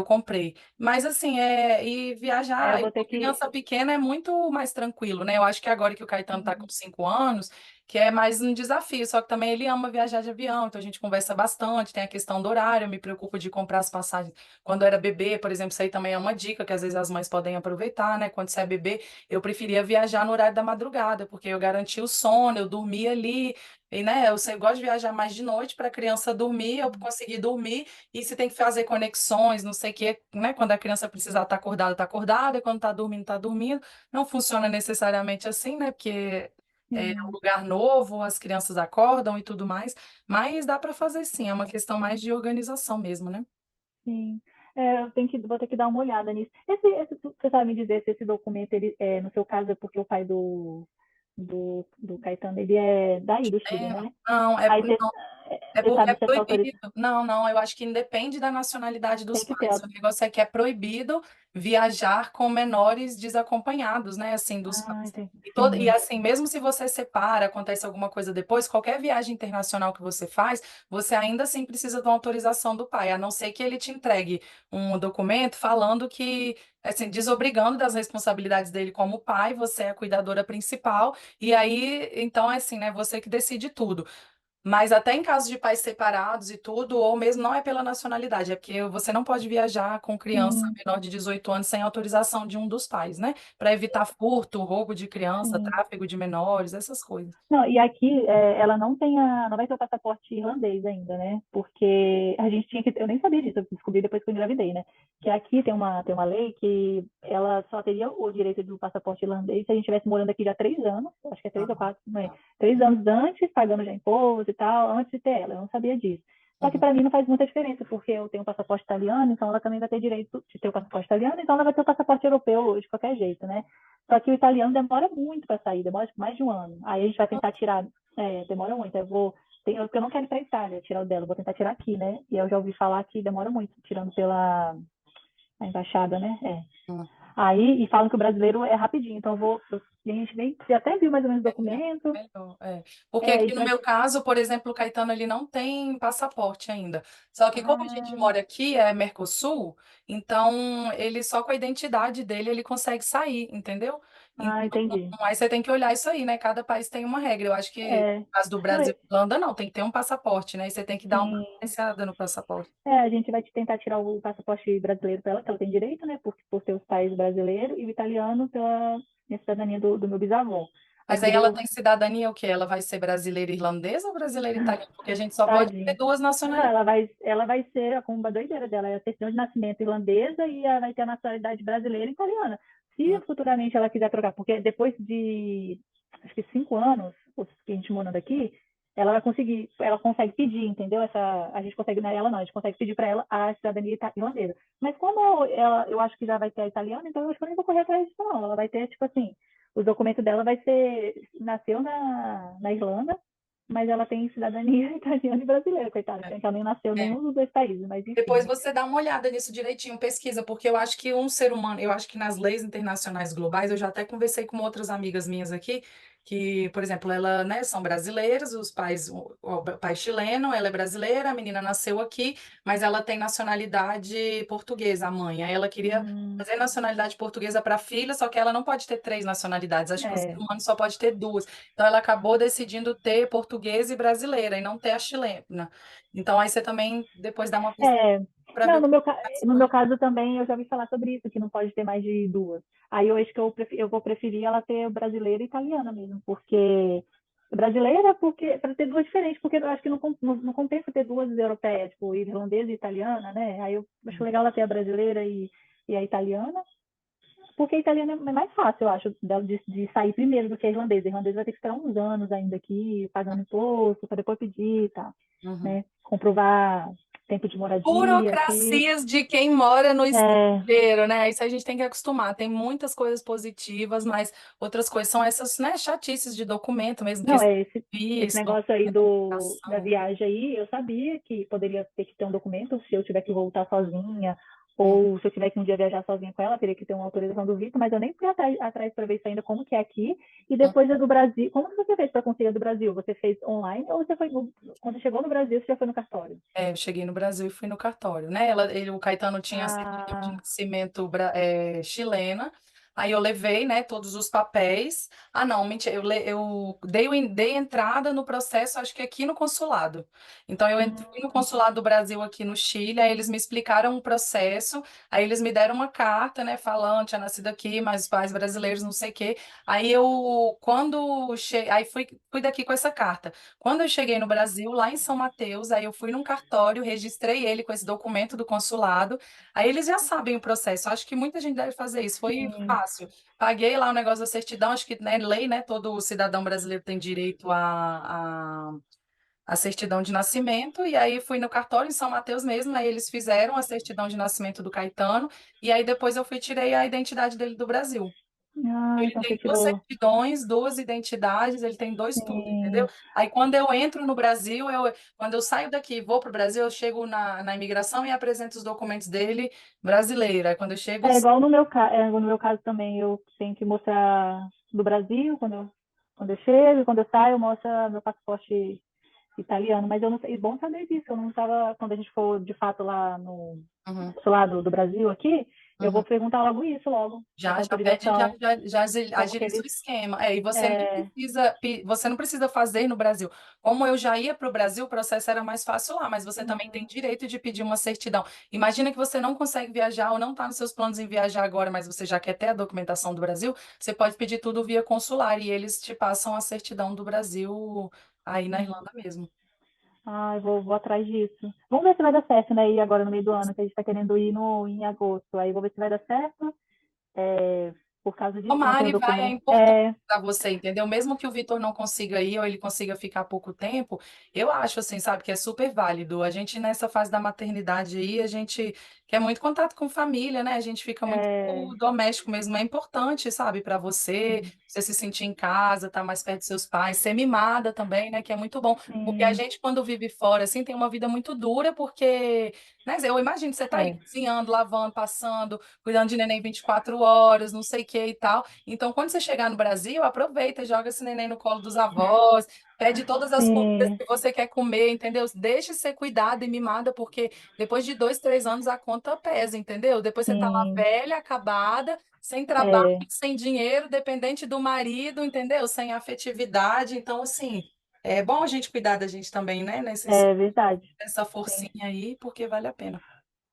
Speaker 1: comprei. Mas, assim, e
Speaker 3: É, eu
Speaker 1: viajar, e
Speaker 3: vou
Speaker 1: com
Speaker 3: ter
Speaker 1: criança
Speaker 3: que.
Speaker 1: pequena é muito mais tranquilo, né? Eu acho que agora que o Caetano tá com
Speaker 3: Sim,
Speaker 1: 5 anos, que é mais um desafio, só que também ele ama viajar de avião, então a gente conversa bastante, tem a questão do horário, eu me preocupo de comprar as passagens quando eu era bebê, por exemplo, isso aí também é uma dica que às vezes as mães podem aproveitar, né? Quando você é bebê, eu preferia viajar no horário da madrugada, porque eu garantia o sono, eu dormia ali, e né, eu gosto de viajar mais de noite para a criança dormir, eu conseguir dormir, e se tem que fazer conexões, não sei o quê, né? Quando a criança precisar estar acordada, e quando está dormindo, está dormindo. Não funciona necessariamente assim, né? Porque é um
Speaker 3: sim,
Speaker 1: lugar novo, as crianças acordam e tudo mais, mas dá para fazer sim, é uma questão mais de organização mesmo, né?
Speaker 3: sim. É, vou ter que dar uma olhada nisso. Você sabe me dizer se esse documento, no seu caso, é porque o pai do Caetano, ele é daí do Chile,
Speaker 1: É,
Speaker 3: né?
Speaker 1: não,
Speaker 3: Aí você,
Speaker 1: é
Speaker 3: você
Speaker 1: porque
Speaker 3: sabe
Speaker 1: é
Speaker 3: se essa autorização
Speaker 1: proibido. Não, não, eu acho que independe da nacionalidade dos
Speaker 3: tem que ter.
Speaker 1: pais. O negócio é que é proibido viajar com menores desacompanhados, né? Assim, dos
Speaker 3: Ah,
Speaker 1: pais.
Speaker 3: entendi.
Speaker 1: E
Speaker 3: Sim,
Speaker 1: assim, mesmo se você separa, acontece alguma coisa depois, qualquer viagem internacional que você faz, você ainda assim precisa de uma autorização do pai, a não ser que ele te entregue um documento falando que, assim, desobrigando das responsabilidades dele como pai, você é a cuidadora principal, e aí, então, é assim, né? Você que decide tudo. Mas até em caso de pais separados e tudo, ou mesmo não é pela nacionalidade, é porque você não pode viajar com criança
Speaker 3: sim,
Speaker 1: menor de 18 anos sem autorização de um dos pais, né? Para evitar furto, roubo de criança,
Speaker 3: sim.
Speaker 1: tráfego de menores, essas coisas.
Speaker 3: Não, e aqui ela não vai ter o passaporte irlandês ainda, né? Porque a gente tinha que, eu nem sabia disso, eu descobri depois que eu engravidei, né? Que aqui tem uma lei que ela só teria o direito do passaporte irlandês se a gente estivesse morando aqui já há 3 anos, acho que é três ou
Speaker 1: Ah,
Speaker 3: quatro, não é?
Speaker 1: tá.
Speaker 3: 3 anos antes, pagando já imposto e tal, antes de ter ela, eu não sabia disso. Só que
Speaker 1: Uhum.
Speaker 3: para mim não faz muita diferença, porque eu tenho um passaporte italiano, então ela também vai ter direito de ter o passaporte italiano, então ela vai ter o passaporte europeu de qualquer jeito, né? Só que o italiano demora muito para sair, demora mais de um ano. Aí a gente vai tentar tirar, demora muito. Porque eu não quero ir para a Itália tirar o dela, vou tentar tirar aqui, né? E eu já ouvi falar que demora muito, tirando pela a embaixada, né? É.
Speaker 1: Uhum.
Speaker 3: Aí, e falam que o brasileiro é rapidinho, então a gente nem, já até viu mais ou menos o
Speaker 1: Melhor,
Speaker 3: documento,
Speaker 1: melhor, é. Porque aqui no
Speaker 3: mas,
Speaker 1: meu caso, por exemplo, o Caetano ele não tem passaporte ainda. Só que como a gente
Speaker 3: ah,
Speaker 1: mora aqui, é Mercosul, então ele só com a identidade dele ele consegue sair, entendeu? Então,
Speaker 3: entendi.
Speaker 1: aí você tem que olhar isso aí, né? Cada país tem uma regra. Eu acho que
Speaker 3: É,
Speaker 1: no caso do
Speaker 3: não,
Speaker 1: Brasil e Holanda não, tem que ter um passaporte, né? E você tem que dar uma
Speaker 3: sim,
Speaker 1: licenciada no passaporte.
Speaker 3: a gente vai tentar tirar o passaporte brasileiro para ela, que ela tem direito, né, por ter os pais brasileiros, e o italiano pela minha cidadania do meu bisavô.
Speaker 1: Mas aí ela tem cidadania o quê? Ela vai ser brasileira irlandesa ou brasileira italiana? Porque a gente só pode ter
Speaker 3: Tadinha.
Speaker 1: duas
Speaker 3: Não,
Speaker 1: nacionalidades.
Speaker 3: ela vai ser a comba doideira dela, é a certidão de nascimento irlandesa e ela vai ter a nacionalidade brasileira e italiana. Se
Speaker 1: Hum,
Speaker 3: futuramente ela quiser trocar, porque depois de acho que 5 anos, os que a gente morando aqui, ela vai conseguir, ela consegue pedir, entendeu? A gente consegue, não é ela não, a gente consegue pedir para ela a cidadania irlandesa. Mas como eu acho que já vai ter a italiana, então eu acho que eu nem vou correr atrás disso, não. Ela vai ter, tipo assim, os documentos dela vai ser, nasceu na Irlanda, mas ela tem cidadania italiana e brasileira, coitada. Então ela nem nasceu em
Speaker 1: é.
Speaker 3: nenhum dos dois países, mas enfim,
Speaker 1: Depois
Speaker 3: né?
Speaker 1: você dá uma olhada nisso direitinho, pesquisa, porque eu acho que um ser humano, eu acho que nas leis internacionais globais, eu já até conversei com outras amigas minhas aqui, que, por exemplo, ela, né, são brasileiras, os pais, o pai chileno, ela é brasileira, a menina nasceu aqui, mas ela tem nacionalidade portuguesa, a mãe. Aí ela queria fazer nacionalidade portuguesa para a filha, só que ela não pode ter três nacionalidades, acho que um ser
Speaker 3: É,
Speaker 1: humano só pode ter duas. Então ela acabou decidindo ter portuguesa e brasileira, e não ter a chilena. Então, aí você também depois dá uma pesquisa
Speaker 3: é.
Speaker 1: para ver
Speaker 3: Não,
Speaker 1: o que
Speaker 3: no
Speaker 1: acontece.
Speaker 3: meu caso também eu já ouvi falar sobre isso, que não pode ter mais de duas. Aí eu acho que eu vou preferir ela ter brasileira e italiana mesmo, porque brasileira porque para ter duas diferentes, porque eu acho que não compensa ter duas europeias, tipo irlandesa e italiana, né? Aí eu acho legal ela ter a brasileira e a italiana. Porque a italiana é mais fácil, eu acho, dela de sair primeiro do que a irlandesa. A irlandesa vai ter que esperar uns anos ainda aqui, pagando imposto, para depois pedir, tá?
Speaker 1: Uhum.
Speaker 3: Né? Comprovar tempo de moradia aqui.
Speaker 1: Burocracias de quem mora no
Speaker 3: É,
Speaker 1: estrangeiro, né? Isso a gente tem que acostumar. Tem muitas coisas positivas, mas outras coisas são essas, né, chatices de documento mesmo, que
Speaker 3: não, é esse
Speaker 1: visto,
Speaker 3: negócio aí da
Speaker 1: documentação.
Speaker 3: viagem aí, eu sabia que poderia ter que ter um documento se eu tiver que voltar sozinha,
Speaker 1: Hum,
Speaker 3: ou se eu tiver que um dia viajar sozinha com ela, teria que ter uma autorização do visto, mas eu nem fui atrás para ver isso ainda como que é aqui. E
Speaker 1: hum.
Speaker 3: depois a do Brasil, como que você fez para conseguir a do Brasil? Você fez online ou você foi quando chegou no Brasil, você já foi no cartório?
Speaker 1: É, eu cheguei no Brasil e fui no cartório, né? O Caetano tinha a certidão de
Speaker 3: Ah,
Speaker 1: nascimento chilena, aí eu levei, né, todos os papéis. Ah, não, mentira, eu dei entrada no processo, acho que aqui no consulado. Então, fui no consulado do Brasil aqui no Chile, aí eles me explicaram o processo, aí eles me deram uma carta, né, falando, tinha nascido aqui, mas os pais brasileiros, não sei o quê. Aí aí fui daqui com essa carta. Quando eu cheguei no Brasil, lá em São Mateus, aí eu fui num cartório, registrei ele com esse documento do consulado. Aí eles já sabem o processo. Acho que muita gente deve fazer isso. Foi
Speaker 3: sim.
Speaker 1: fácil. Paguei lá o negócio da certidão, acho que, né, lei, né? Todo cidadão brasileiro tem direito a certidão de nascimento. E aí fui no cartório em São Mateus mesmo, aí eles fizeram a certidão de nascimento do Caetano. E aí depois eu fui e tirei a identidade dele do Brasil.
Speaker 3: Ah,
Speaker 1: Ele
Speaker 3: então você
Speaker 1: tem duas
Speaker 3: tirou.
Speaker 1: certidões, duas identidades, ele tem dois tudo, entendeu?
Speaker 3: Sim.
Speaker 1: Aí quando eu entro no Brasil, quando eu saio daqui e vou para o Brasil, eu chego na imigração e apresento os documentos dele brasileira. Aí quando eu chego,
Speaker 3: É igual no meu caso também, eu tenho que mostrar do Brasil quando eu chego, e quando eu saio, eu mostro meu passaporte italiano, mas eu não sei, é bom saber disso, eu não estava, quando a gente for de fato lá no
Speaker 1: uhum,
Speaker 3: consulado do Brasil aqui, eu vou
Speaker 1: uhum.
Speaker 3: perguntar logo isso, logo, essa
Speaker 1: Já pede,
Speaker 3: autorização,
Speaker 1: já
Speaker 3: como que
Speaker 1: agiliza o
Speaker 3: eles,
Speaker 1: esquema. É, e você nem
Speaker 3: é,
Speaker 1: precisa, você não precisa fazer no Brasil. Como eu já ia para o Brasil, o processo era mais fácil lá, mas você também tem direito de pedir uma certidão. Imagina que você não consegue viajar ou não está nos seus planos em viajar agora, mas você já quer ter a documentação do Brasil, você pode pedir tudo via consular e eles te passam a certidão do Brasil aí na Irlanda mesmo.
Speaker 3: eu vou atrás disso. Vamos ver se vai dar certo, né, ir agora no meio do ano, que a gente está querendo ir em agosto, aí vou ver se vai dar certo, por causa disso, que eu não
Speaker 1: Tomara
Speaker 3: tenho
Speaker 1: e vai, é
Speaker 3: documento.
Speaker 1: importante para você, entendeu? Mesmo que o Vitor não consiga ir ou ele consiga ficar pouco tempo, eu acho assim, sabe, que é super válido. A gente nessa fase da maternidade aí, a gente quer muito contato com família, né? A gente fica muito
Speaker 3: É,
Speaker 1: doméstico mesmo. É importante, sabe, para você se sentir em casa, estar mais perto dos seus pais, ser mimada também, né? Que é muito bom. Porque a
Speaker 3: sim,
Speaker 1: gente, quando vive fora, assim, tem uma vida muito dura, porque, né? Eu imagino que você tá aí
Speaker 3: é,
Speaker 1: cozinhando, lavando, passando, cuidando de neném 24 horas, não sei o que e tal. Então, quando você chegar no Brasil, aproveita, joga esse neném no colo dos avós, pede todas as comidas
Speaker 3: sim,
Speaker 1: que você quer comer, entendeu? Deixe ser cuidada e mimada, porque depois de 2, 3 anos a conta pesa, entendeu? Depois você tá lá
Speaker 3: sim,
Speaker 1: velha, acabada, sem trabalho,
Speaker 3: é,
Speaker 1: sem dinheiro, dependente do marido, entendeu? Sem afetividade. Então, assim, é bom a gente cuidar da gente também, né?
Speaker 3: é verdade.
Speaker 1: Essa
Speaker 3: Tem,
Speaker 1: forcinha aí, porque vale a pena.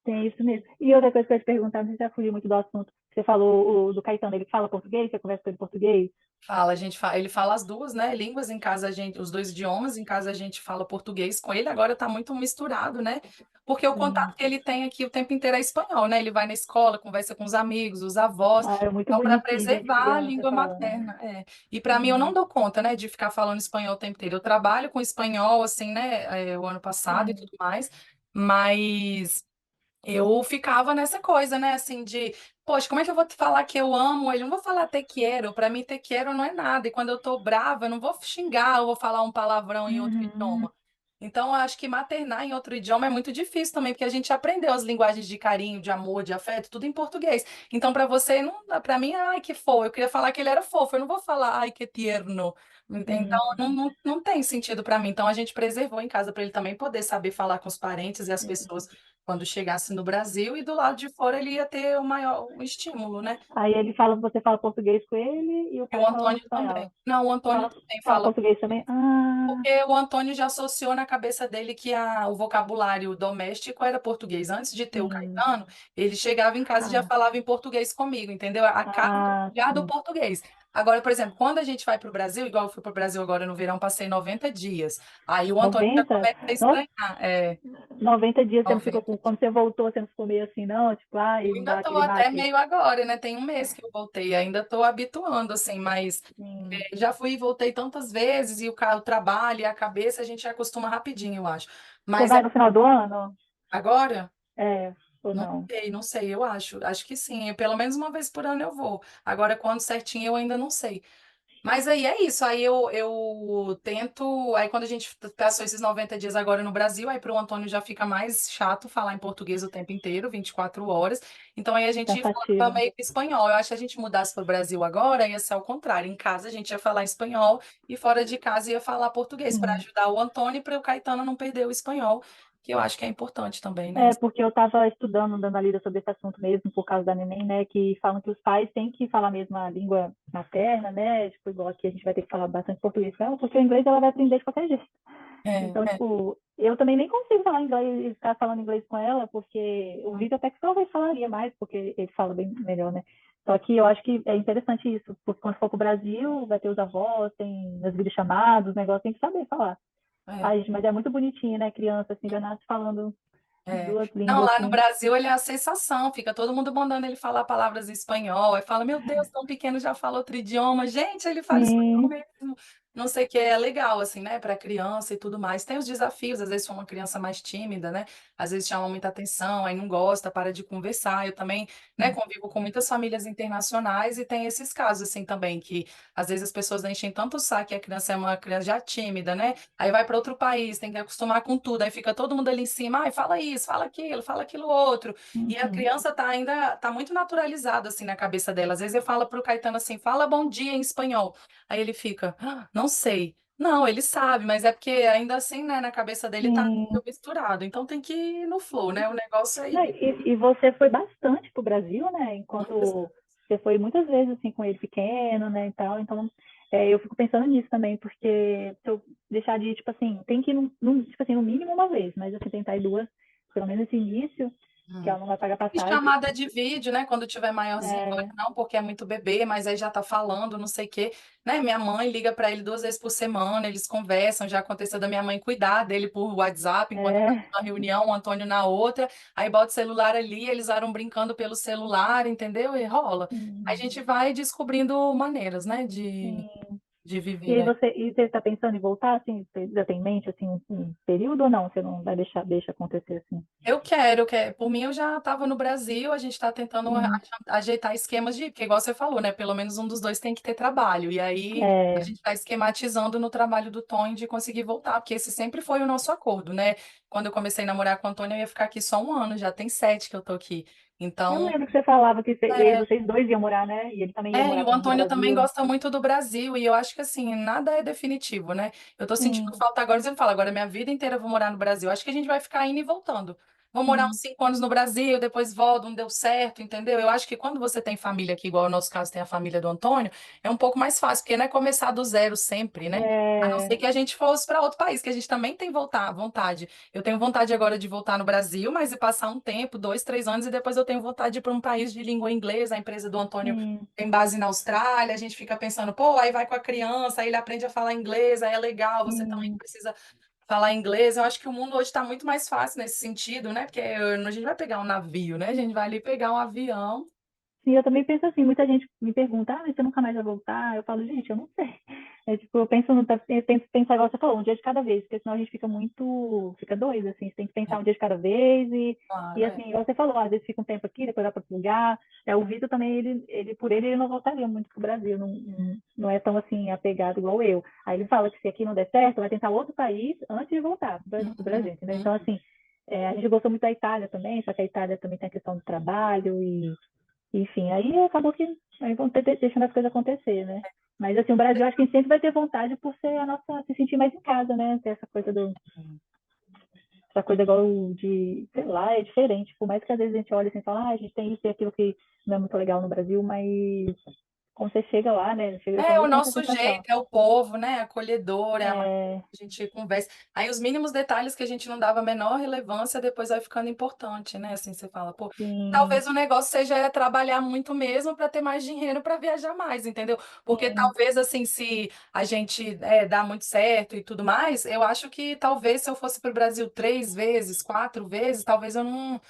Speaker 3: tem isso mesmo. E outra coisa que eu ia te perguntar, não sei se já fugiu muito do assunto. Você falou do Caetano, ele fala português? Você conversa com ele em português?
Speaker 1: Fala, ele fala as duas, né, línguas em casa a gente, os dois idiomas, em casa a gente fala português com ele, agora tá muito misturado, né? Porque o
Speaker 3: Sim.
Speaker 1: contato que ele tem aqui o tempo inteiro é espanhol, né? Ele vai na escola, conversa com os amigos, os avós,
Speaker 3: Ah, é muito
Speaker 1: então para
Speaker 3: bonitinho, gente,
Speaker 1: preservar a
Speaker 3: criança
Speaker 1: língua
Speaker 3: falando.
Speaker 1: materna, é. E para mim eu não
Speaker 3: Sim.
Speaker 1: dou conta, né, de ficar falando espanhol o tempo inteiro. Eu trabalho com espanhol assim, né, o ano passado e
Speaker 3: Sim.
Speaker 1: tudo mais, mas eu ficava nessa coisa, né, assim, de, poxa, como é que eu vou te falar que eu amo ele? Não vou falar te quero, pra mim te quero não é nada. E quando eu tô brava, eu não vou xingar, eu vou falar um palavrão em outro
Speaker 3: Uhum.
Speaker 1: idioma. Então, eu acho que maternar em outro idioma é muito difícil também, porque a gente aprendeu as linguagens de carinho, de amor, de afeto, tudo em português. Então, para você, não, para mim, ai, que fofo. Eu queria falar que ele era fofo, eu não vou falar, ai, que tierno. Então,
Speaker 3: Sim.
Speaker 1: não tem sentido para mim. Então, a gente preservou em casa para ele também poder saber falar com os parentes e as
Speaker 3: Sim.
Speaker 1: pessoas quando chegasse no Brasil, e do lado de fora ele ia ter o maior um estímulo, né?
Speaker 3: Aí ele fala, você fala português com ele e o
Speaker 1: E o
Speaker 3: Caetano
Speaker 1: Antônio
Speaker 3: espanhol.
Speaker 1: também. Não, o Antônio
Speaker 3: Fala,
Speaker 1: também
Speaker 3: fala
Speaker 1: fala,
Speaker 3: português também? Ah,
Speaker 1: porque o Antônio já associou na cabeça dele que o vocabulário doméstico era português. Antes de ter o
Speaker 3: sim.
Speaker 1: Caetano, ele chegava em casa e já
Speaker 3: Ah,
Speaker 1: falava em português comigo, entendeu? A casa já do
Speaker 3: sim.
Speaker 1: português. Agora, por exemplo, quando a gente vai para o Brasil, igual eu fui para o Brasil agora no verão, passei 90 dias. Aí o Antônio já
Speaker 3: 90?
Speaker 1: começa a
Speaker 3: Nossa,
Speaker 1: estranhar. É,
Speaker 3: 90 dias você não ficou
Speaker 1: 90.
Speaker 3: com. Quando você voltou, você não ficou meio assim, não? Tipo, ai,
Speaker 1: Eu
Speaker 3: não
Speaker 1: ainda
Speaker 3: dá
Speaker 1: tô
Speaker 3: aquele
Speaker 1: até
Speaker 3: baque?
Speaker 1: meio agora, né? Tem um mês que eu voltei, ainda tô habituando, assim, mas
Speaker 3: Sim.
Speaker 1: já fui e voltei tantas vezes, e o trabalho e a cabeça a gente acostuma rapidinho, eu acho.
Speaker 3: Você
Speaker 1: Mas
Speaker 3: vai no final do ano?
Speaker 1: agora,
Speaker 3: É, ou
Speaker 1: não
Speaker 3: não?
Speaker 1: sei, não sei, eu acho. Acho que sim. Pelo menos uma vez por ano eu vou. Agora, quando certinho, eu ainda não sei. Mas aí é isso, aí eu tento. Aí quando a gente passou esses 90 dias agora no Brasil, aí para o Antônio já fica mais chato falar em português o tempo inteiro, 24 horas. Então aí a gente falava
Speaker 3: Cansativo.
Speaker 1: meio que espanhol. Eu acho que a gente mudasse para o Brasil agora, ia ser ao contrário. Em casa a gente ia falar espanhol e fora de casa ia falar português, para
Speaker 3: Sim.
Speaker 1: ajudar o Antônio e para o Caetano não perder o espanhol, que eu acho que é importante também, né?
Speaker 3: É, porque eu estava estudando, dando a lida sobre esse assunto mesmo, por causa da neném, né, que falam que os pais têm que falar mesmo a língua materna, né, tipo, igual aqui a gente vai ter que falar bastante português com ela, porque o inglês ela vai aprender de qualquer jeito.
Speaker 1: É,
Speaker 3: Então,
Speaker 1: é,
Speaker 3: tipo, eu também nem consigo falar inglês e ficar falando inglês com ela, porque o Vitor até que talvez falaria mais, porque ele fala bem melhor, né. Só que eu acho que é interessante isso, porque quando for pro Brasil, vai ter os avós, tem as videochamadas, os negócios, tem que saber falar.
Speaker 1: é.
Speaker 3: Ai, gente, mas é muito bonitinho, né, criança, assim, já nasce falando
Speaker 1: É.
Speaker 3: duas
Speaker 1: Não,
Speaker 3: línguas,
Speaker 1: lá no
Speaker 3: assim.
Speaker 1: Brasil ele é a sensação, fica todo mundo mandando ele falar palavras em espanhol, aí fala, meu Deus, tão pequeno já fala outro idioma, gente, ele fala espanhol
Speaker 3: Sim,
Speaker 1: mesmo, não sei o que, é legal, assim, né, para criança e tudo mais. Tem os desafios, às vezes se é uma criança mais tímida, né, às vezes chama muita atenção, aí não gosta, para de conversar. Eu também, né, convivo com muitas famílias internacionais e tem esses casos, assim, também, que às vezes as pessoas enchem tanto o saco que a criança é uma criança já tímida, né, aí vai para outro país, tem que acostumar com tudo, aí fica todo mundo ali em cima, ai, fala isso, fala aquilo outro. E a
Speaker 3: uhum,
Speaker 1: criança tá ainda tá muito naturalizado assim na cabeça dela. Às vezes eu falo pro Caetano assim, fala bom dia em espanhol. Aí ele fica, "Ah, não sei. Não, ele sabe, mas é porque ainda assim, né, na cabeça dele tá
Speaker 3: sim.
Speaker 1: meio misturado. Então tem que ir no flow, né? O negócio é
Speaker 3: Não,
Speaker 1: ir.
Speaker 3: e você foi bastante pro Brasil, né? Enquanto você foi muitas vezes assim com ele pequeno, né, e tal. Então, eu fico pensando nisso também, porque se eu deixar de ir, tipo assim, tem que ir tipo assim, no mínimo uma vez, mas assim, tentar ir duas, pelo menos esse início, que ela não vai pagar
Speaker 1: E
Speaker 3: passagem.
Speaker 1: chamada de vídeo, né? Quando tiver maiorzinho, agora
Speaker 3: É,
Speaker 1: não, porque é muito bebê, mas aí já tá falando, não sei o quê, né? Minha mãe liga para ele 2 vezes por semana, eles conversam. Já aconteceu da minha mãe cuidar dele por WhatsApp, enquanto eu tava
Speaker 3: é,
Speaker 1: numa reunião, o Antônio na outra. Aí bota o celular ali, eles eram brincando pelo celular, entendeu? E rola. A
Speaker 3: sim,
Speaker 1: gente vai descobrindo maneiras, né?
Speaker 3: sim.
Speaker 1: De
Speaker 3: E
Speaker 1: viver,
Speaker 3: aí
Speaker 1: né?
Speaker 3: você está pensando em voltar, assim, você já tem em mente, assim, um período ou não? Você não vai deixa acontecer assim?
Speaker 1: Eu quero. Por mim, eu já estava no Brasil, a gente está tentando
Speaker 3: Sim,
Speaker 1: ajeitar esquemas de, porque igual você falou, né? Pelo menos um dos dois tem que ter trabalho. E aí a
Speaker 3: é,
Speaker 1: gente está esquematizando no trabalho do Tony de conseguir voltar, porque esse sempre foi o nosso acordo, né? Quando eu comecei a namorar com o Antônio, eu ia ficar aqui só um ano, já tem 7 que eu tô aqui.
Speaker 3: eu
Speaker 1: Então,
Speaker 3: lembro que você falava que
Speaker 1: é,
Speaker 3: vocês dois iam morar, né? E ele também ia
Speaker 1: e
Speaker 3: morar
Speaker 1: o
Speaker 3: no
Speaker 1: Antônio também
Speaker 3: Brasil.
Speaker 1: gosta muito do Brasil, e eu acho que assim, nada é definitivo, né? Eu tô sentindo
Speaker 3: Sim,
Speaker 1: falta agora, você me fala, agora minha vida inteira eu vou morar no Brasil. Acho que a gente vai ficar indo e voltando. vou morar uns
Speaker 3: Sim,
Speaker 1: 5 anos no Brasil, depois volto, não deu certo, entendeu? Eu acho que quando você tem família aqui, igual no nosso caso tem a família do Antônio, é um pouco mais fácil, porque não é começar do zero sempre, né? A não ser
Speaker 3: é,
Speaker 1: que a gente fosse para outro país, que a gente também tem vontade. Eu tenho vontade agora de voltar no Brasil, mas e passar um tempo, 2, 3 anos, e depois eu tenho vontade de ir para um país de língua inglesa. A empresa do Antônio
Speaker 3: sim,
Speaker 1: tem base na Austrália, a gente fica pensando, pô, aí vai com a criança, aí ele aprende a falar inglês, aí é legal, você também
Speaker 3: sim.
Speaker 1: precisa falar inglês. Eu acho que o mundo hoje está muito mais fácil nesse sentido, né? Porque a gente vai pegar um navio, né? A gente vai ali pegar um avião.
Speaker 3: Sim, eu também penso assim, muita gente me pergunta, mas você nunca mais vai voltar? Eu falo, gente, eu não sei. É tipo, eu tento pensar igual você falou, um dia de cada vez, porque senão a gente fica muito, fica doido, assim, você tem que
Speaker 1: É,
Speaker 3: pensar um dia de cada vez e
Speaker 1: claro,
Speaker 3: assim, igual você falou, às vezes fica um tempo aqui, depois vai para outro lugar. O Vitor também, ele não voltaria muito pro Brasil, não é tão assim apegado igual eu. Aí ele fala que se aqui não der certo, vai tentar outro país antes de voltar pro
Speaker 1: uhum,
Speaker 3: Brasil, entendeu? Então,
Speaker 1: uhum.
Speaker 3: assim, a gente gostou muito da Itália também, só que a Itália também tem a questão do trabalho enfim, aí acabou que aí vão deixando as coisas acontecer, né? Mas assim, o Brasil acho que a gente sempre vai ter vontade por ser a nossa, se sentir mais em casa, né? Ter essa coisa igual de, sei lá, é diferente. Por mais que às vezes a gente olhe assim e fala, a gente tem isso e aquilo que não é muito legal no Brasil, mas quando você chega lá, né? Eu pelo
Speaker 1: É o
Speaker 3: menos tenho essa
Speaker 1: nosso jeito,
Speaker 3: sensação.
Speaker 1: é o povo, né? Acolhedor, é a maneira
Speaker 3: É,
Speaker 1: que a gente conversa. Aí os mínimos detalhes que a gente não dava a menor relevância, depois vai ficando importante, né? Assim, você fala, pô,
Speaker 3: sim,
Speaker 1: talvez o negócio seja trabalhar muito mesmo para ter mais dinheiro para viajar mais, entendeu? Porque
Speaker 3: sim,
Speaker 1: talvez, assim, se a gente dá muito certo e tudo mais, eu acho que talvez se eu fosse para o Brasil 3 vezes, 4 vezes, talvez eu não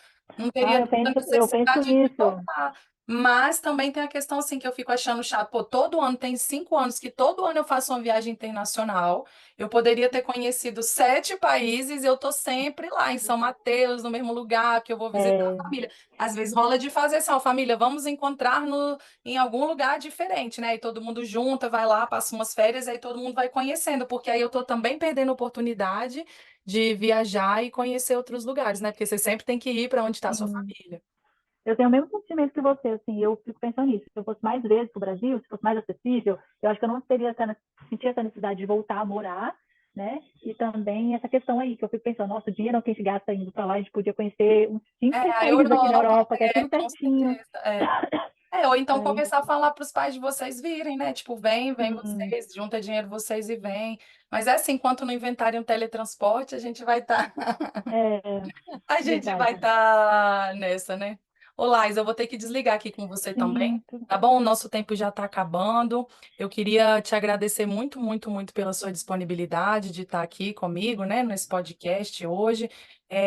Speaker 1: teria tanta
Speaker 3: eu penso
Speaker 1: necessidade de
Speaker 3: isso.
Speaker 1: voltar. Mas também tem a questão assim que eu fico achando chato. Pô, todo ano tem 5 anos que todo ano eu faço uma viagem internacional. Eu poderia ter conhecido 7 países e eu tô sempre lá em São Mateus, no mesmo lugar que eu vou visitar a
Speaker 3: É,
Speaker 1: família. Às vezes rola de fazer assim, ó, família, vamos encontrar em algum lugar diferente, né? E todo mundo junta, vai lá, passa umas férias, aí todo mundo vai conhecendo, porque aí eu tô também perdendo a oportunidade de viajar e conhecer outros lugares, né? Porque você sempre tem que ir para onde está a sua
Speaker 3: sim.
Speaker 1: família.
Speaker 3: Eu tenho o mesmo sentimento que você, assim, eu fico pensando nisso. Se eu fosse mais vezes para o Brasil, se fosse mais acessível, eu acho que eu não teria sentir essa necessidade de voltar a morar, né? E também essa questão aí, que eu fico pensando, nossa, o dinheiro que a gente gasta indo para lá, a gente podia conhecer uns
Speaker 1: É,
Speaker 3: 5, 6
Speaker 1: a
Speaker 3: países aqui na
Speaker 1: Europa,
Speaker 3: Europa, que é tudo
Speaker 1: com
Speaker 3: pertinho.
Speaker 1: certeza. Ou então
Speaker 3: É,
Speaker 1: começar a falar para os pais de vocês virem, né? Tipo, vem
Speaker 3: sim,
Speaker 1: vocês, junta dinheiro vocês e vem. Mas é assim, enquanto não inventarem um teletransporte, a gente vai estar
Speaker 3: é
Speaker 1: a gente vai
Speaker 3: verdade.
Speaker 1: estar nessa, né? Ô, Lais, eu vou ter que desligar aqui com você também,
Speaker 3: Sim,
Speaker 1: tá bom? O nosso tempo já está acabando. Eu queria te agradecer muito, muito, muito pela sua disponibilidade de estar aqui comigo, né, nesse podcast hoje.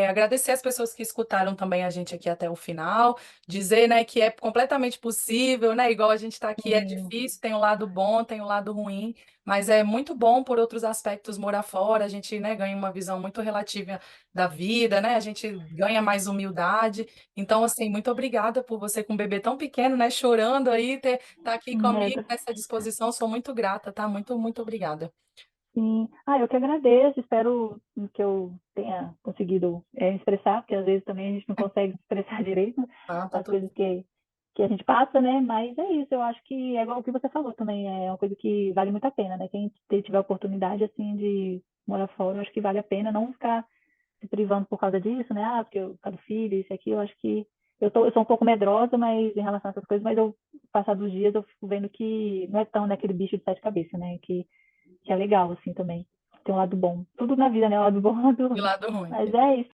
Speaker 1: Agradecer as pessoas que escutaram também a gente aqui até o final, dizer, né, que é completamente possível, né? Igual a gente está aqui, é
Speaker 3: sim,
Speaker 1: difícil, tem o lado bom, tem o lado ruim, mas é muito bom por outros aspectos morar fora. A gente, né, ganha uma visão muito relativa da vida, né? A gente ganha mais humildade. Então, assim, muito obrigada por você com um bebê tão pequeno, né? Chorando aí, tá aqui comigo nessa disposição. Sou muito grata, tá? Muito, muito obrigada.
Speaker 3: sim. Eu que agradeço, espero que eu tenha conseguido expressar, porque às vezes também a gente não consegue expressar direito
Speaker 1: Ah, tá
Speaker 3: as
Speaker 1: tudo.
Speaker 3: coisas que a gente passa, né? Mas é isso, eu acho que é igual o que você falou também, é uma coisa que vale muito a pena, né? Quem tiver a oportunidade, assim, de morar fora, eu acho que vale a pena não ficar se privando por causa disso, né? Porque eu quero filho, isso aqui, eu acho que eu sou um pouco medrosa, mas em relação a essas coisas, mas passar dos dias, eu fico vendo que não é tão naquele bicho de sete cabeças, né? Que é legal, assim, também. Tem um lado bom. Tudo na vida, né? O lado bom e o lado
Speaker 1: E
Speaker 3: ruim.
Speaker 1: lado ruim.
Speaker 3: Mas é isso.